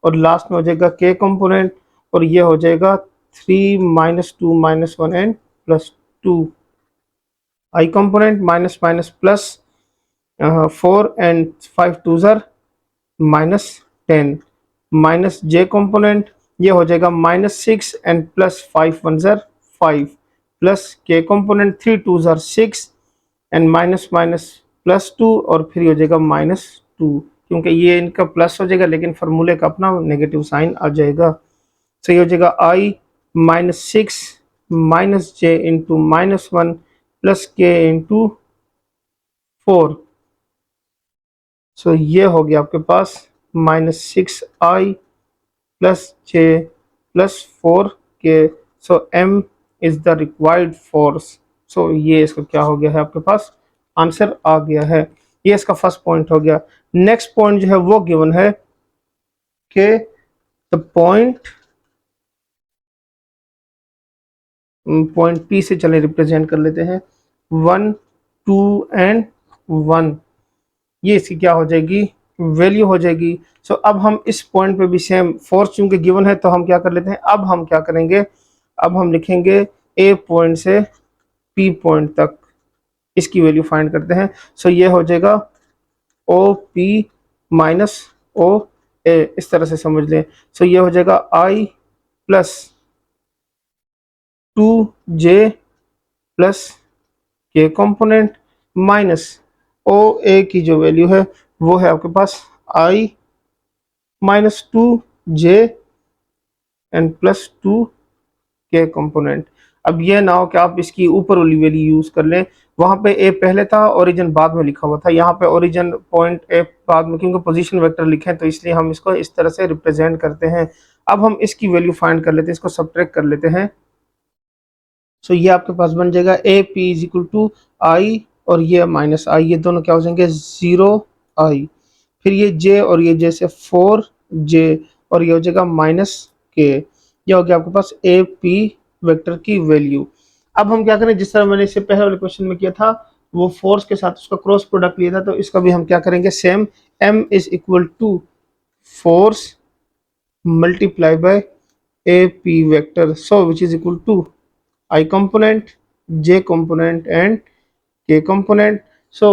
और लास्ट में हो जाएगा के कंपोनेंट, और ये हो जाएगा 3 -2 -1 and +2, I component minus minus plus 4 and 5 2 ज़र -10, माइनस जे कंपोनेंट, ये हो जाएगा -6 एंड +5 1 ज़र 5, प्लस के कंपोनेंट 3 2 ज़र 6 एंड माइनस माइनस +2, और फिर हो जाएगा -2, क्योंकि ये इनका प्लस हो जाएगा लेकिन फार्मूले का अपना नेगेटिव साइन आ जाएगा। सही हो जाएगा i -6 -j into -1 plus k into 4। So ये हो गया आपके पास -6i plus j plus 4k। So m is the required force. So ये इसका क्या हो गया है, आपके पास आंसर आ गया है। ये इसका फर्स्ट पॉइंट हो गया। नेक्स्ट पॉइंट जो है वो गिवन है कि द पॉइंट P से चले रिप्रेजेंट कर लेते हैं, 1 2 एंड 1, ये इसकी क्या हो जाएगी, वैल्यू हो जाएगी। सो अब हम इस पॉइंट पे भी सेम फोर्स चूंकि गिवन है तो हम क्या कर लेते हैं, अब हम क्या करेंगे, अब हम लिखेंगे ए पॉइंट से पी पॉइंट तक इसकी वैल्यू फाइंड करते हैं। सो ये हो जाएगा ओ पी माइनस ओ ए, इस तरह से समझ लें। सो ये हो जाएगा आई plus 2j plus k component minus O ए की जो वैल्यू है वो है आपके पास आई -2j एंड +2 के कंपोनेंट। अब ये ना हो कि आप इसकी ऊपर वाली वैल्यू यूज कर लें, वहां पे ए पहले था, ओरिजिन बाद में लिखा हुआ था, यहाँ पे ओरिजिन पॉइंट ए बाद में, क्योंकि पोजीशन वेक्टर लिखे हैं तो इसलिए हम इसको इस तरह से रिप्रेजेंट करते हैं। अब हम इसकी वैल्यू फाइंड कर लेते हैं, इसको सब्ट्रैक्ट कर लेते हैं। सो ये आपके पास बन जाएगा a p is equal to i और ये माइनस आई, ये दोनों क्या हो जाएंगे 0i, फिर ये j और ये j से 4j, और ये हो जाएगा -k। ये हो गया आपके पास ए पी वेक्टर की वैल्यू। अब हम क्या करें, जिस तरह मैंने इससे पहले वाले क्वेश्चन में किया था, वो फोर्स के साथ उसका क्रॉस प्रोडक्ट लिया था, तो इसका भी हम क्या करेंगे same, m is equal to force multiply by A P vector, so which is equal to I component, J component and K component। So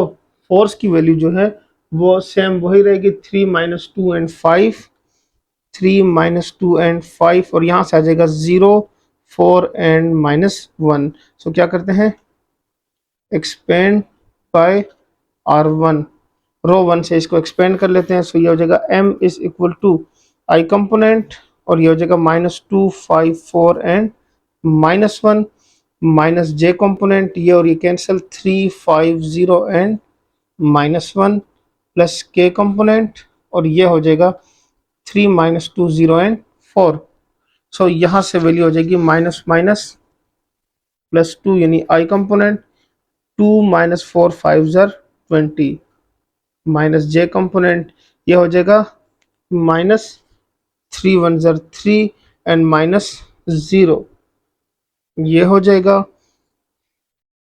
force की वैल्यू जो है वो सेम वही रहेगी, 3 -2 एंड 5, 3 -2 एंड 5, और यहाँ से आ जाएगा 0 4 एंड -1। सो क्या करते हैं, एक्सपेंड बाय R1, रो 1 से इसको एक्सपेंड कर लेते हैं। सो ये हो जाएगा m is equal to I component, और ये हो जाएगा -2 5 4 एंड -1 माइनस जे कंपोनेंट, ये और ये cancel, 3 5 0 and -1 plus k component, और ये हो जाएगा 3 -2 0 एंड 4। सो यहाँ से वैल्यू हो जाएगी माइनस माइनस +2 यानी आई कंपोनेंट, 2 -4 5 ज़र 20, माइनस जे कंपोनेंट, ये हो जाएगा -3 1 ज़र 3 एंड -0, ये हो जाएगा।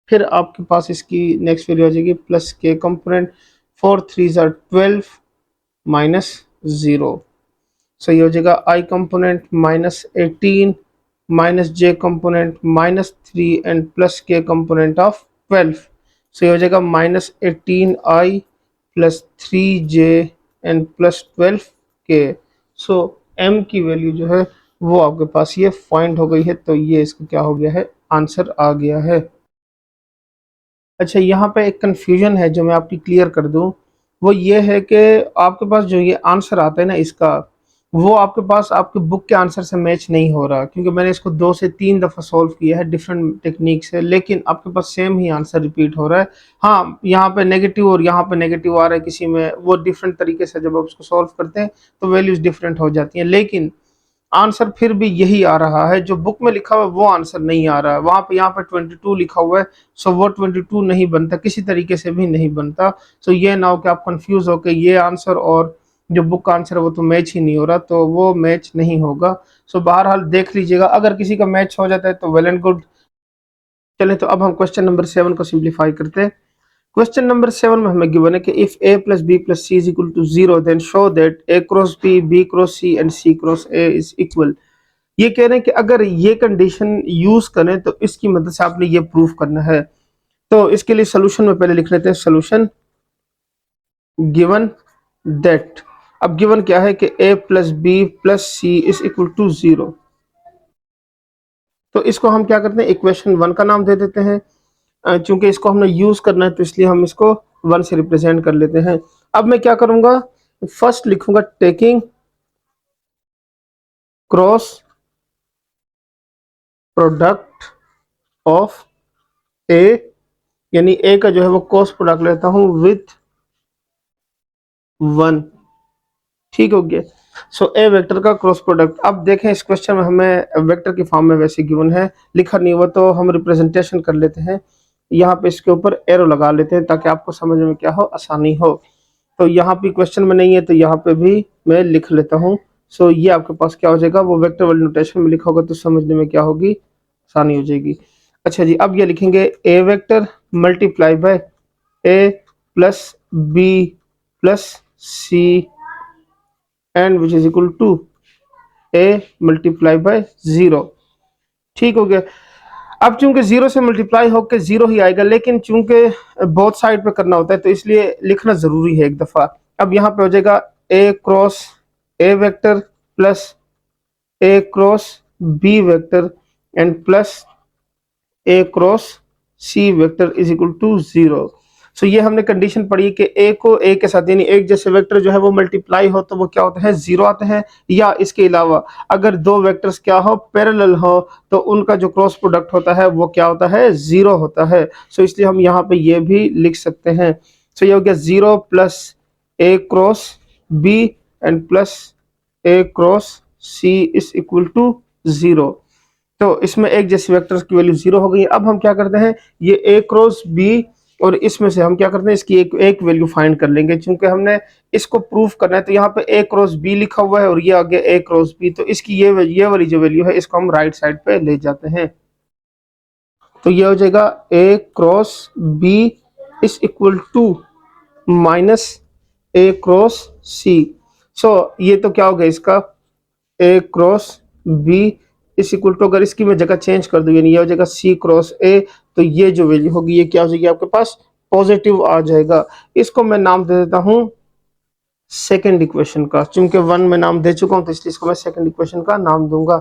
फिर आपके पास इसकी नेक्स्ट वैल्यू आ जाएगी प्लस के कंपोनेंट, 4 3 ज़र 12 -0। सो ये हो जाएगा i component -18 minus j component -3 and plus k component of 12। So ये हो जाएगा -18i plus 3j and +12k। So m की वैल्यू जो है वो आपके पास ये फाइंड हो गई है, तो ये इसका क्या हो गया है, आंसर आ गया है। अच्छा, यहाँ पे एक कन्फ्यूजन है जो मैं आपकी क्लियर कर दूं, वो ये है कि आपके पास जो ये आंसर आता है ना इसका, वो आपके पास आपके बुक के आंसर से मैच नहीं हो रहा, क्योंकि मैंने इसको 2 से 3 दफ़ा सॉल्व किया है डिफरेंट टेक्निक से, लेकिन आपके पास सेम ही आंसर रिपीट हो रहा है। हाँ, यहाँ पे नेगेटिव और यहाँ पे नेगेटिव आ रहा है, किसी में वो डिफरेंट तरीके से जब आप उसको सॉल्व करते हैं तो वैल्यूज डिफरेंट हो जाती हैं, लेकिन आंसर फिर भी यही आ रहा है, जो बुक में लिखा हुआ है वो आंसर नहीं आ रहा है। वहां पे यहाँ पे 22 लिखा हुआ है, सो वो 22 नहीं बनता, किसी तरीके से भी नहीं बनता। सो ये ना हो कि आप कंफ्यूज हो कि ये आंसर और जो बुक का आंसर है वो तो मैच ही नहीं हो रहा, तो वो मैच नहीं होगा। सो बहरहाल देख लीजिएगा, अगर किसी का मैच हो जाता है तो वेल एंड गुड। चलें तो अब हम क्वेश्चन नंबर 7 को सिंप्लीफाई करते हैं। क्वेश्चन नंबर 7 में हमें गिवन है कि if a plus B plus C is equal to 0 then show that a cross b cross c and c cross a is equal. ये कह रहे हैं कि अगर ये कंडीशन यूज करें तो इसकी मदद से आपने ये प्रूफ करना है। तो इसके लिए सोल्यूशन में पहले लिख लेते हैं सोल्यूशन गिवन दैट। अब गिवन क्या है कि a plus B plus C is equal to 0। तो इसको हम क्या करते हैं, इक्वेशन 1 का नाम दे देते हैं। चूंकि इसको हमने यूज करना है तो इसलिए हम इसको 1 से रिप्रेजेंट कर लेते हैं। अब मैं क्या करूंगा, फर्स्ट लिखूंगा टेकिंग क्रॉस प्रोडक्ट ऑफ ए, यानी ए का जो है वो क्रॉस प्रोडक्ट लेता हूं विथ 1। ठीक हो गया। सो ए वेक्टर का क्रॉस प्रोडक्ट। अब देखें इस क्वेश्चन में हमें वेक्टर की फॉर्म में वैसे गिवन है, लिखा नहीं हुआ तो हम रिप्रेजेंटेशन कर लेते हैं। यहाँ पे इसके ऊपर एरो लगा लेते हैं ताकि आपको समझ में क्या हो, आसानी हो। तो यहाँ पे क्वेश्चन में नहीं है तो यहाँ पे भी मैं लिख लेता हूँ। सो ये आपके पास क्या हो जाएगा, वो वेक्टर वाली नोटेशन में लिखा होगा तो समझने में क्या होगी, आसानी हो जाएगी। अच्छा जी, अब ये लिखेंगे a vector multiply by a plus B plus c and which is equal to a multiply by 0। ठीक हो गया। अब चूंकि 0 से मल्टीप्लाई होकर 0 ही आएगा, लेकिन चूंकि बोथ साइड पे करना होता है तो इसलिए लिखना जरूरी है एक दफा। अब यहाँ पे हो जाएगा a cross a vector plus A cross B vector and plus A cross c vector is equal to 0। So ये हमने कंडीशन पढ़ी कि ए को ए के साथ यानी एक जैसे वेक्टर जो है वो मल्टीप्लाई हो तो वो क्या होते हैं, 0 आते हैं। या इसके अलावा अगर दो वेक्टर्स क्या हो, पैरेलल हो, तो उनका जो क्रॉस प्रोडक्ट होता है वो क्या होता है, 0 होता है। सो इसलिए हम यहाँ पे ये भी लिख सकते हैं। सो ये हो गया 0 plus A cross B and plus A cross C is equal to 0। तो इसमें एक जैसे वेक्टर्स की वैल्यू 0 हो गई। अब हम क्या करते हैं, ये ए क्रॉस बी और इसमें से हम क्या करते हैं, इसकी एक वैल्यू फाइंड कर लेंगे। चूंकि हमने इसको प्रूफ करना है तो यहाँ पे ए क्रॉस बी लिखा हुआ है और ये आगे ए क्रॉस बी, तो इसकी ये वाली जो वैल्यू है इसको हम राइट साइड पे ले जाते हैं। तो ये हो जाएगा a cross B is equal to minus a cross c. So ये तो क्या हो गया इसका, a cross B is equal to, अगर इसकी मैं जगह चेंज कर दूं यानी ये हो जाएगा सी क्रॉस ए, तो ये जो वैल्यू होगी ये क्या हो जाएगी आपके पास, पॉजिटिव आ जाएगा। इसको मैं नाम दे देता हूं सेकंड इक्वेशन का। चूंकि 1 में नाम दे चुका हूं तो इसलिए इसको मैं सेकंड इक्वेशन का नाम दूंगा।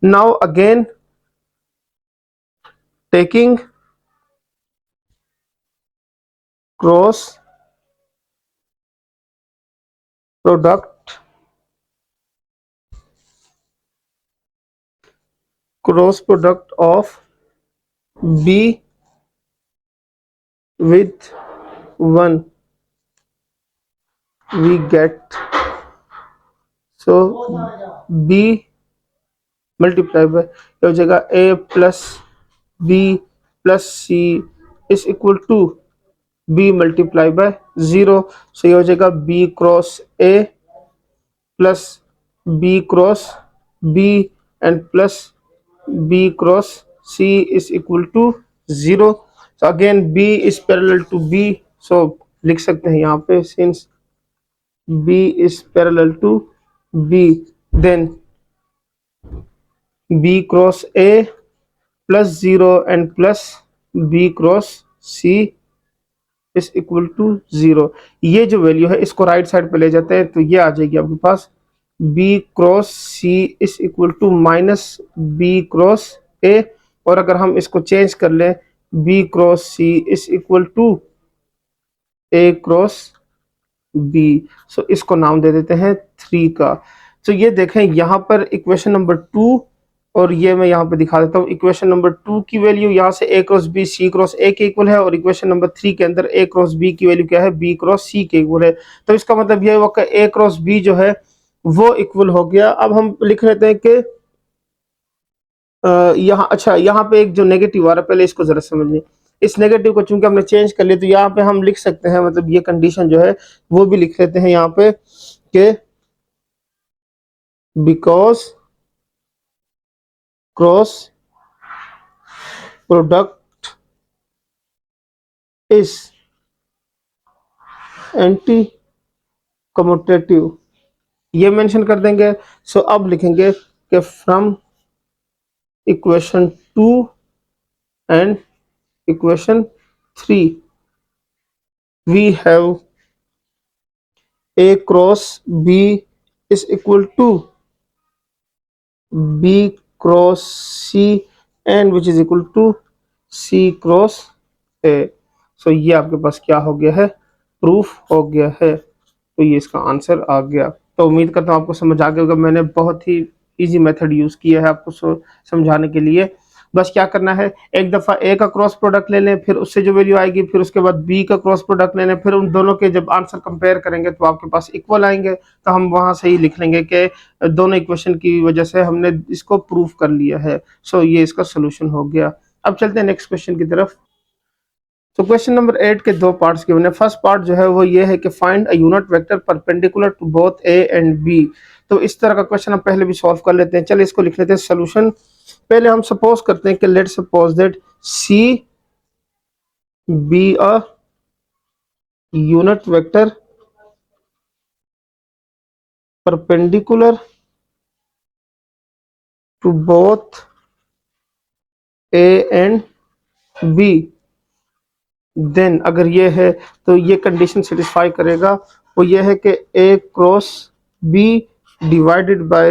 Now again taking cross product of B with 1 we get, so b multiply by ये हो जाएगा a plus B plus C is equal to b multiply by 0। So ये हो जाएगा b cross a plus b cross b and plus b cross c is equal to 0। So again b is parallel to b, so लिख सकते हैं यहाँ पे since b is parallel to b, then b cross a plus 0 and plus b cross c is equal to 0। ये जो वैल्यू है इसको राइट साइड पे ले जाते हैं तो ये आ जाएगी आपके पास b cross c is equal to minus b cross a, और अगर हम इसको चेंज कर लें b cross c is equal to a cross b. So इसको नाम दे देते हैं 3 का। तो ये देखें यहाँ पर इक्वेशन नंबर 2, और ये मैं यहाँ पे दिखा देता हूँ इक्वेशन नंबर 2 की वैल्यू यहाँ से a cross B C cross A के इक्वल है, और इक्वेशन नंबर 3 के अंदर a क्रॉस बी की वैल्यू क्या है, b क्रॉस सी के इक्वल है। तो इसका मतलब ये हुआ कि a क्रॉस बी जो है वो इक्वल हो गया। अब हम लिख लेते हैं कि यहाँ, अच्छा यहाँ पे एक जो नेगेटिव आ रहा है पहले इसको जरा समझिए। इस नेगेटिव को चूंकि हमने चेंज कर लिया तो यहाँ पे हम लिख सकते हैं, मतलब ये कंडीशन जो है वो भी लिख लेते हैं यहाँ पे कि because cross product is anti commutative, ये मेंशन कर देंगे। सो अब लिखेंगे कि from equation 2 and equation 3 we have A cross B is equal to B cross C and which is equal to C cross A। सो ये आपके पास क्या हो गया है, प्रूफ हो गया है। तो ये इसका आंसर आ गया। तो उम्मीद करता हूँ आपको समझ आ गया होगा। मैंने बहुत ही इजी मेथड यूज किया है आपको समझाने के लिए। बस क्या करना है, एक दफा ए का क्रॉस प्रोडक्ट ले लें, फिर उससे जो वैल्यू आएगी, फिर उसके बाद बी का क्रॉस प्रोडक्ट ले लें, फिर उन दोनों के जब आंसर कंपेयर करेंगे तो आपके पास इक्वल आएंगे, तो हम वहां से ही लिख लेंगे कि दोनों इक्वेशन की वजह से हमने इसको प्रूव कर लिया है। सो ये इसका सोल्यूशन हो गया। अब चलते हैं नेक्स्ट क्वेश्चन की तरफ। तो क्वेश्चन नंबर 8 के दो पार्ट्स गिवन है। फर्स्ट पार्ट जो है वो ये है कि find a unit vector perpendicular to both A and B. तो इस तरह का क्वेश्चन हम पहले भी सॉल्व कर लेते हैं। चलिए इसको लिख लेते हैं सोल्यूशन। पहले हम सपोज करते हैं कि let suppose that C be a unit vector perpendicular to both A and B. Then अगर ये है तो ये कंडीशन सेटिस्फाई करेगा, वो ये है कि a cross B divided by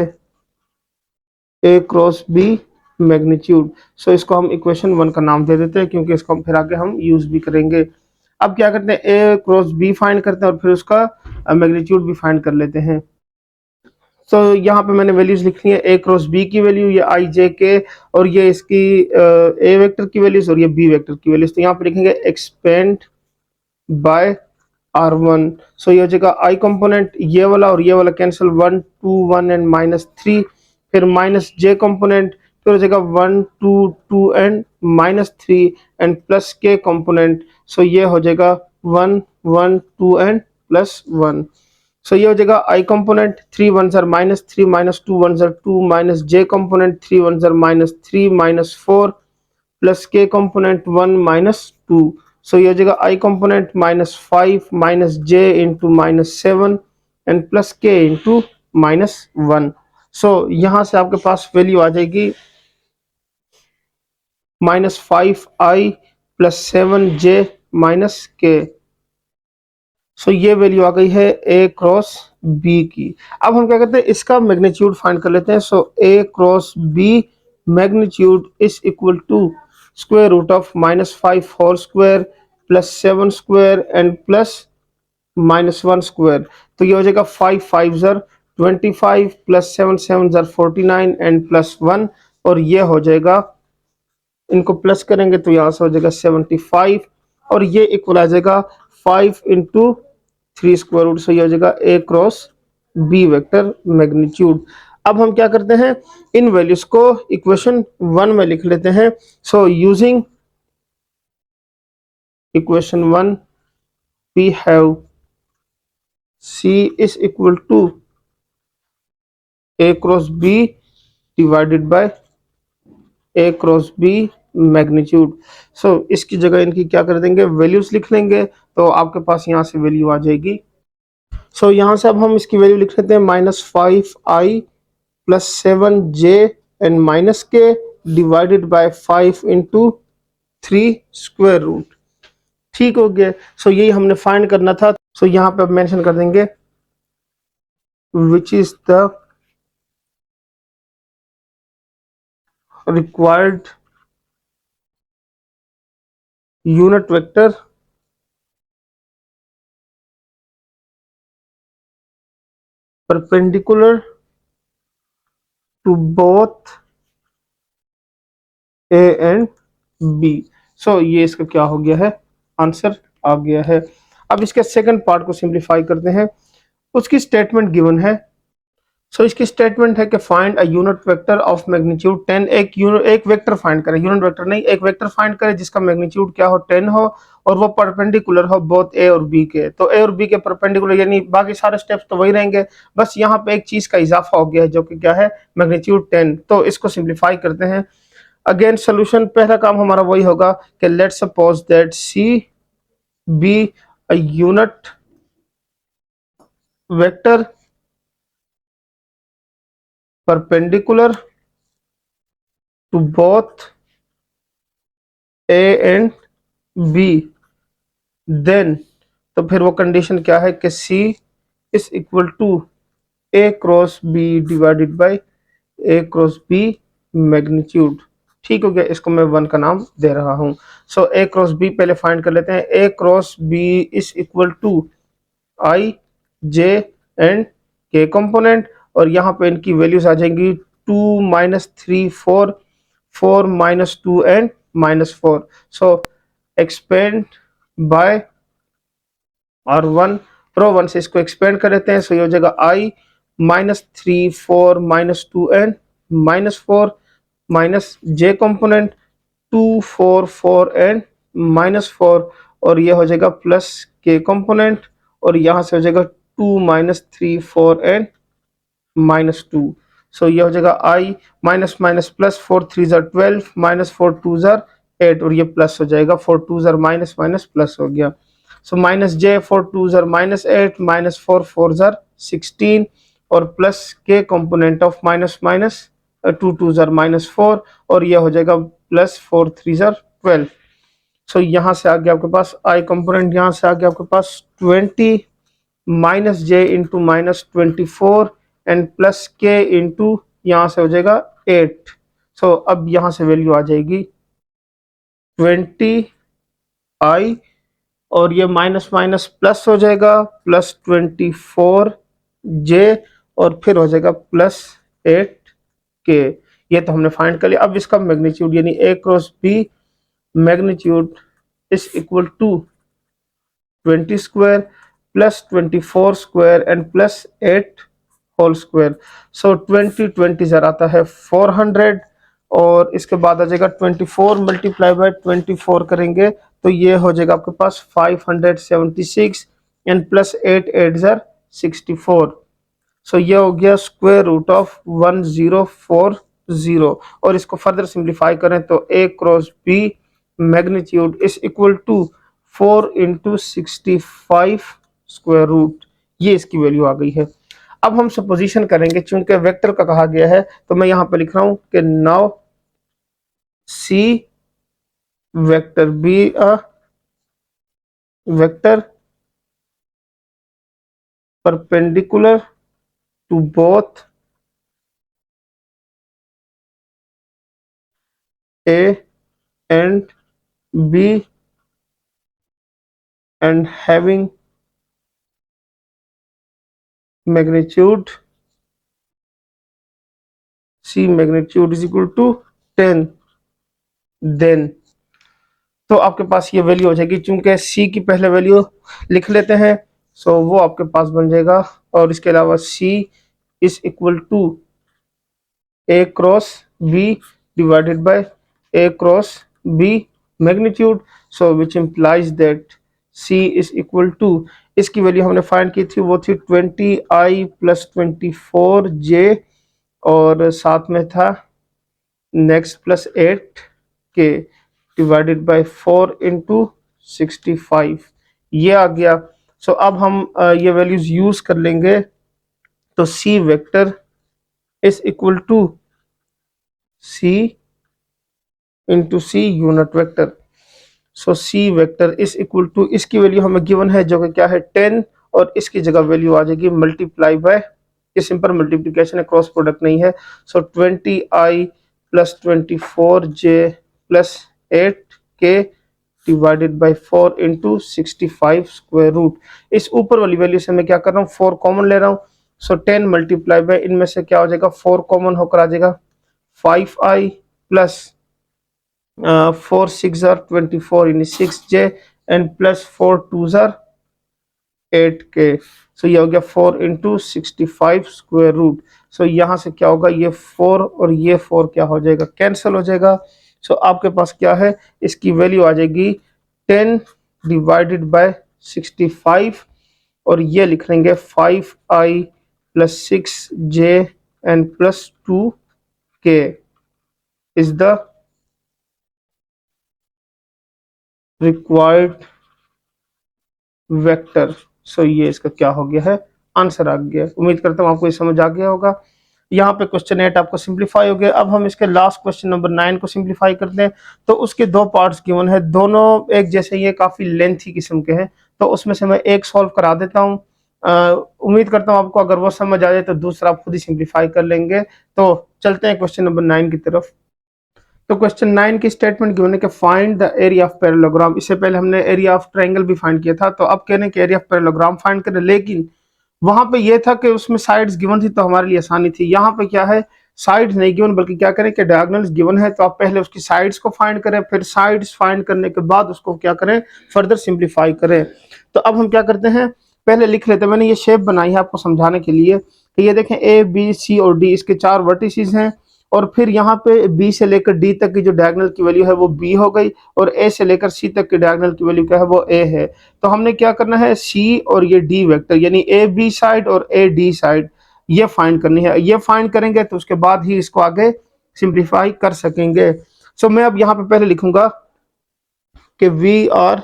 a cross B magnitude. So इसको हम इक्वेशन 1 का नाम दे देते हैं, क्योंकि इसको हम फिर आगे हम यूज भी करेंगे। अब क्या करते हैं, ए क्रॉस बी फाइंड करते हैं और फिर उसका मैग्नीट्यूड भी फाइंड कर लेते हैं। तो यहाँ पे मैंने वैल्यूज लिख ली है, ए क्रॉस बी की वैल्यू, ये आई जे के, और ये इसकी ए वेक्टर की वैल्यूज और ये बी वेक्टर की वैल्यूज। तो यहाँ पे लिखेंगे एक्सपेंड बाय R1। सो ये हो जाएगा आई कंपोनेंट, ये वाला और ये वाला कैंसिल, 1 2 1 एंड -3, फिर माइनस जे कंपोनेंट, फिर हो जाएगा 1 2 2 and -3 and plus k component. So ये हो जाएगा 1 1 2 एंड +1। सो ये हो जाएगा i component, 3 1 are -3 -2 1 are 2 minus j component, 3 1 are -3 -4 plus k component 1 -2। सो ये हो जाएगा i component -5 minus j into -7 and plus k into -1। So यहां से आपके पास वैल्यू आ जाएगी -5i + 7j - k। सो ये वैल्यू आ गई है ए क्रॉस बी की। अब हम क्या करते हैं, इसका मैग्नीट्यूड फाइंड कर लेते हैं। So A cross B magnitude is equal to square root of -5 whole square plus 7 square and plus -1 square. तो ये हो जाएगा 5 5 ज़र 25 प्लस 7 7 ज़र 49 एंड +1, और ये हो जाएगा, इनको प्लस करेंगे तो यहाँ से हो जाएगा 75, और ये इक्वल आ जाएगा 5 इंटू 3 स्क्वायर रूट। सो ये हो जाएगा a cross B vector magnitude. अब हम क्या करते हैं, इन वैल्यूज को इक्वेशन 1 में लिख लेते हैं। So using equation 1 we have C is equal to A cross B divided by A cross B magnitude. So इसकी जगह इनकी क्या कर देंगे, वैल्यूज लिख लेंगे, तो आपके पास यहाँ से वैल्यू आ जाएगी। सो यहाँ से अब हम इसकी वैल्यू लिख लेते हैं -5i + 7j and -k divided by 5 into 3 square root. ठीक हो गया। सो यही हमने फाइंड करना था। सो यहाँ पे अब मेंशन कर देंगे which is the required unit vector perpendicular to both A and B। सो ये इसका क्या हो गया है, आंसर आ गया है। अब इसके सेकंड पार्ट को सिंप्लीफाई करते हैं। उसकी स्टेटमेंट गिवन है। सो इसकी स्टेटमेंट है कि find a unit vector of magnitude 10। एक वेक्टर फाइंड करें, यूनिट वेक्टर नहीं, एक वेक्टर फाइंड करें जिसका मैग्नीट्यूड क्या हो, 10 हो, और वो परपेंडिकुलर हो बोथ ए और बी के। तो ए और बी के परपेंडिकुलर, यानी बाकी सारे स्टेप्स तो वही रहेंगे, बस यहाँ पे एक चीज का इजाफा हो गया है जो कि क्या है, मैग्नीट्यूड 10। तो इसको सिंप्लीफाई करते हैं। अगेन सोल्यूशन, पहला काम हमारा वही होगा कि let's suppose that C be a unit vector perpendicular to both A and B, then तो फिर वो कंडीशन क्या है कि C is equal to A cross B divided by A cross B magnitude. ठीक हो गया, इसको मैं वन का नाम दे रहा हूँ। सो A क्रॉस B पहले फाइंड कर लेते हैं। A cross B is equal to I J and K component, और यहाँ पे इनकी वैल्यूज आ जाएंगी 2 - 3 4, 4 - 2 and -4। So expand by R1, row one से इसको एक्सपेंड कर देते हैं। सो ये हो जाएगा आई -3 4 -2 and -4 minus j component 2 4 4 and -4, और ये हो जाएगा प्लस के कंपोनेंट, और यहाँ से हो जाएगा 2 - 3 4 एंड -2। सो ये हो जाएगा आई माइनस माइनस प्लस 4 3 ज़ार 12 -4 2 ज़ार 8, और ये प्लस हो जाएगा 4 2 ज़ार माइनस माइनस प्लस हो गया। सो माइनस जे 4 2 ज़ार -8 -4 4 ज़ार 16, और plus k component of minus minus 2 2 ज़ार -4, और ये हो जाएगा प्लस 4 3 ज़ार 12। सो यहाँ से आ गया आपके पास आई कंपोनेंट, यहाँ से आ गया आपके पास 20 minus j into -24 and plus k into यहाँ से हो जाएगा 8। सो अब यहाँ से वैल्यू आ जाएगी 20 आई, और ये माइनस माइनस प्लस हो जाएगा प्लस 24 जे, और फिर हो जाएगा प्लस 8 के। ये तो हमने फाइंड कर लिया। अब इसका मैग्नीट्यूड यानी A cross B magnitude is equal to 20 square plus 24 square and plus 8 whole square. So 20 20 जरा आता है 400, और इसके बाद आ जाएगा 24 मल्टीप्लाई बाय 24 करेंगे तो ये हो जाएगा आपके पास 576 एंड प्लस 8 8 ज़र 64। सो ये हो गया स्क्वायर रूट ऑफ 1040, और इसको फर्दर सिंप्लीफाई करें तो A cross B magnitude is equal to 4 × 65 square root, ये इसकी वैल्यू आ गई है। अब हम सपोजिशन करेंगे, चूंकि वेक्टर का कहा गया है तो मैं यहां पे लिख रहा हूं कि now C vector be a vector perpendicular to both A and B and having magnitude C magnitude is equal to 10, then तो आपके पास ये वैल्यू हो जाएगी। चूंकि C की पहले वैल्यू लिख लेते हैं, सो वो आपके पास बन जाएगा, और इसके अलावा C is equal to A cross B divided by A cross B magnitude, so which implies that C is equal to, इसकी वैल्यू हमने फाइंड की थी वो थी 20i प्लस 24j, और साथ में था next plus 8k divided by 4 × 65, ये आ गया। सो अब हम ये वैल्यूज यूज कर लेंगे, तो C vector is equal to C into C unit vector. So C vector is equal to, इसकी वैल्यू हमें गिवन है जो कि क्या है 10, और इसकी जगह वैल्यू आ जाएगी मल्टीप्लाई बाय, ये सिंपल मल्टीप्लिकेशन है, क्रॉस प्रोडक्ट नहीं है। So 20i plus 24j plus 8k divided by 4 × 65 square root. इस ऊपर वाली वैल्यू से मैं क्या कर रहा हूँ 4 कॉमन ले रहा हूँ। सो 10 मल्टीप्लाई बाय, इनमें से क्या हो जाएगा 4 कॉमन होकर आ जाएगा 5i plus 4 6 are 24 in 6j and plus 4 2 are 8k। सो ये हो गया 4 × 65 स्क्वायर रूट। सो यहाँ से क्या होगा, ये 4 और ये 4 क्या हो जाएगा, कैंसिल हो जाएगा। सो आपके पास क्या है, इसकी वैल्यू आ जाएगी 10 डिवाइडेड बाय 65, और ये लिख लेंगे 5i plus 6j and plus 2k is the required vector. So ये इसका क्या हो गया है, आंसर आ गया। उम्मीद करता हूँ आपको ये समझ आ गया होगा। यहाँ पे क्वेश्चन 8 आपको सिंप्लीफाई हो गया। अब हम इसके लास्ट क्वेश्चन नंबर 9 को सिंप्लीफाई करते हैं। तो उसके दो पार्ट्स गिवन है, दोनों एक जैसे, ये काफी लेंथी किस्म के हैं, तो उसमें से मैं एक सॉल्व करा देता हूँ। उम्मीद करता हूँ आपको अगर वो समझ आ जाए तो दूसरा आप खुद ही सिंप्लीफाई कर लेंगे। तो चलते हैं क्वेश्चन नंबर 9 की तरफ। तो क्वेश्चन 9 की स्टेटमेंट गिवन है कि find the area of parallelogram. इससे पहले हमने एरिया ऑफ ट्रायंगल भी फाइंड किया था, तो अब कह रहे हैं कि एरिया ऑफ पैरेललोग्राम फाइंड करें। लेकिन वहां पे ये था कि उसमें साइड्स गिवन थी तो हमारे लिए आसानी थी। यहाँ पे क्या है, साइड्स नहीं गिवन, बल्कि क्या करें कि डायगोनल्स गिवन है, तो आप पहले उसकी साइड्स को फाइंड करें, फिर साइड्स फाइंड करने के बाद उसको क्या करें, फर्दर सिंप्लीफाई करें। तो अब हम क्या करते हैं, पहले लिख लेते हैं। मैंने ये शेप बनाई है आपको समझाने के लिए कि ये देखें, ए बी सी और डी इसके 4 वर्टिसेस हैं, और फिर यहाँ पे बी से लेकर डी तक की जो डायगोनल की वैल्यू है वो बी हो गई, और ए से लेकर सी तक की डायगोनल की वैल्यू क्या है, वो ए है। तो हमने क्या करना है, सी और ये डी वेक्टर यानी ए बी साइड और ए डी साइड ये फाइंड करनी है। ये फाइंड करेंगे तो उसके बाद ही इसको आगे सिंप्लीफाई कर सकेंगे। सो मैं अब यहाँ पे पहले लिखूंगा कि we are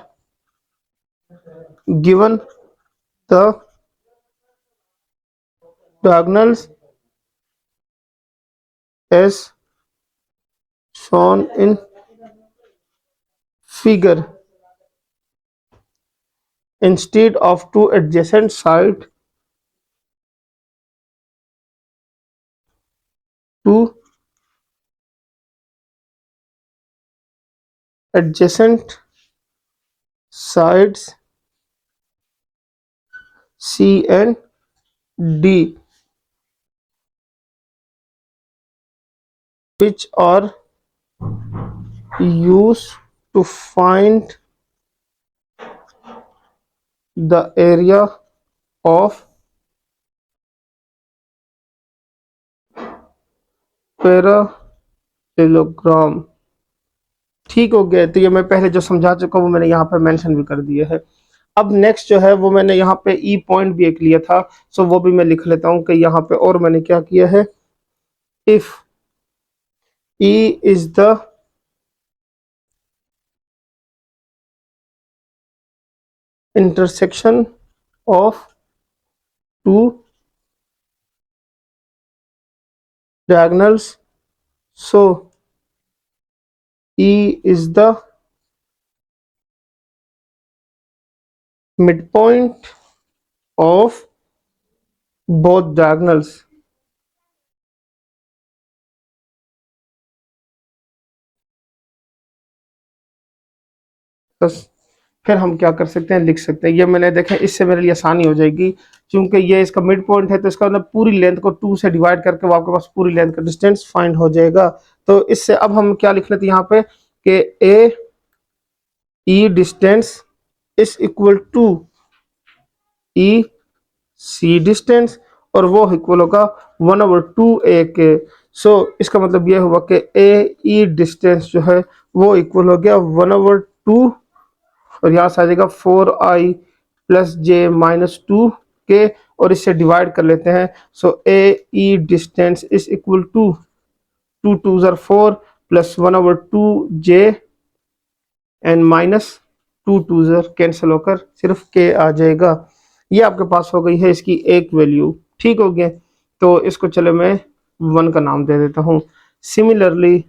given the diagonals as shown in figure. Instead of two adjacent side, two adjacent sides C and D, which are used to find the area of parallelogram. ठीक हो गया। तो ये मैं पहले जो समझा चुका हूँ वो मैंने यहाँ पे मेंशन भी कर दिया है। अब नेक्स्ट जो है वो मैंने यहाँ पे ई पॉइंट भी एक लिया था, सो वो भी मैं लिख लेता हूँ कि यहाँ पे, और मैंने क्या किया है, if E is the intersection of two diagonals, so E is the midpoint of both diagonals। बस फिर हम क्या कर सकते हैं, लिख सकते हैं। ये मैंने देखें, इससे मेरे लिए आसानी हो जाएगी, क्योंकि ये इसका मिड पॉइंट है, तो इसका मतलब पूरी लेंथ को 2 से डिवाइड करके वो आपके पास पूरी लेंथ का डिस्टेंस फाइंड हो जाएगा। तो इससे अब हम क्या लिख लेते हैं यहाँ पे कि A E distance is equal to E C distance, और वो इक्वल होगा 1/2 ए के। सो इसका मतलब ये हुआ कि ए ई डिस्टेंस जो है वो इक्वल हो गया 1/2, और यहाँ से आ जाएगा 4i प्लस जे माइनस 2 के, और इससे डिवाइड कर लेते हैं। So A E distance is equal to 2 2 4 plus 1/2 j and minus 2 2 cancel होकर सिर्फ के आ जाएगा। ये आपके पास हो गई है इसकी एक वैल्यू। ठीक हो गया। तो इसको चले मैं 1 का नाम दे देता हूँ। सिमिलरली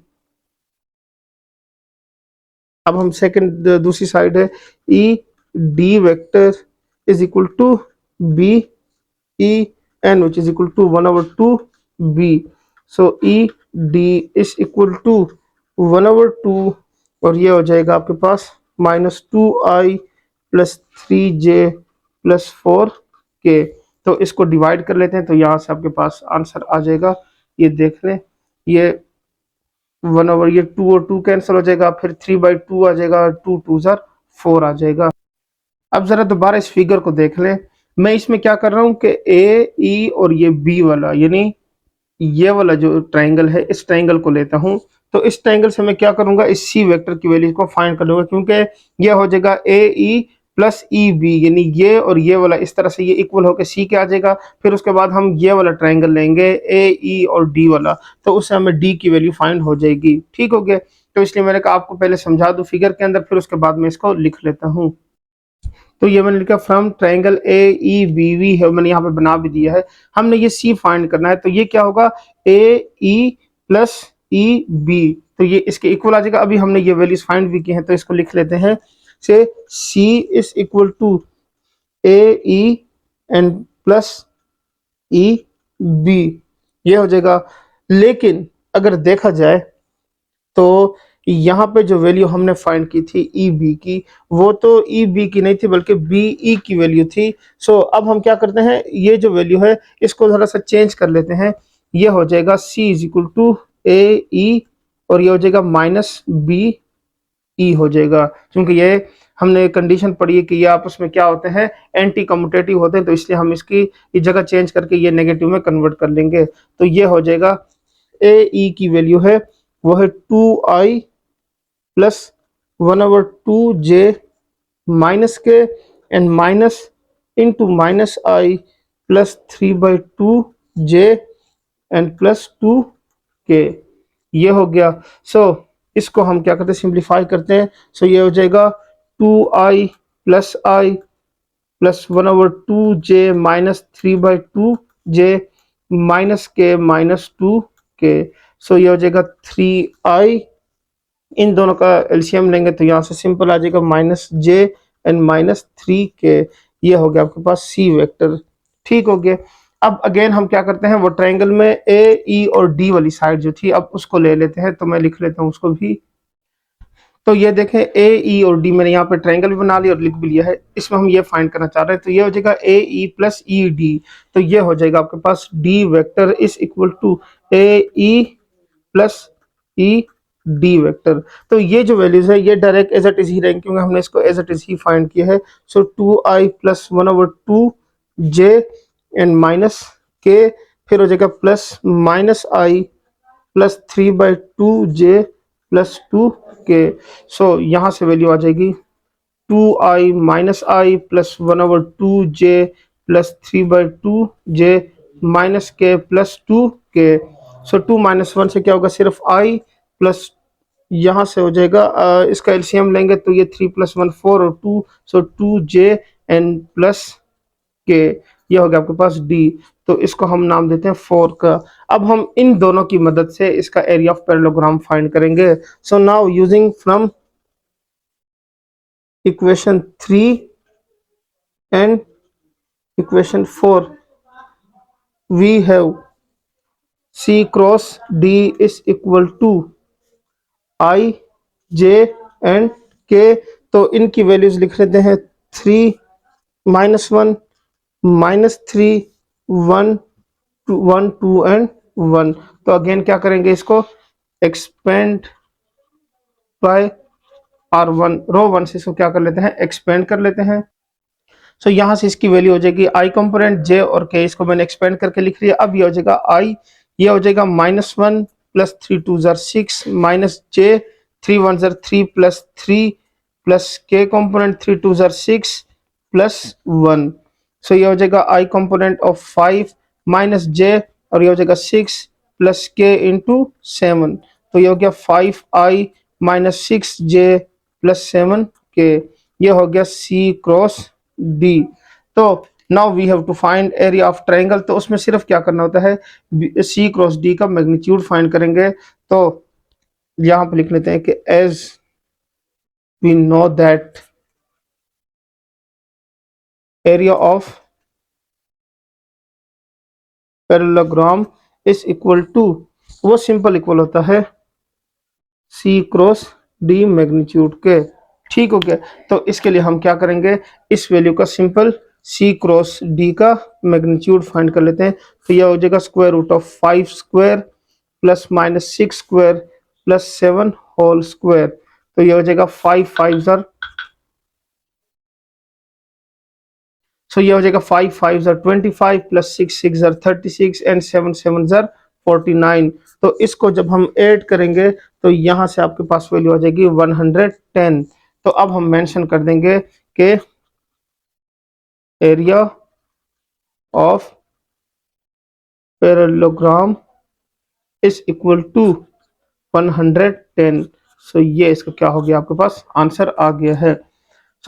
अब हम सेकंड दूसरी साइड है, E D vector is equal to B E N which is equal to 1/2 B. So E D is equal to 1/2, और ये हो जाएगा आपके पास -2i plus 3j plus 4k। तो इसको डिवाइड कर लेते हैं, तो यहाँ से आपके पास आंसर आ जाएगा। ये देख लें, ये 1/, ये 2 और 2 कैंसिल हो जाएगा, फिर 3/2 आ जाएगा, 2 2 4 आ जाएगा। अब जरा दोबारा इस फिगर को देख लें। मैं इसमें क्या कर रहा हूँ कि ए ई और ये बी वाला, यानी ये वाला जो ट्रायंगल है, इस ट्रायंगल को लेता हूँ। तो इस ट्रायंगल से मैं क्या करूंगा, इस सी वेक्टर की वैल्यू को फाइंड कर लूंगा, क्योंकि ये हो जाएगा ए ई प्लस ई बी, यानी ये और ये वाला इस तरह से ये इक्वल होकर सी के आ जाएगा। फिर उसके बाद हम ये वाला ट्रायंगल लेंगे, ए ई और डी वाला, तो उससे हमें डी की वैल्यू फाइंड हो जाएगी। ठीक हो गया। तो इसलिए मैंने कहा आपको पहले समझा दूं फिगर के अंदर, फिर उसके बाद मैं इसको लिख लेता हूँ। तो ये मैंने लिखा from triangle A E B we है, मैंने यहाँ पे बना भी दिया है। हमने ये सी फाइंड करना है, तो ये क्या होगा ए ई प्लस ई बी, तो ये इसके इक्वल आ जाएगा। अभी हमने ये वैल्यूज फाइंड भी की हैं, तो इसको लिख लेते हैं से C is equal to A E and plus E B, ये हो जाएगा। लेकिन अगर देखा जाए तो यहाँ पे जो वैल्यू हमने फाइंड की थी ई बी की, वो तो ई बी की नहीं थी बल्कि बी ई की वैल्यू थी। सो अब हम क्या करते हैं, ये जो वैल्यू है इसको थोड़ा सा चेंज कर लेते हैं। ये हो जाएगा सी इज इक्वल टू ए ई और ये हो जाएगा माइनस बी ई हो जाएगा, क्योंकि ये हमने कंडीशन पढ़ी है कि ये आपस में क्या होते हैं, एंटी कम्यूटेटिव होते हैं, तो इसलिए हम इसकी ये जगह चेंज करके ये नेगेटिव में कन्वर्ट कर लेंगे। तो ये हो जाएगा ए ई की वैल्यू है वो है 2i plus 1/2j minus k and minus into minus i plus 3/2j and plus 2k, ये हो गया। सो इसको हम क्या करते हैं, सिंप्लीफाई करते हैं। सो ये हो जाएगा 2i plus i plus 1/2j minus 3/2j minus k minus 2k। So ये हो जाएगा 3i, इन दोनों का एलसीएम लेंगे तो यहाँ से सिंपल आ जाएगा minus J and minus 3k, ये हो गया आपके पास सी वेक्टर। ठीक हो गया। अब अगेन हम क्या करते हैं, वो ट्रायंगल में ए ई और डी वाली साइड जो थी अब उसको ले लेते हैं, तो मैं लिख लेता हूँ उसको भी। तो ये देखें ए ई और डी, मैंने यहाँ पे ट्रायंगल भी बना लिया और लिख भी लिया है। इसमें हम ये फाइंड करना चाह रहे हैं, तो ये हो जाएगा ए ई प्लस ई डी, तो ये हो जाएगा आपके पास D vector is equal to A E plus E D vector. तो ये जो वैल्यूज है ये डायरेक्ट एज इट इज ही रहेंगे, क्योंकि हमने इसको एज इट इज ही फाइंड किया है। सो 2i plus 1/2j and minus के, फिर हो जाएगा plus minus i plus 3/2j plus 2k। So यहाँ से वैल्यू आ जाएगी 2i minus i plus 1/2j plus 3/2j minus k plus 2k। So 2 minus 1 से क्या होगा, सिर्फ i प्लस यहाँ से हो जाएगा इसका एलसीएम लेंगे तो ये 3 + 1 4 और 2, सो 2j एंड प्लस के, ये हो गया आपके पास डी। तो इसको हम नाम देते हैं 4 का। अब हम इन दोनों की मदद से इसका एरिया ऑफ पैरेललोग्राम फाइंड करेंगे। So now using from equation 3 and equation 4 we have C cross D is equal to I J and K। तो इनकी वैल्यूज लिख लेते हैं 3 -1 -3 1 2 1 2 एंड 1। तो अगेन क्या करेंगे, इसको एक्सपेंड बाय R1, रो 1 से इसको क्या कर लेते हैं, एक्सपेंड कर लेते हैं। सो यहाँ से इसकी वैल्यू हो जाएगी I कंपोनेंट J और K, इसको मैंने एक्सपेंड करके लिख लिया। अब ये हो जाएगा I, ये हो जाएगा -1 plus 3 2 6 minus J 3 1 3 plus 3 plus K component 3 2 6 plus 1। सो ये हो जाएगा I component of 5 minus J और ये हो जाएगा 6 प्लस K इंटू 7। तो ये हो गया 5I minus 6J plus 7K, ये हो गया C क्रॉस D। तो now we have to find area of triangle. तो उसमें सिर्फ क्या करना होता है, C क्रॉस D का मैग्नीट्यूड फाइंड करेंगे। तो यहाँ पे लिख लेते हैं कि as we know that area of parallelogram is equal to, वो सिंपल इक्वल होता है C क्रॉस D मैग्नीट्यूड के। ठीक हो गया। तो इसके लिए हम क्या करेंगे, इस वैल्यू का सिंपल C क्रॉस D का मैग्नीट्यूड फाइंड कर लेते हैं। तो यह हो जाएगा square root of 5 square plus minus 6 square plus 7 whole square. तो यह हो जाएगा 5 5 ज़र, सो ये हो जाएगा 5 5 ज़र 25 प्लस 6 6 ज़र 36 एंड 7 7 ज़र 49। तो इसको जब हम ऐड करेंगे तो यहाँ से आपके पास वैल्यू आ जाएगी 110। तो अब हम मेंशन कर देंगे कि area of parallelogram is equal to 110। So ये इसका क्या हो गया, आपके पास आंसर आ गया है।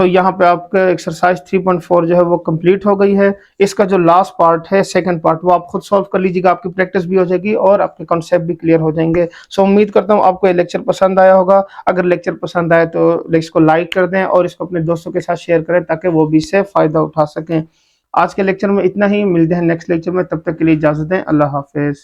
तो यहाँ पे आपका एक्सरसाइज 3.4 जो है वो कंप्लीट हो गई है। इसका जो लास्ट पार्ट है, सेकंड पार्ट, वो आप खुद सॉल्व कर लीजिएगा, आपकी प्रैक्टिस भी हो जाएगी और आपके कॉन्सेप्ट भी क्लियर हो जाएंगे। सो उम्मीद करता हूँ आपको ये लेक्चर पसंद आया होगा। अगर लेक्चर पसंद आए तो इसको लाइक कर दें और इसको अपने दोस्तों के साथ शेयर करें ताकि वो भी इससे फ़ायदा उठा सकें। आज के लेक्चर में इतना ही, मिलते हैं नेक्स्ट लेक्चर में, तब तक के लिए इजाज़त दें। अल्लाह हाफिज़।